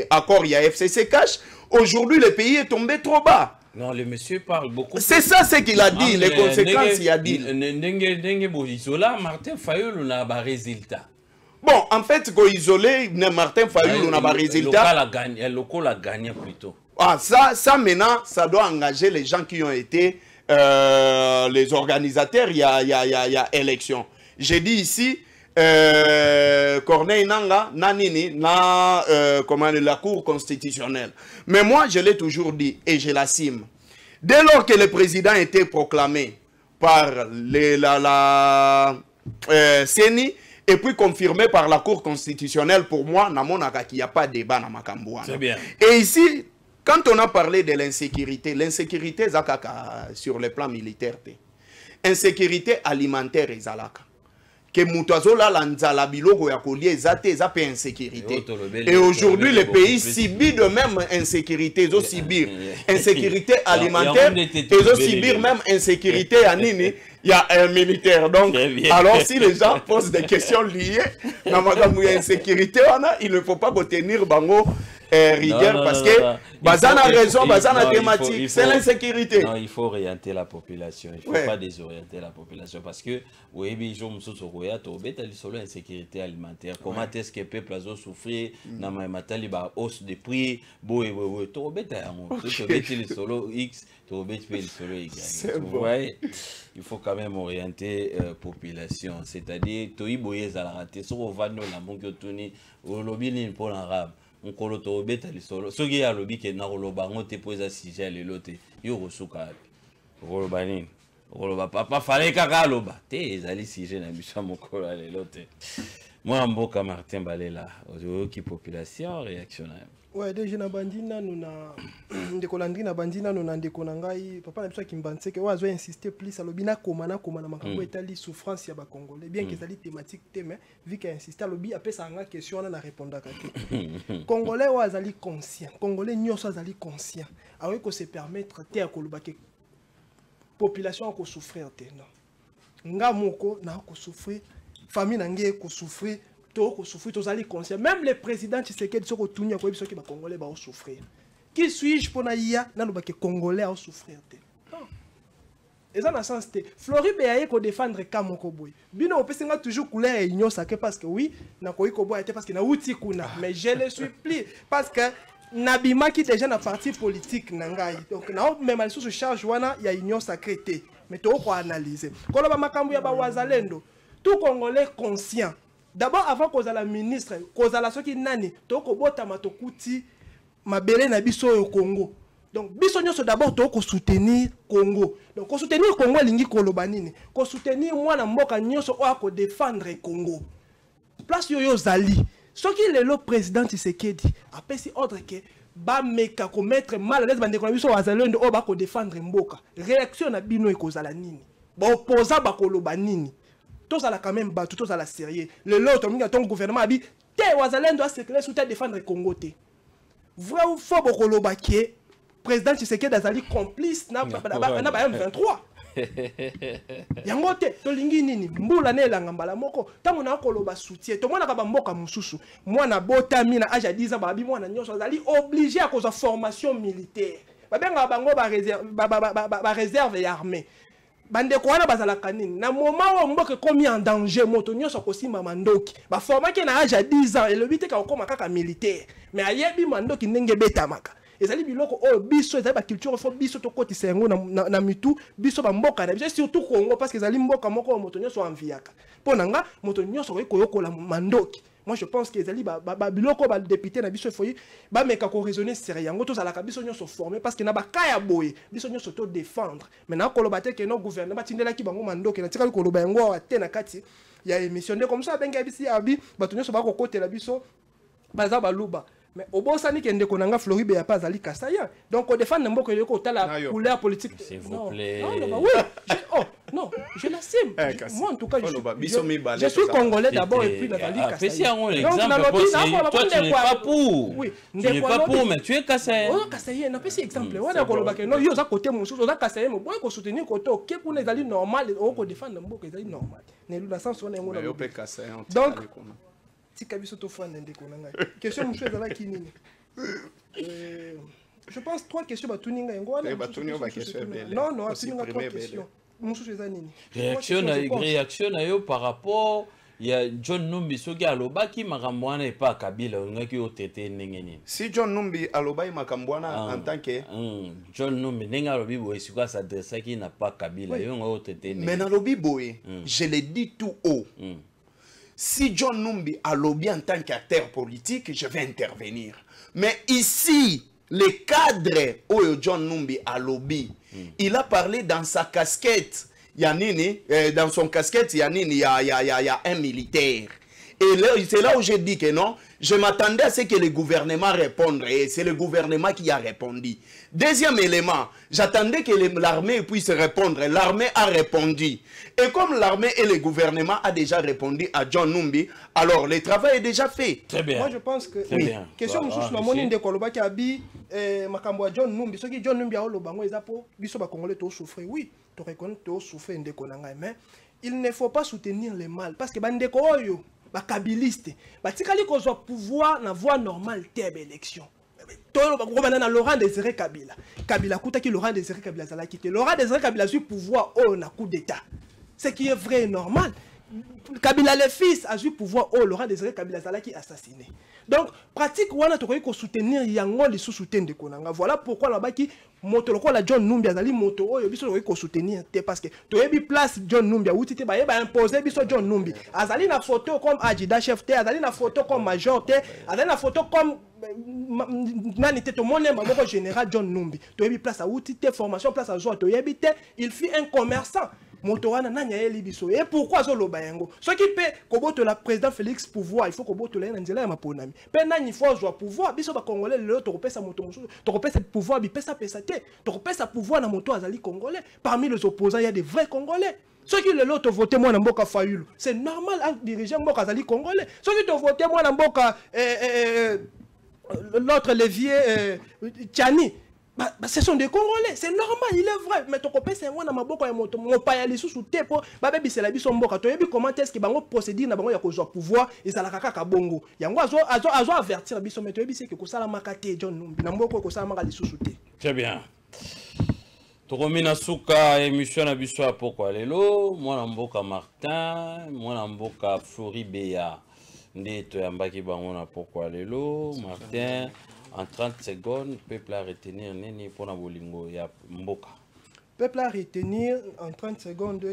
accord, il y a FCC cash. Aujourd'hui, le pays est tombé trop bas. Non, le monsieur parle beaucoup. C'est ça ce qu'il a dit, les conséquences, il a dit. Martin Fayulu n'a pas résultat. Bon, en fait, quand isolé, Martin Fayulu n'a pas résultat. Le local a gagné plutôt. Ah, ça maintenant, ça doit engager les gens qui ont été les organisateurs, il y a élection. J'ai dit ici, Corneille Nanga, Nanini, la Cour constitutionnelle. Mais moi, je l'ai toujours dit et je l'assume. Dès lors que le président était proclamé par la CENI et puis confirmé par la Cour constitutionnelle, pour moi, il n'y a pas de débat dans Makambouana. C'est bien. Et ici, quand on a parlé de l'insécurité, sur le plan militaire, insécurité alimentaire et zalaka. Que Moutazola lanzala biloko ya kolie zate za pe insécurité. Et aujourd'hui le pays subit de même insécurité, ils subir insécurité alimentaire, ils subir même insécurité à nini, il y a un militaire. Donc alors si les gens posent des questions liées na makambu ya insécurité, il ne faut pas retenir bango rigueur parce que Bazana a raison, Bazana thématique, c'est l'insécurité. Non, il faut orienter la population, il ne faut pas désorienter la population parce que oui, il y a une insécurité alimentaire. Comment est-ce que le peuple a souffert dans la hausse des prix? Il faut quand même orienter la population, c'est-à-dire on koloto beta lisolo soki ya lobi ke na koloba ngote poza sija le lote yo rosuka koloba nini koloba papa fallait kaka loba te ezali sije na biso mokolo le lote moi mboka Martin Balela ozoki population réactionnaire. Ouais, déjà na bandina nous na ndeko landri na bandina nous na ndeko na ngai papa na biso kimbanse ke wazo insister plus alobi na komana makambo etali souffrance ya ba congolais bien que ezali thématique te mais vu qu'il insister alobi apesa nga question na répondre ka te congolais wazali conscient congolais nyoso azali conscient alors ko se permettre te akoloba ke population ko souffrir te non nga moko na ko souffrir famille nangé ko souffrir to ko souffrir to zali conscient même les présidents Tshisekedi soko tunya ko biso ki ba congolais ba souffrir qui suis-je pour na ya na lo ba ke congolais a souffrir te non et ça na sens te Floribert aye ko défendre kamoko boy bino opesinga toujours couleur union sacré parce que oui na ko iko boy te parce que na uti kuna mais je le supplie parce que Nabima qui déjà na parti politique nangai donc na même sous charge wana ya union sacrée te mais to ko analyser ko ba makambu ya ba wazalendo tout congolais conscient d'abord avant qu'on la ministre qu'on la soki nani to ko bota matokuti mabele na biso au Congo donc biso nyonso d'abord to ko soutenir Congo donc ko soutenir Congo lingi koloba nini ko soutenir mwana mboka nyonso o ko défendre Congo place yo zali soki le président Tshisekedi apesi ordre que ba meka ko mettre mal à l'aise bande ko biso wazalendo o ba ko défendre mboka réaction na bino ekozala nini ba opposa ba koloba nini tous à la quand même battu tous à la sérieux le lot ton gouvernement a dit te wazalendo a sécurité sous défendre Congo te vrai ou faux bokoloba qui président Tshisekedi azali complice na M23 yango te to lingi nini mbula ne elanga mbala moko tango na koloba soutien to mwana ka mboka mususu mwana botami na âge 10 ans babi mwana nyonso azali obligé à cause de formation militaire babenga bango ba réserve ya armée bande ko wana bazala kanini na moment où mboka komi en danger moto nyonso ko simba mandoki ba formaki na âge 10 ans et le but ka koma kaka militaire mais ayebi mandoki ndenge betamaka ezali biloko o biso ezali ba culture fo biso to koti sengo na mitu biso ba mboka na biso surtout Congo parce que ezali mboka moko moto nyonso anviaka ponanga moto nyonso ko yokola mandoki. Moi je pense que ezali ba biloko ba député na biso foyi ba meka ko raisonner sérieux yango to zala ka biso nyonso formé parce que na ba kaya boye biso nyonso to défendre maintenant ko lobate que no gouvernement tindela ki bango mandoki na tika ko loba yango ate na kati ya émission de comme ça benga bisi abi bato nyonso ba ko kotela biso baza baluba. Mais au bon sens, que Ndekonanga Floribert n'a pas Ali Kassaya. Donc, on défend n'importe quelle la couleur politique. S'il vous plaît. Non, oui. Non, je l'assume. Moi, en tout cas, je suis congolais d'abord et puis Ali Kassaya. C'est un exemple possible. Toi, tu n'es pas pour. Oui. Tu n'es pas pour, mais tu es Kassaya. Oh, Kassaya, on a fait exemple. On a colobaké. Non, il y a côté mon on a Kassaya, mais bon, qu'on soutenir côté OK pour les alliés normal, on défend n'importe quelle normal. Mais dans le sens où on est donc question monsieur Zala Kinini. Je pense 3 questions batuninga ngwana. Non, non, absolument 3 questions. Monsieur Zanini. Réaction yo par rapport il y a John Numbi soki alobaki makamboana et pas Kabila ngaki otete nengeni. Si John Numbi alobai makamboana en tant que John Numbi nenga lobi boy sika s'adresse qui n'a pas Kabila yo ngo otete nengeni. Mais na lobi boy, je le dis tout haut. Si John Numbi a lobby en tant qu'acteur politique, je vais intervenir. Mais ici, le cadre où John Numbi a lobby, il a parlé dans sa casquette. Yanini, dans son casquette, Yanini, il y a un militaire. Et c'est là où je dis que non, je m'attendais à ce que le gouvernement réponde. Et c'est le gouvernement qui a répondu. Deuxième élément, j'attendais que l'armée puisse répondre. L'armée a répondu. Et comme l'armée et le gouvernement a déjà répondu à John Numbi, alors le travail est déjà fait. Très bien. Moi je pense que... Question de la monnaie de Koloba qui a dit Makambo John Numbi. Ce qui John Numbi a dit Bango Ezapo, Biso Bakongolais to souffrir. Oui, tu reconnais to souffrir de Konanga. Mais il ne faut pas soutenir le mal. Parce que Bandeko Oyo, Bakabiliste, Batikali Kozo pouvoir na voie normale terme élection. Laurent Désiré Kabila. Kabila Kouta qui Laurent Désiré Kabila Zala quitté. Laurent Désiré Kabila a eu pouvoir au na coup d'état. Ce qui est vrai et normal. Kabila le fils a eu pouvoir au Laurent Désiré Kabila Zala qui assassiné. Donc pratique wana to ko soutenir yango les sous-soutien de Konanga. Voilà pourquoi là-bas qui moto loko la John Numbi azali moto oyo biso ko soutenir te parce que to yebi place John Numbi outi te ba imposer biso John Numbi. Azali na photo comme adjudant chef te, azali na photo comme major te, azali na photo comme nani te to monne moko général John Numbi. To yebi place outi te formation place à joie to yebi te, il fut un commerçant. Motowana nanya yeli biso. Et pourquoi zo loba yango? Ce qui peut koboto la président Félix pouvoir, il faut koboto la nzela ya maponami. Pe nani faut joie pouvoir, biso ba congolais le to kopesa moto musu, to kopesa pouvoir bi pesa te, to kopesa pouvoir na moto azali congolais. Parmi les opposants, il y a des vrais congolais. Ceux qui le lot voté moi na mboka Fayulu, c'est normal à diriger mboka azali congolais. Ceux qui te voté moi na mboka l'autre levier Tchani ce sont des Congolais, c'est normal, il est vrai. Mais ton copain, c'est un na maboko ya moto, mon paya les sous te po, babe bisela biso mboka. To yebi comment est-ce que bango procédure na bango ya ko pouvoir et ça la kaka bongo. Yango azo avertir biso mais to yebi c'est que ko sala makate John Numbi na mboko ko sala maka les sous te. Très bien. Tokomina suka émission na biso ya pokwa lelo, mwana mboka Martin, mwana mboka Floribea. Nde to yambaki bango na pokwa lelo, Martin. En 30 secondes, peuple à retenir nini pour na bolingo ya mboka. Peuple à retenir en 30 secondes,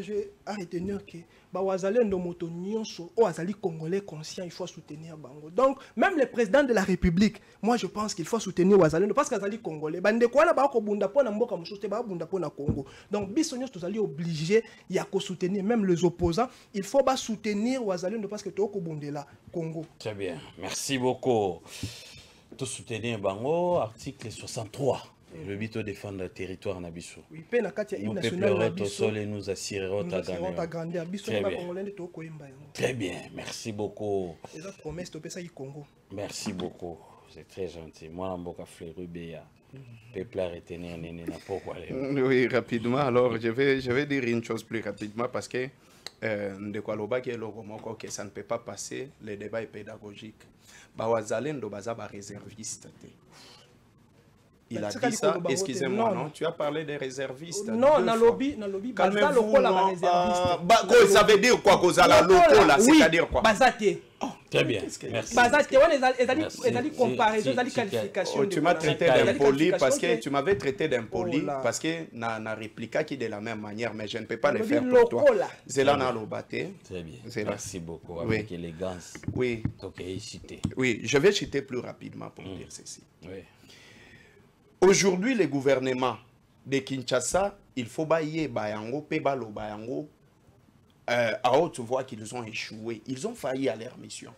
à retenir que Bawazalendo moto nyonso o azali congolais conscient, il faut soutenir bango. Donc même le président de la République, moi je pense qu'il faut soutenir Wazalendo parce qu'azali congolais. Bande ko na ba ko bunda pona mboka mususte ba bunda pona Congo. Donc biso nyonso tozali obligé ya ko soutenir même les opposants, il faut ba soutenir Wazalendo parce que to ko bundela Congo. Très bien. Merci beaucoup. Tout soutenir bango article 63. Le but de défendre le territoire nabiso. Oui, pe na kati ya nous national au sol et nous assurerons ta grandeur. Très bien. Merci beaucoup. Promesse to pesa Congo. Merci beaucoup. C'est très gentil. Moi mboka Floribea. Peuple à retenir nene na pourquoi. Oui, rapidement. Alors je vais dire une chose plus rapidement parce que de quoi loba qui est le romoko que ça ne peut pas passer, le débat est pédagogique. Bawazalendo bazaba réserviste. Il a dit ça, excusez-moi, non? Tu as parlé des réservistes. Non, dans lobby, calmez-vous, ça veut dire quoi, Kozala loko là, c'est-à-dire quoi? Bazate. Très bien, merci. Bazate, on comparaison, qualification. Tu m'as traité d'impoli parce que tu m'avais traité d'impoli parce que na réplica qui de la même manière, mais je ne peux pas le faire pour toi. Zelana Lobate. Très bien, merci beaucoup, avec élégance. Oui. Donc, cité. Oui, je vais citer plus rapidement pour dire ceci. Oui. Aujourd'hui, le gouvernement de Kinshasa, il faut bailler Bayango, Pebalo Bayango, à haute voix qu'ils ont échoué. Ils ont failli à leur mission.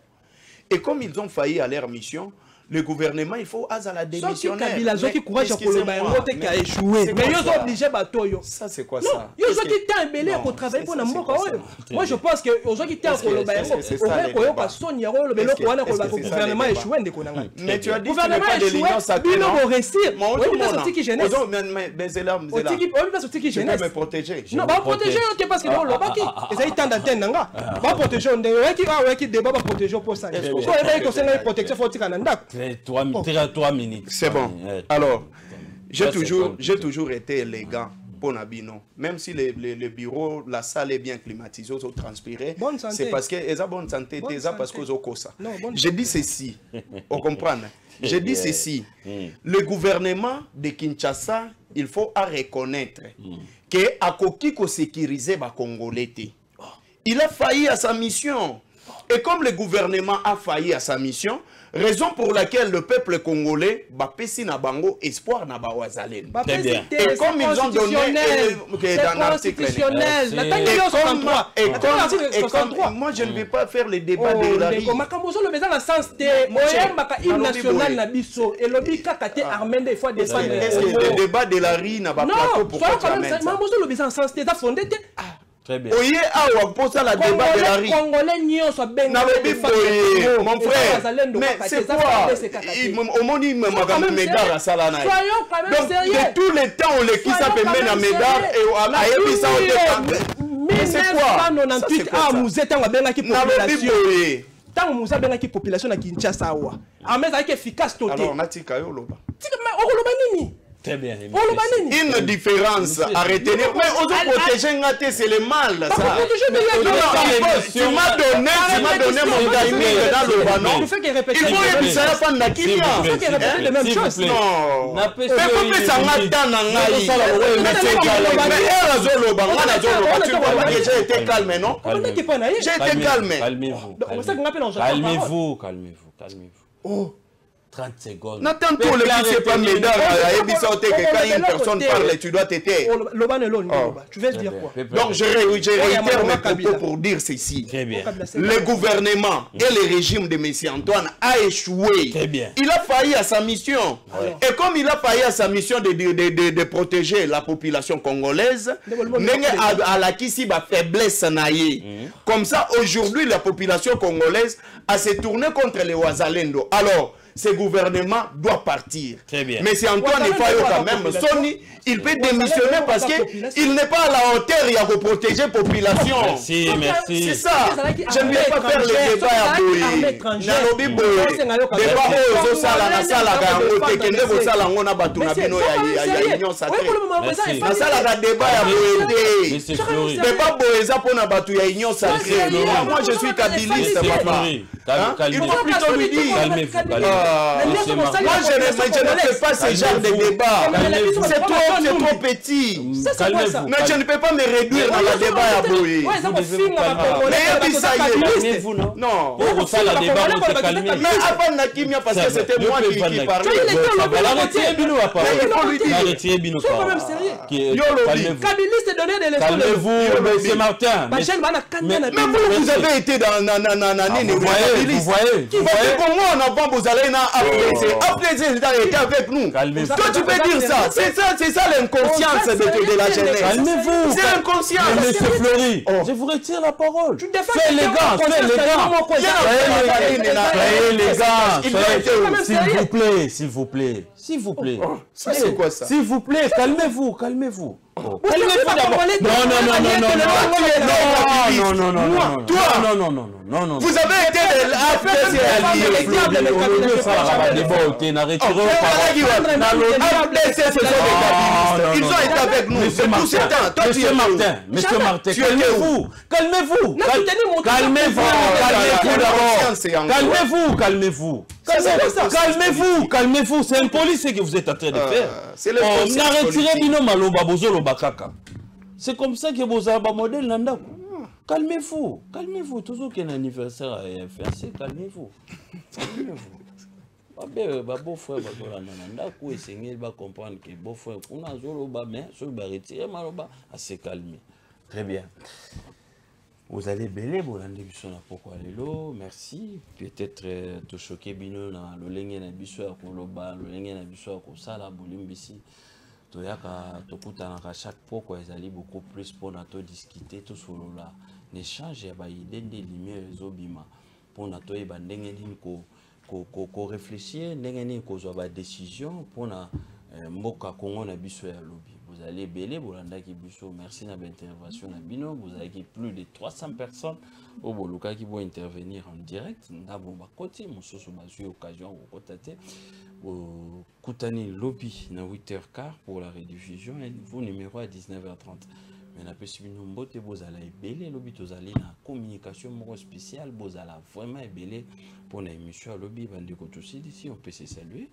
Et comme ils ont failli à leur mission, le gouvernement, il faut la démissionnaire. Kabila, qui courage pour le Bayango qui a échoué. Mais ils sont obligés à batoyo. Ça, c'est quoi ça? Ils ont été embellés pour travailler pour Namboka. Moi, je pense que aux gens qui étaient pour le Bayango, le gouvernement a échoué. Mais tu as dit qu'il n'est pas de l'union sacrée. Je vais me protéger. Non, pas protéger parce que non, le baki. Ils ont tant d'antenne nanga. Pas protéger, on est qui débat pas protéger pour ça. So il faut protection faut Canada. 3 minutes. C'est bon. Alors, j'ai toujours été élégant pour Nabino. Même si le bureau, la salle est bien climatisée, ils ont transpiré. C'est parce qu'ils ont bonne santé, c'est parce qu'ils ont cosa. J'ai dit ceci. On comprend. J'ai dit ceci. Le gouvernement de Kinshasa, il faut reconnaître que Akokiko sécurisé les Congolais. Il a failli à sa mission. Et comme le gouvernement a failli à sa mission, raison pour laquelle le peuple congolais va pési na bango espoir na Bawazalendo. Et comme ils ont donné dans l'article moi je ne vais pas faire le débat de la rue. Est-ce que le débat de la rue n'a pas plateau pour très bien. Oye, pour ça la débat de la rue. Mon frère, mais c'est quoi? Au moins, il me médard à Salana. Donc, de tous les temps, on les qui s'appelle Mena Médard et à Ebisa, mais c'est quoi? 98 ans, vous êtes en population. Tant que vous avez une population à Kinshasa, c'est efficace total. Alors, Natika Yoloba. Très bien. Une différence à retenir. Mais aux autres protéger, c'est le mal. Tu m'as donné mon timing dans le banon. Il faut que ça fasse la qu'il y a. Il faut qu'il répète les mêmes choses. Non. Mais pourquoi ça m'a donné tu vois que j'ai été calme, non? J'ai été calme. Calmez-vous. Oh. 30 secondes. N'attends tout le qui sait pas médard à Ebissaote que quand une personne parle, tu dois t'aider. Tu veux dire quoi? Donc je réitère mes propos pour dire ceci. Très bien. Le gouvernement et le régime de M. Antoine a échoué. Très bien. Il a failli à sa mission. Et comme il a failli à sa mission de protéger la population congolaise, à la Kisiba faiblesse naïe. Comme ça, aujourd'hui, la population congolaise a se tourné contre les Wazalendo. Alors, ce gouvernement doit partir. Très bien. Mais c'est Antoine Fayo quand même. Sony, il peut démissionner parce qu'il n'est pas à la hauteur, il y a que protéger la population. Merci, merci. C'est ça. Je ne vais pas faire les débats à Boye. Nalobi Boye. Débat aux Osala, Nasala, Tekende, Osala, on a battu na bino ya union sacrée. Nasala, la débat à Boye. Débat Boye, ça pour na battu ya union sacrée. Moi, je suis kabiliste, papa. Il faut plutôt lui dire. Moi, je ne fais pas ce genre de débat. C'est trop petit. Mais je ne peux pas me réduire dans le débat à Boye. Mais ça y est. Non. Mais avant Nakimia, parce que c'était moi qui parlais. Calmez-vous, c'est Martin. Mais vous avez été dans vous voyez. Comment on a pas vous allez a été avec nous. Toi tu peux dire ça. C'est ça l'inconscience de la jeunesse. Calmez-vous. C'est l'inconscience. Monsieur Fleury, je vous retire la parole. Fais les gants. S'il vous plaît. C'est quoi ça? S'il vous plaît, calmez-vous. Calmez-vous d'abord. Non. Vous avez été ils ont été avec nous. Monsieur Martin, calmez-vous. Calmez-vous. C'est impoli ce que vous êtes en train de faire. On a retiré Bino Maloba Bozolo Bakaka. C'est comme ça que vous avez un modèle Nanda. Calmez-vous. Toujours qu'il y a un anniversaire à faire, calmez-vous. Beau frère, essayer de comprendre que beau frère, on a Zoloba, mais sur le retirer Maloba, à se calmer. Très bien. Vous allez belé, vous l'avez vu pourquoi l'élo, merci. Peut-être te choquer bino na le lengue na biso ya koloba, le lengue na biso ya kosala bolimbisi. To yaka to kutanaka chaque pourquoi ils allaient beaucoup plus pour na to discuter tout sur là. N'échange ya ba idée de lumière zobima pour na to ba ndenge nini ko réfléchir, ndenge nini ko zo ba décision pour na mboka Congo na biso ya lobby. Vous allez belé, vous l'andaki biso. Merci na intervention na bino. Vous avez plus de 300 personnes au Boluka qui vont intervenir en direct. N'a bon ba côté, mon soso ba eu occasion au cotate. Au Koutani lobby na 8h15 pour la rediffusion et vous numéro à 19h30. Mais na pesi bino mbote vous allez belé lobby vous allez na communication mo spéciale vous allez vraiment belé pour la émission lobby bande ko tous ici on peut se saluer.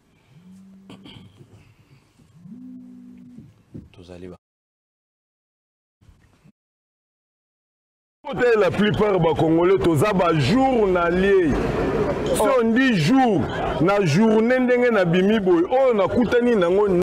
La plupart des Congolais, tous les journaliers. Si on dit jour, na journée, on a bimi boy, on a koutani nango.